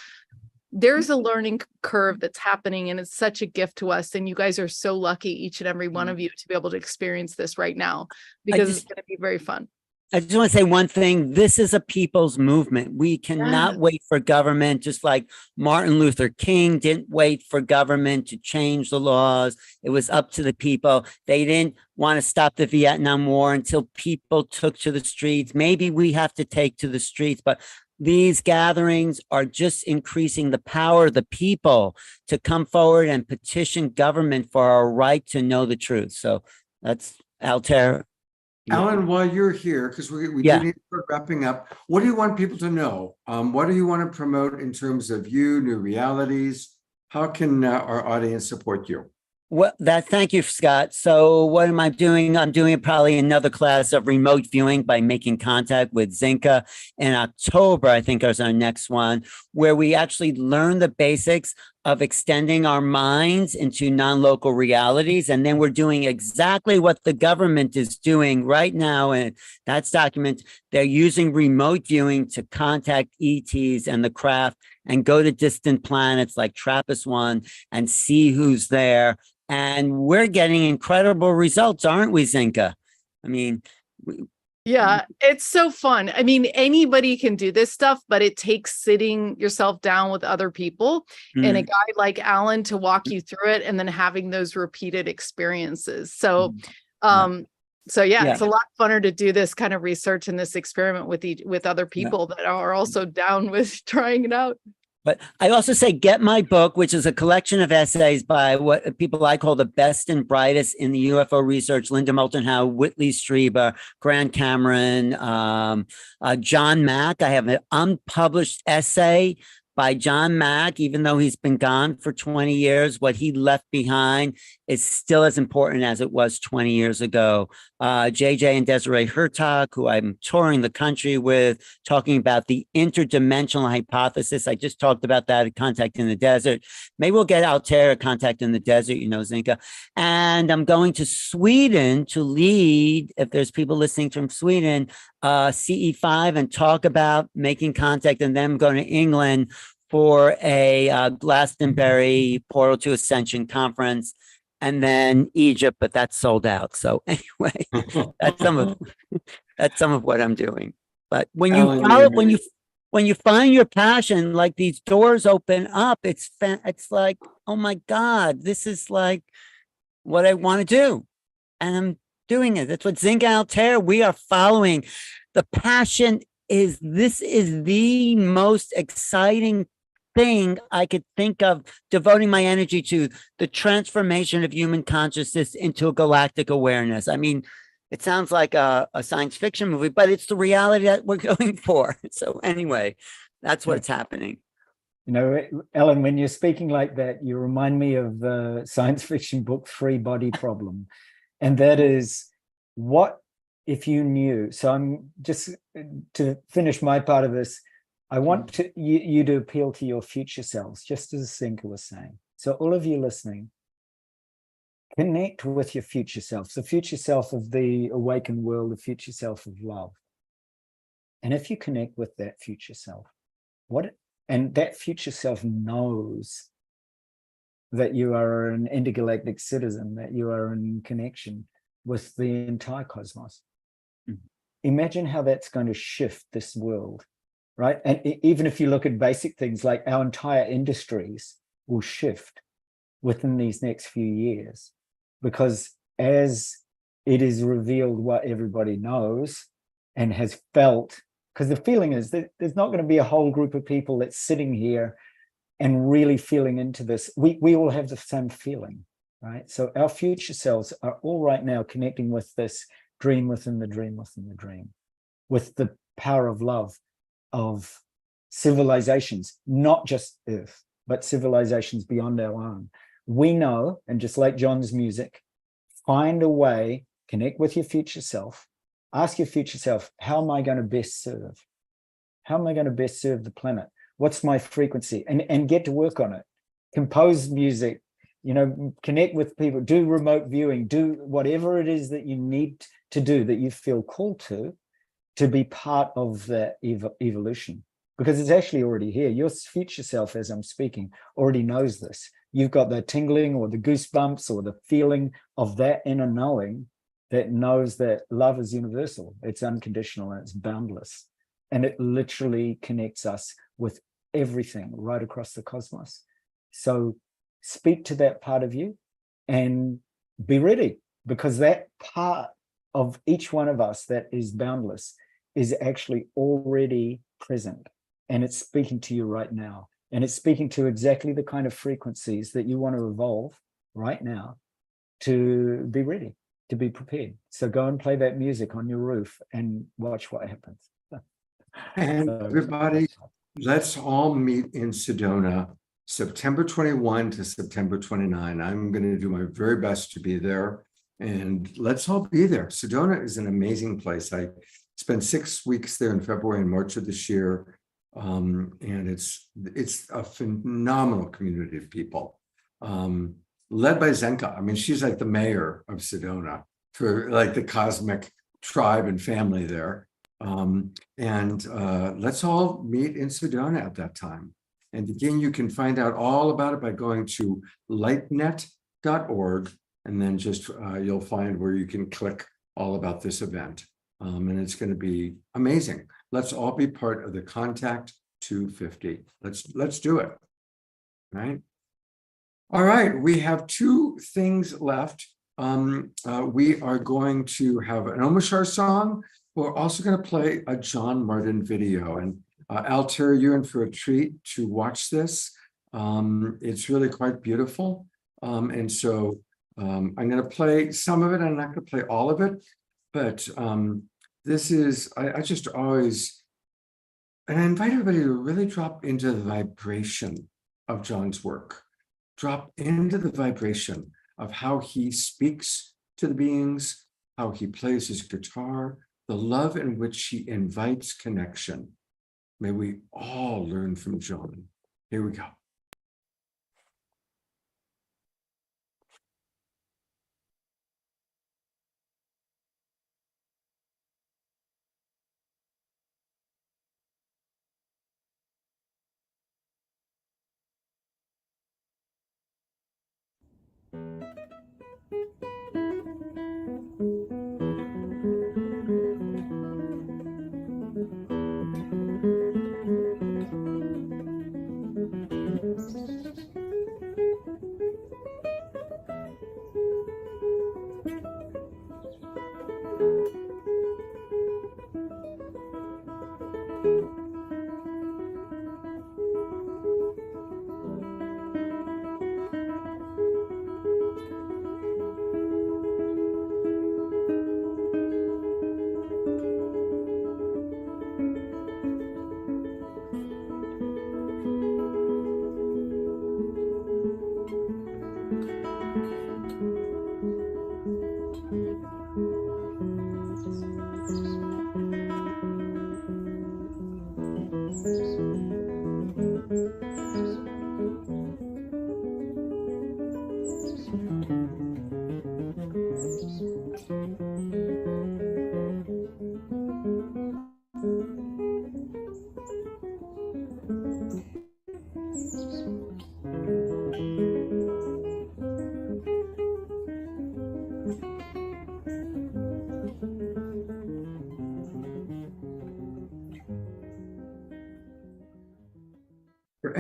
there's a learning curve that's happening, and it's such a gift to us. And you guys are so lucky, each and every one of you, to be able to experience this right now, because it's going to be very fun. I just want to say one thing. This is a people's movement. We cannot wait for government, just like Martin Luther King didn't wait for government to change the laws. It was up to the people. They didn't want to stop the Vietnam War until people took to the streets. Maybe we have to take to the streets, but these gatherings are just increasing the power of the people to come forward and petition government for our right to know the truth. So that's Altair. Alan, while you're here, because we do need to start wrapping up, what do you want people to know? What do you want to promote in terms of you, new realities? How can our audience support you? Well, thank you, Scott. So what am I doing? I'm doing probably another class of remote viewing by making contact with Zenka in October, I think is our next one, where we actually learn the basics of extending our minds into non-local realities. And then we're doing exactly what the government is doing right now. And that's documented. They're using remote viewing to contact ETs and the craft and go to distant planets like TRAPPIST-1 and see who's there. And we're getting incredible results, aren't we, Zenka? I mean, yeah, it's so fun. I mean, anybody can do this stuff, but it takes sitting yourself down with other people and a guy like Alan to walk you through it, and then having those repeated experiences. So, it's a lot funner to do this kind of research and this experiment with other people that are also down with trying it out. But I also say, get my book, which is a collection of essays by what people I call the best and brightest in the UFO research: Linda Moulton Howe, Whitley Strieber, Grant Cameron, John Mack. I have an unpublished essay by John Mack, even though he's been gone for 20 years. What he left behind is still as important as it was 20 years ago. JJ and Desiree Hertog, who I'm touring the country with, talking about the interdimensional hypothesis. I just talked about that at Contact in the Desert. Maybe we'll get Altair at Contact in the Desert, Zenka. And I'm going to Sweden to lead, if there's people listening from Sweden, CE5, and talk about making contact. And then I'm going to England for a Glastonbury Portal to Ascension conference, and then Egypt, but that's sold out. So anyway, that's some of what I'm doing. But when you find your passion, like these doors open up, it's like, oh my God, this is like what I want to do, and I'm doing it. That's what Zenka Altair, we are following. The passion is the most exciting thing I could think of, devoting my energy to the transformation of human consciousness into a galactic awareness. I mean, it sounds like a science fiction movie, but it's the reality that we're going for. So anyway, that's what's happening. Ellen, when you're speaking like that, you remind me of the science fiction book Three Body Problem. And that is, what if you knew? So I'm just, to finish my part of this, I want you to appeal to your future selves, just as Zenka was saying. So all of you listening, connect with your future self, the future self of the awakened world, the future self of love. And if you connect with that future self, and that future self knows that you are an intergalactic citizen, that you are in connection with the entire cosmos. Imagine how that's going to shift this world right? And even if you look at basic things like our entire industries will shift within these next few years, because as it is revealed what everybody knows and has felt, because the feeling is that there's not going to be a whole group of people that's sitting here and really feeling into this. We all have the same feeling, right? So our future selves are all right now connecting with this dream within the dream within the dream, with the power of love of civilizations, not just Earth, but civilizations beyond our own. We know, and just like John's music, find a way, connect with your future self, ask your future self, how am I going to best serve? How am I going to best serve the planet? What's my frequency? And get to work on it. Compose music, you know, connect with people, do remote viewing, do whatever it is that you need to do that you feel called to be part of that evolution, because it's actually already here. Your future self, as I'm speaking, already knows this. You've got the tingling or the goosebumps or the feeling of that inner knowing that knows that love is universal, it's unconditional, and it's boundless. And it literally connects us with everything right across the cosmos. So speak to that part of you and be ready, because that part of each one of us that is boundless is actually already present, and it's speaking to you right now, and it's speaking to exactly the kind of frequencies that you want to evolve right now to be ready, to be prepared. So go and play that music on your roof and watch what happens. And everybody, let's all meet in Sedona, September 21 to September 29. I'm going to do my very best to be there, and let's all be there. Sedona is an amazing place. I spent 6 weeks there in February and March of this year, and it's a phenomenal community of people, led by Zenka. I mean, she's like the mayor of Sedona for like the cosmic tribe and family there. Let's all meet in Sedona at that time. And again, you can find out all about it by going to lightnet.org, and then just you'll find where you can click all about this event. And it's going to be amazing. Let's all be part of the Contact 250. Let's do it. Right. All right. We have two things left. We are going to have an Omashar song. We're also going to play a John Martin video, and Altair, you're in for a treat to watch this. It's really quite beautiful. I'm going to play some of it. I'm not going to play all of it, but this is, I just always, and I invite everybody to really drop into the vibration of John's work. Drop into the vibration of how he speaks to the beings, how he plays his guitar, the love in which he invites connection. May we all learn from John. Here we go.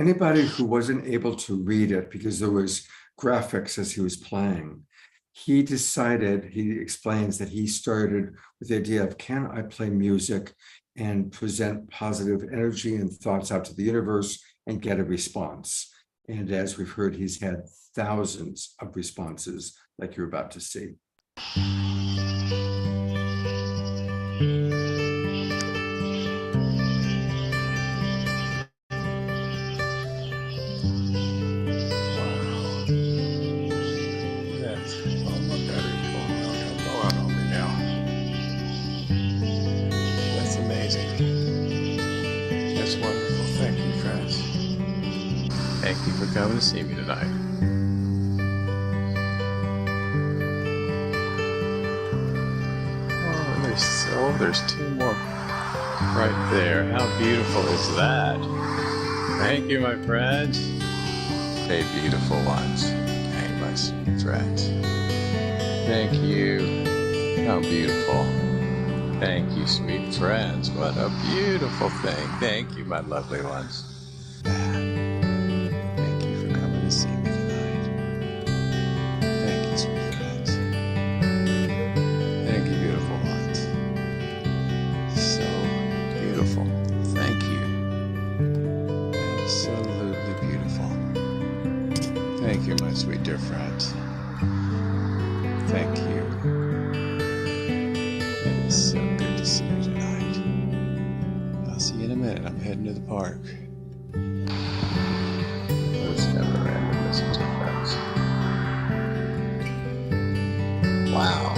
anybody who wasn't able to read it because there was graphics as he was playing, he explains that he started with the idea of, can I play music and present positive energy and thoughts out to the universe and get a response? And as we've heard, he's had thousands of responses like you're about to see. That's amazing. That's wonderful. Thank you, friends. Thank you for coming to see me tonight. There's two more right there. How beautiful is that? Thank you, my friends. Hey, beautiful ones. Hey, my sweet friends. Thank you. How beautiful. Thank you, sweet friends. What a beautiful thing. Thank you, my lovely ones. Thank you for coming to see me tonight. Thank you, sweet friends. Thank you, beautiful ones. So beautiful. Thank you. Absolutely beautiful. Thank you, my sweet dear friends. Thank you. It is so good to see you tonight. I'll see you in a minute. I'm heading to the park. Those never-ending friends. Wow.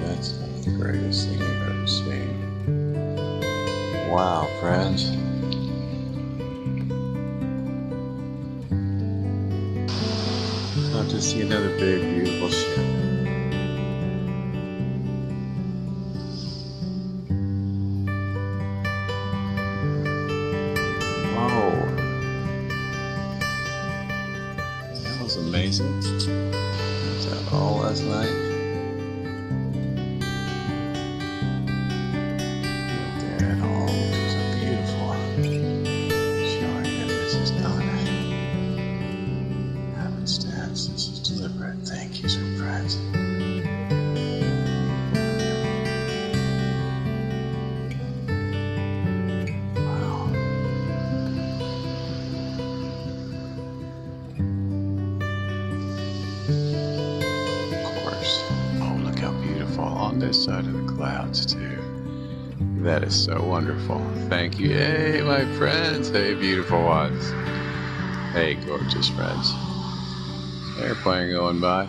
That's not the greatest thing I've ever seen. Wow, friends. I'll just see another big, beautiful ship. Whoa. That was amazing. Was that all last night? Thank you, sweet friends. Wow. Of course. Oh, look how beautiful on this side of the clouds, too. That is so wonderful. Thank you. Hey, my friends. Hey, beautiful ones. Hey, gorgeous friends. Airplane going by.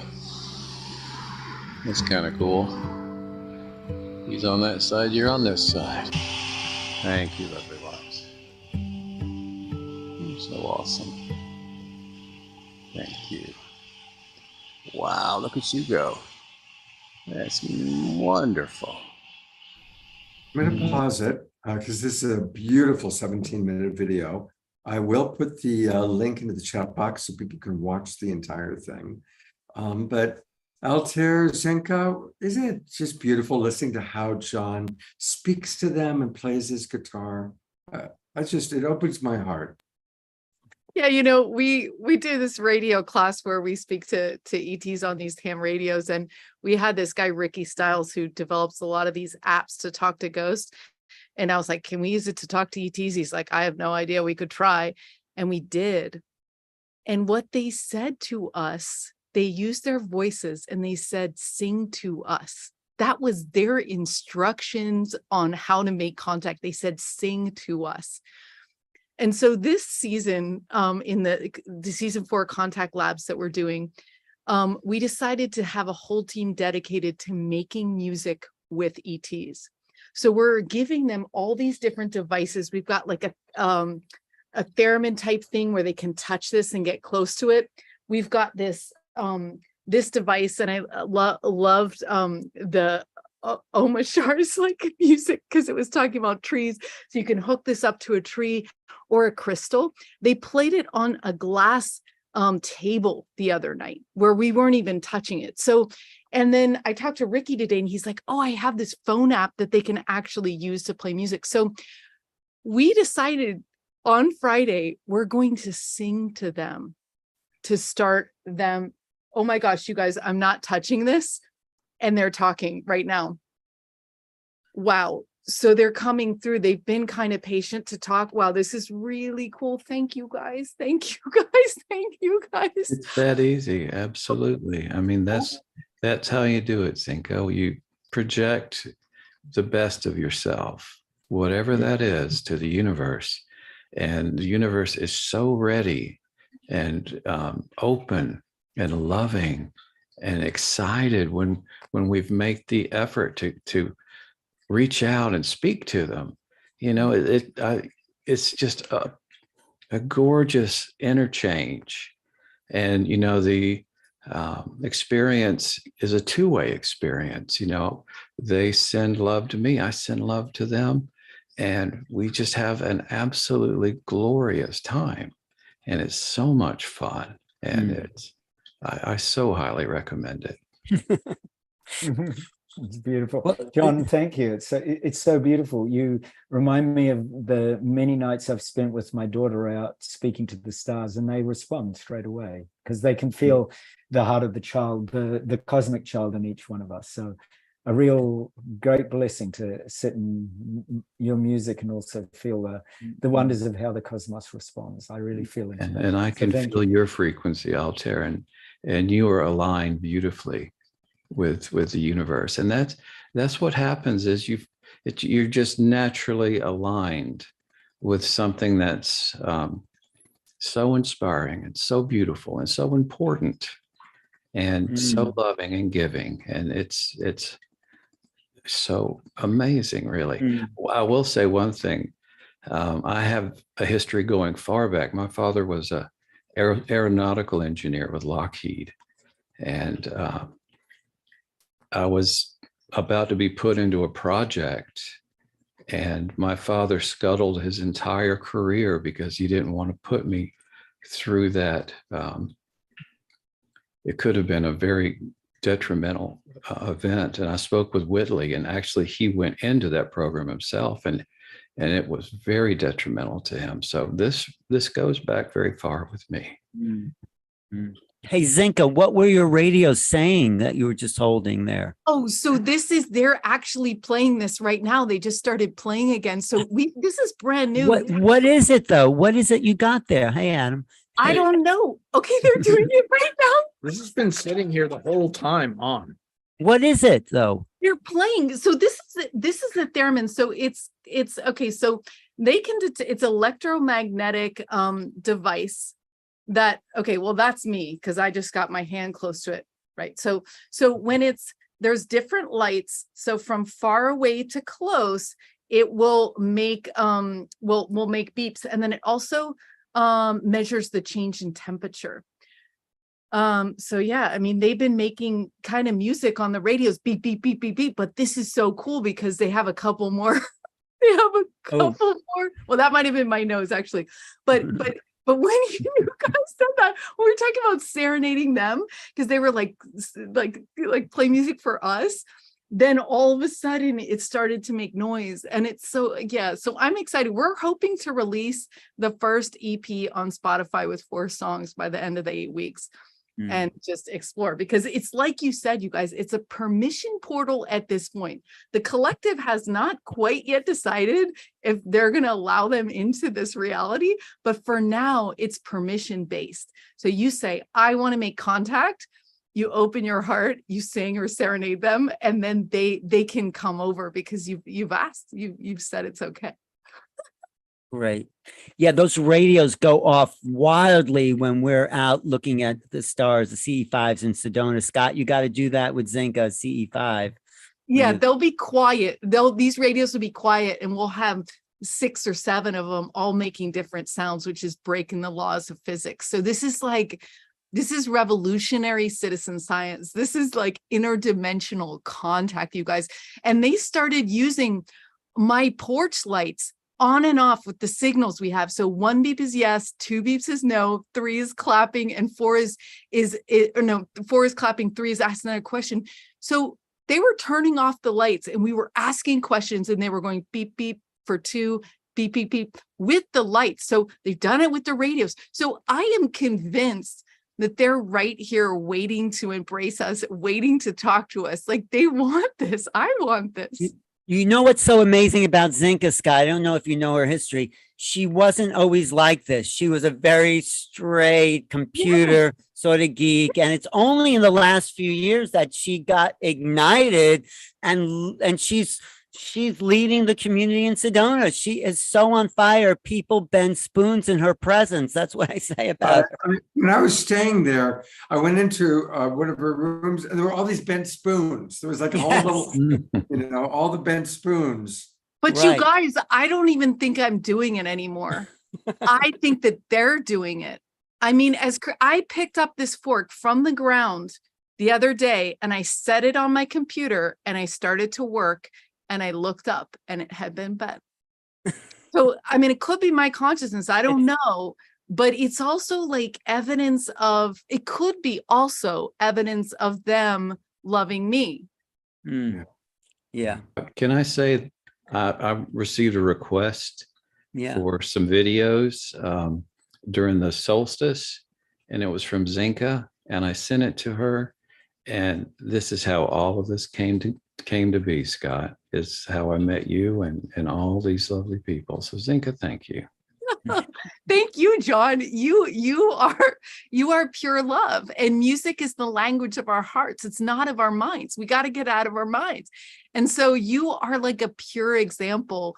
That's kind of cool. He's on that side, you're on this side. Thank you, lovely ones. You're so awesome. Thank you. Wow, look at you go. That's wonderful. I'm going to pause it because this is a beautiful 17-minute video. I will put the link into the chat box so people can watch the entire thing. But Altair, Zenka, isn't it just beautiful listening to how John speaks to them and plays his guitar? It opens my heart. Yeah, you know, we do this radio class where we speak to ETs on these ham radios, and we had this guy Ricky Stiles who develops a lot of these apps to talk to ghosts. And I was like, can we use it to talk to ETs? He's like, I have no idea. We could try. And we did. And what they said to us, they used their voices and they said, sing to us. That was their instructions on how to make contact. They said, sing to us. And so this season, in the season 4 contact labs that we're doing, we decided to have a whole team dedicated to making music with ETs. So we're giving them all these different devices. We've got like a theremin type thing where they can touch this and get close to it. We've got this this device, and I loved the Omashar's like music because it was talking about trees. So you can hook this up to a tree or a crystal. They played it on a glass table the other night where we weren't even touching it. So, and then I talked to Ricky today and he's like, oh, I have this phone app that they can actually use to play music. So we decided on Friday, we're going to sing to them to start them. Oh my gosh, you guys, I'm not touching this. And they're talking right now. Wow. So they're coming through. They've been kind of patient to talk. Wow, this is really cool. Thank you guys. Thank you guys. Thank you guys. It's that easy. Absolutely. I mean, that's how you do it, Zenka. You project the best of yourself, whatever that is, to the universe. And the universe is so ready and open and loving and excited when we've made the effort to reach out and speak to them. You know, it's just a gorgeous interchange. And, you know, the experience is a two-way experience. You know, they send love to me, I send love to them, and we just have an absolutely glorious time. And it's so much fun. And I so highly recommend it. It's beautiful. John, thank you. It's so beautiful. You remind me of the many nights I've spent with my daughter out speaking to the stars, and they respond straight away because they can feel the heart of the child, the cosmic child in each one of us. So a real great blessing to sit in your music and also feel the wonders of how the cosmos responds. I really feel it. And I can feel your frequency, Altair, and you are aligned beautifully with the universe. And that's what happens is you're just naturally aligned with something that's so inspiring and so beautiful and so important and so loving and giving. And it's so amazing, really. I will say one thing. I have a history going far back. My father was a aeronautical engineer with Lockheed, and I was about to be put into a project, and my father scuttled his entire career because he didn't want to put me through that. It could have been a very detrimental event. And I spoke with Whitley, and actually he went into that program himself, and it was very detrimental to him. So this goes back very far with me. Hey, Zenka, what were your radios saying that you were just holding there? Oh, so they're actually playing this right now. They just started playing again. So this is brand new. What is it though? What is it you got there? Hey, Adam. I don't know. Okay, they're doing it right now. This has been sitting here the whole time on. What is it though? They're playing. So this is the theremin. So it's okay. So they can it's electromagnetic device that, okay, well, that's me because I just got my hand close to it, right? So when there's different lights, so from far away to close, it will make will make beeps, and then it also measures the change in temperature. So yeah, I mean, they've been making kind of music on the radios, beep, beep, beep, beep, beep, but this is so cool because they have a couple more. They have a couple more. Well, that might have been my nose actually, but when you guys said that, we were talking about serenading them because they were like play music for us. Then all of a sudden it started to make noise, and it's so, yeah. So I'm excited. We're hoping to release the first EP on Spotify with 4 songs by the end of the 8 weeks. And just explore, because it's like you said, you guys, it's a permission portal at this point. The collective has not quite yet decided if they're going to allow them into this reality, but for now it's permission based. So you say, I want to make contact, you open your heart, you sing or serenade them, and then they can come over because you've asked, you've said it's okay. Right. Yeah, those radios go off wildly when we're out looking at the stars, the CE5s in Sedona. Scott, you got to do that with Zenka CE5. Yeah, they'll be quiet. These radios will be quiet, and we'll have 6 or 7 of them all making different sounds, which is breaking the laws of physics. So this is revolutionary citizen science. This is like interdimensional contact, you guys. And they started using my porch lights on and off with the signals we have. So 1 beep is yes, 2 beeps is no, 3 is clapping, and 4 4 is clapping, 3 is asking a question. So they were turning off the lights, and we were asking questions, and they were going beep, beep for 2, beep, beep, beep with the lights. So they've done it with the radios. So I am convinced that they're right here waiting to embrace us, waiting to talk to us. Like they want this. I want this. You know what's so amazing about Zenka, Scott? I don't know if you know her history. She wasn't always like this. She was a very straight computer sort of geek. And it's only in the last few years that she got ignited and she's leading the community in Sedona. She is so on fire. People bend spoons in her presence. That's what I say about her. When I was staying there, I went into one of her rooms and there were all these bent spoons. There was like a whole little, all the bent spoons. But you guys, I don't even think I'm doing it anymore. I think that they're doing it. I mean, I picked up this fork from the ground the other day and I set it on my computer and I started to work and I looked up and it had been bent. So, I mean, it could be my consciousness. I don't know, but it's also like evidence of, it could be also evidence of them loving me. Yeah. Can I say, I received a request for some videos during the solstice, and it was from Zenka, and I sent it to her. And this is how all of this came to be, Scott. Is how I met you and all these lovely people. So Zenka, thank you. Thank you, John. You are pure love, and music is the language of our hearts. It's not of our minds. We got to get out of our minds. And so you are like a pure example,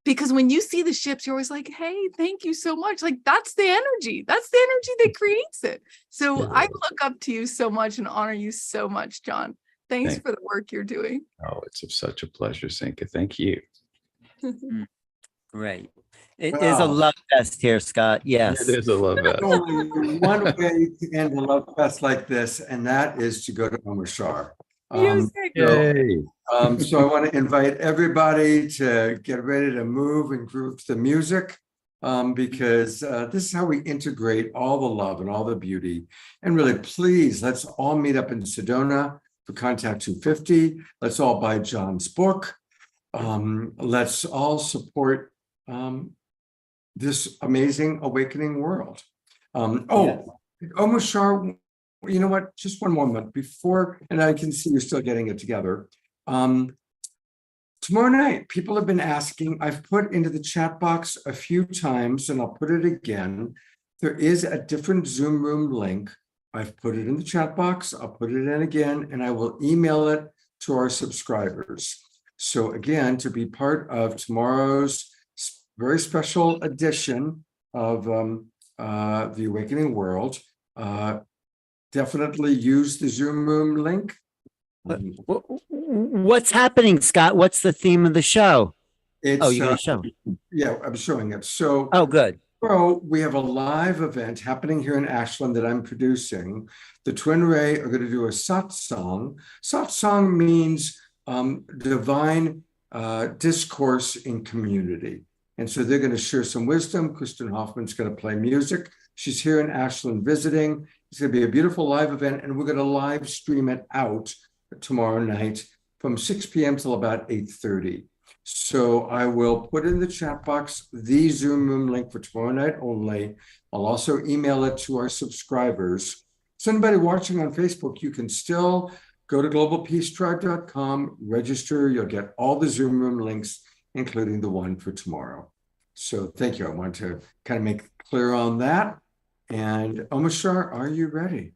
because when you see the ships, you're always like, hey, thank you so much. Like that's the energy. That's the energy that creates it. So I look up to you so much and honor you so much, John. Thanks for the work you're doing. Oh, it's such a pleasure, Zenka. Thank you. Great. It is a love fest here, Scott. Yes. It is a love fest. There's only one way to end a love fest like this, and that is to go to Omar Shar. So I want to invite everybody to get ready to move and groove to the music, because this is how we integrate all the love and all the beauty. And really, please, let's all meet up in Sedona for Contact 250. Let's all buy John's book. Let's all support this amazing awakening world. Omar Shar, you know what? Just one moment before, and I can see you're still getting it together. Tomorrow night, people have been asking, I've put into the chat box a few times, and I'll put it again. There is a different Zoom room link. I've put it in the chat box. I'll put it in again, and I will email it to our subscribers. So again, to be part of tomorrow's very special edition of the Awakening World, definitely use the Zoom room link. What's happening, Scott? What's the theme of the show? You're going to show? Yeah, I'm showing it. So, good. So we have a live event happening here in Ashland that I'm producing. The Twin Ray are going to do a satsang. Satsang means divine discourse in community. And so they're going to share some wisdom. Kristen Hoffman's going to play music. She's here in Ashland visiting. It's going to be a beautiful live event, and we're going to live stream it out tomorrow night from 6 p.m. till about 8:30. So I will put in the chat box the Zoom room link for tomorrow night only. I'll also email it to our subscribers. So anybody watching on Facebook, you can still go to globalpeacetribe.com, register. You'll get all the Zoom room links, including the one for tomorrow. So thank you. I want to kind of make clear on that. And Omar Shar, are you ready?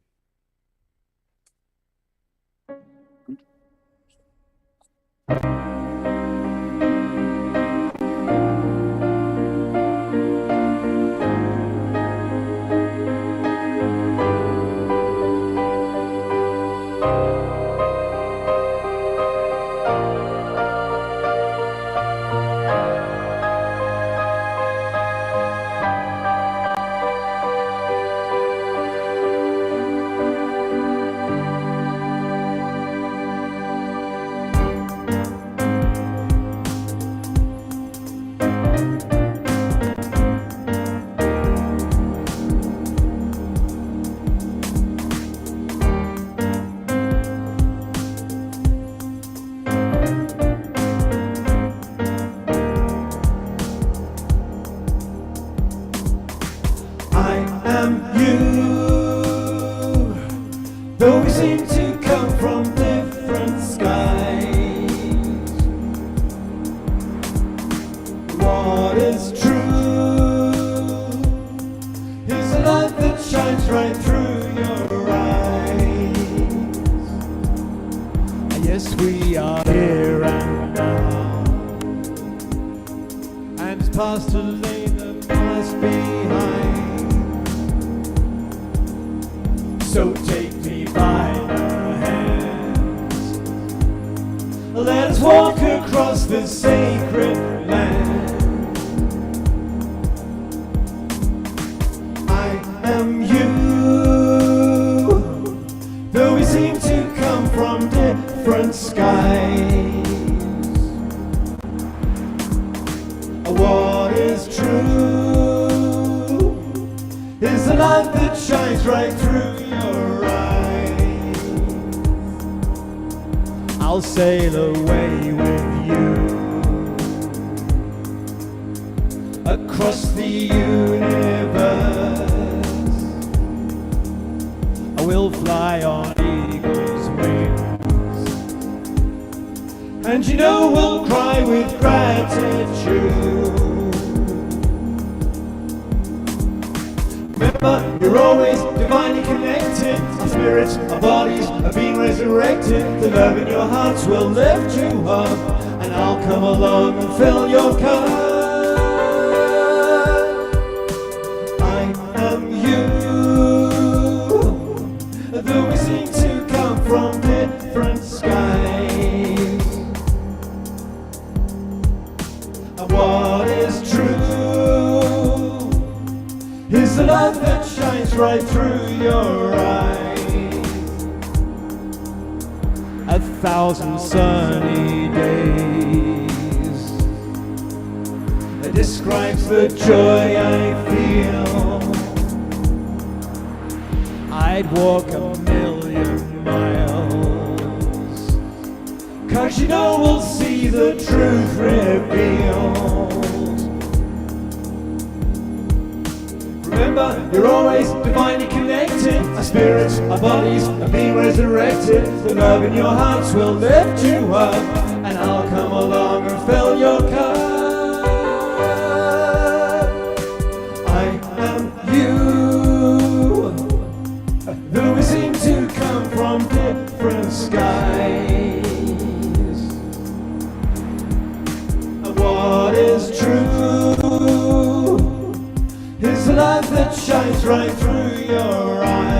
though we seem to come from different skies. What is true is a light that shines right through your eyes. Yes, we are here and now, and it's past to leave the past behind. So take me by the hands, let us walk across this sacred land. I am you, though we seem to come from different skies. What is true is the light that shines right through your eyes. I'll sail away with you across the universe. I will fly on eagle's wings, and you know we'll cry with gratitude. Remember, you're always divinely connected. Our spirits, our bodies are being resurrected. The love in your hearts will lift you up, and I'll come along and fill your cup. I am you, though we seem to come from different skies. What is true is the light that shines right through your eyes. 1,000 sunny days that describes the joy I feel. I'd walk 1,000,000 miles, 'cause you know we'll see the truth revealed. Remember, you're always divinely connected. Our spirits, our bodies are being resurrected. The love in your hearts will lift you up, and I'll come along and fill your cup. I am you, though we seem to come from different skies. What is true is the light that shines right through your eyes.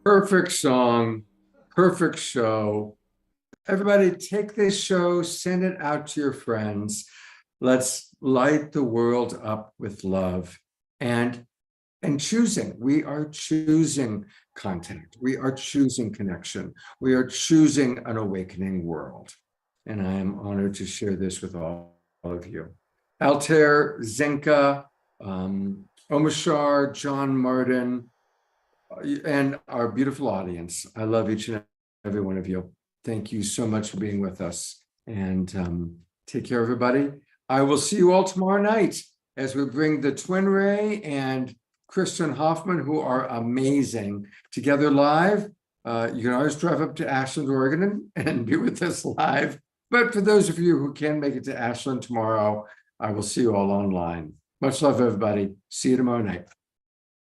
Perfect song, perfect show. Everybody take this show, send it out to your friends. Let's light the world up with love and choosing. We are choosing contact. We are choosing connection. We are choosing an awakening world. And I am honored to share this with all of you. Altair, Zenka, Omashar, John Martin, and our beautiful audience. I love each and every one of you. Thank you so much for being with us. And take care, everybody. I will see you all tomorrow night as we bring the Twin Ray and Kristen Hoffman, who are amazing, together live. You can always drive up to Ashland, Oregon and be with us live. But for those of you who can make it to Ashland tomorrow, I will see you all online. Much love, everybody. See you tomorrow night.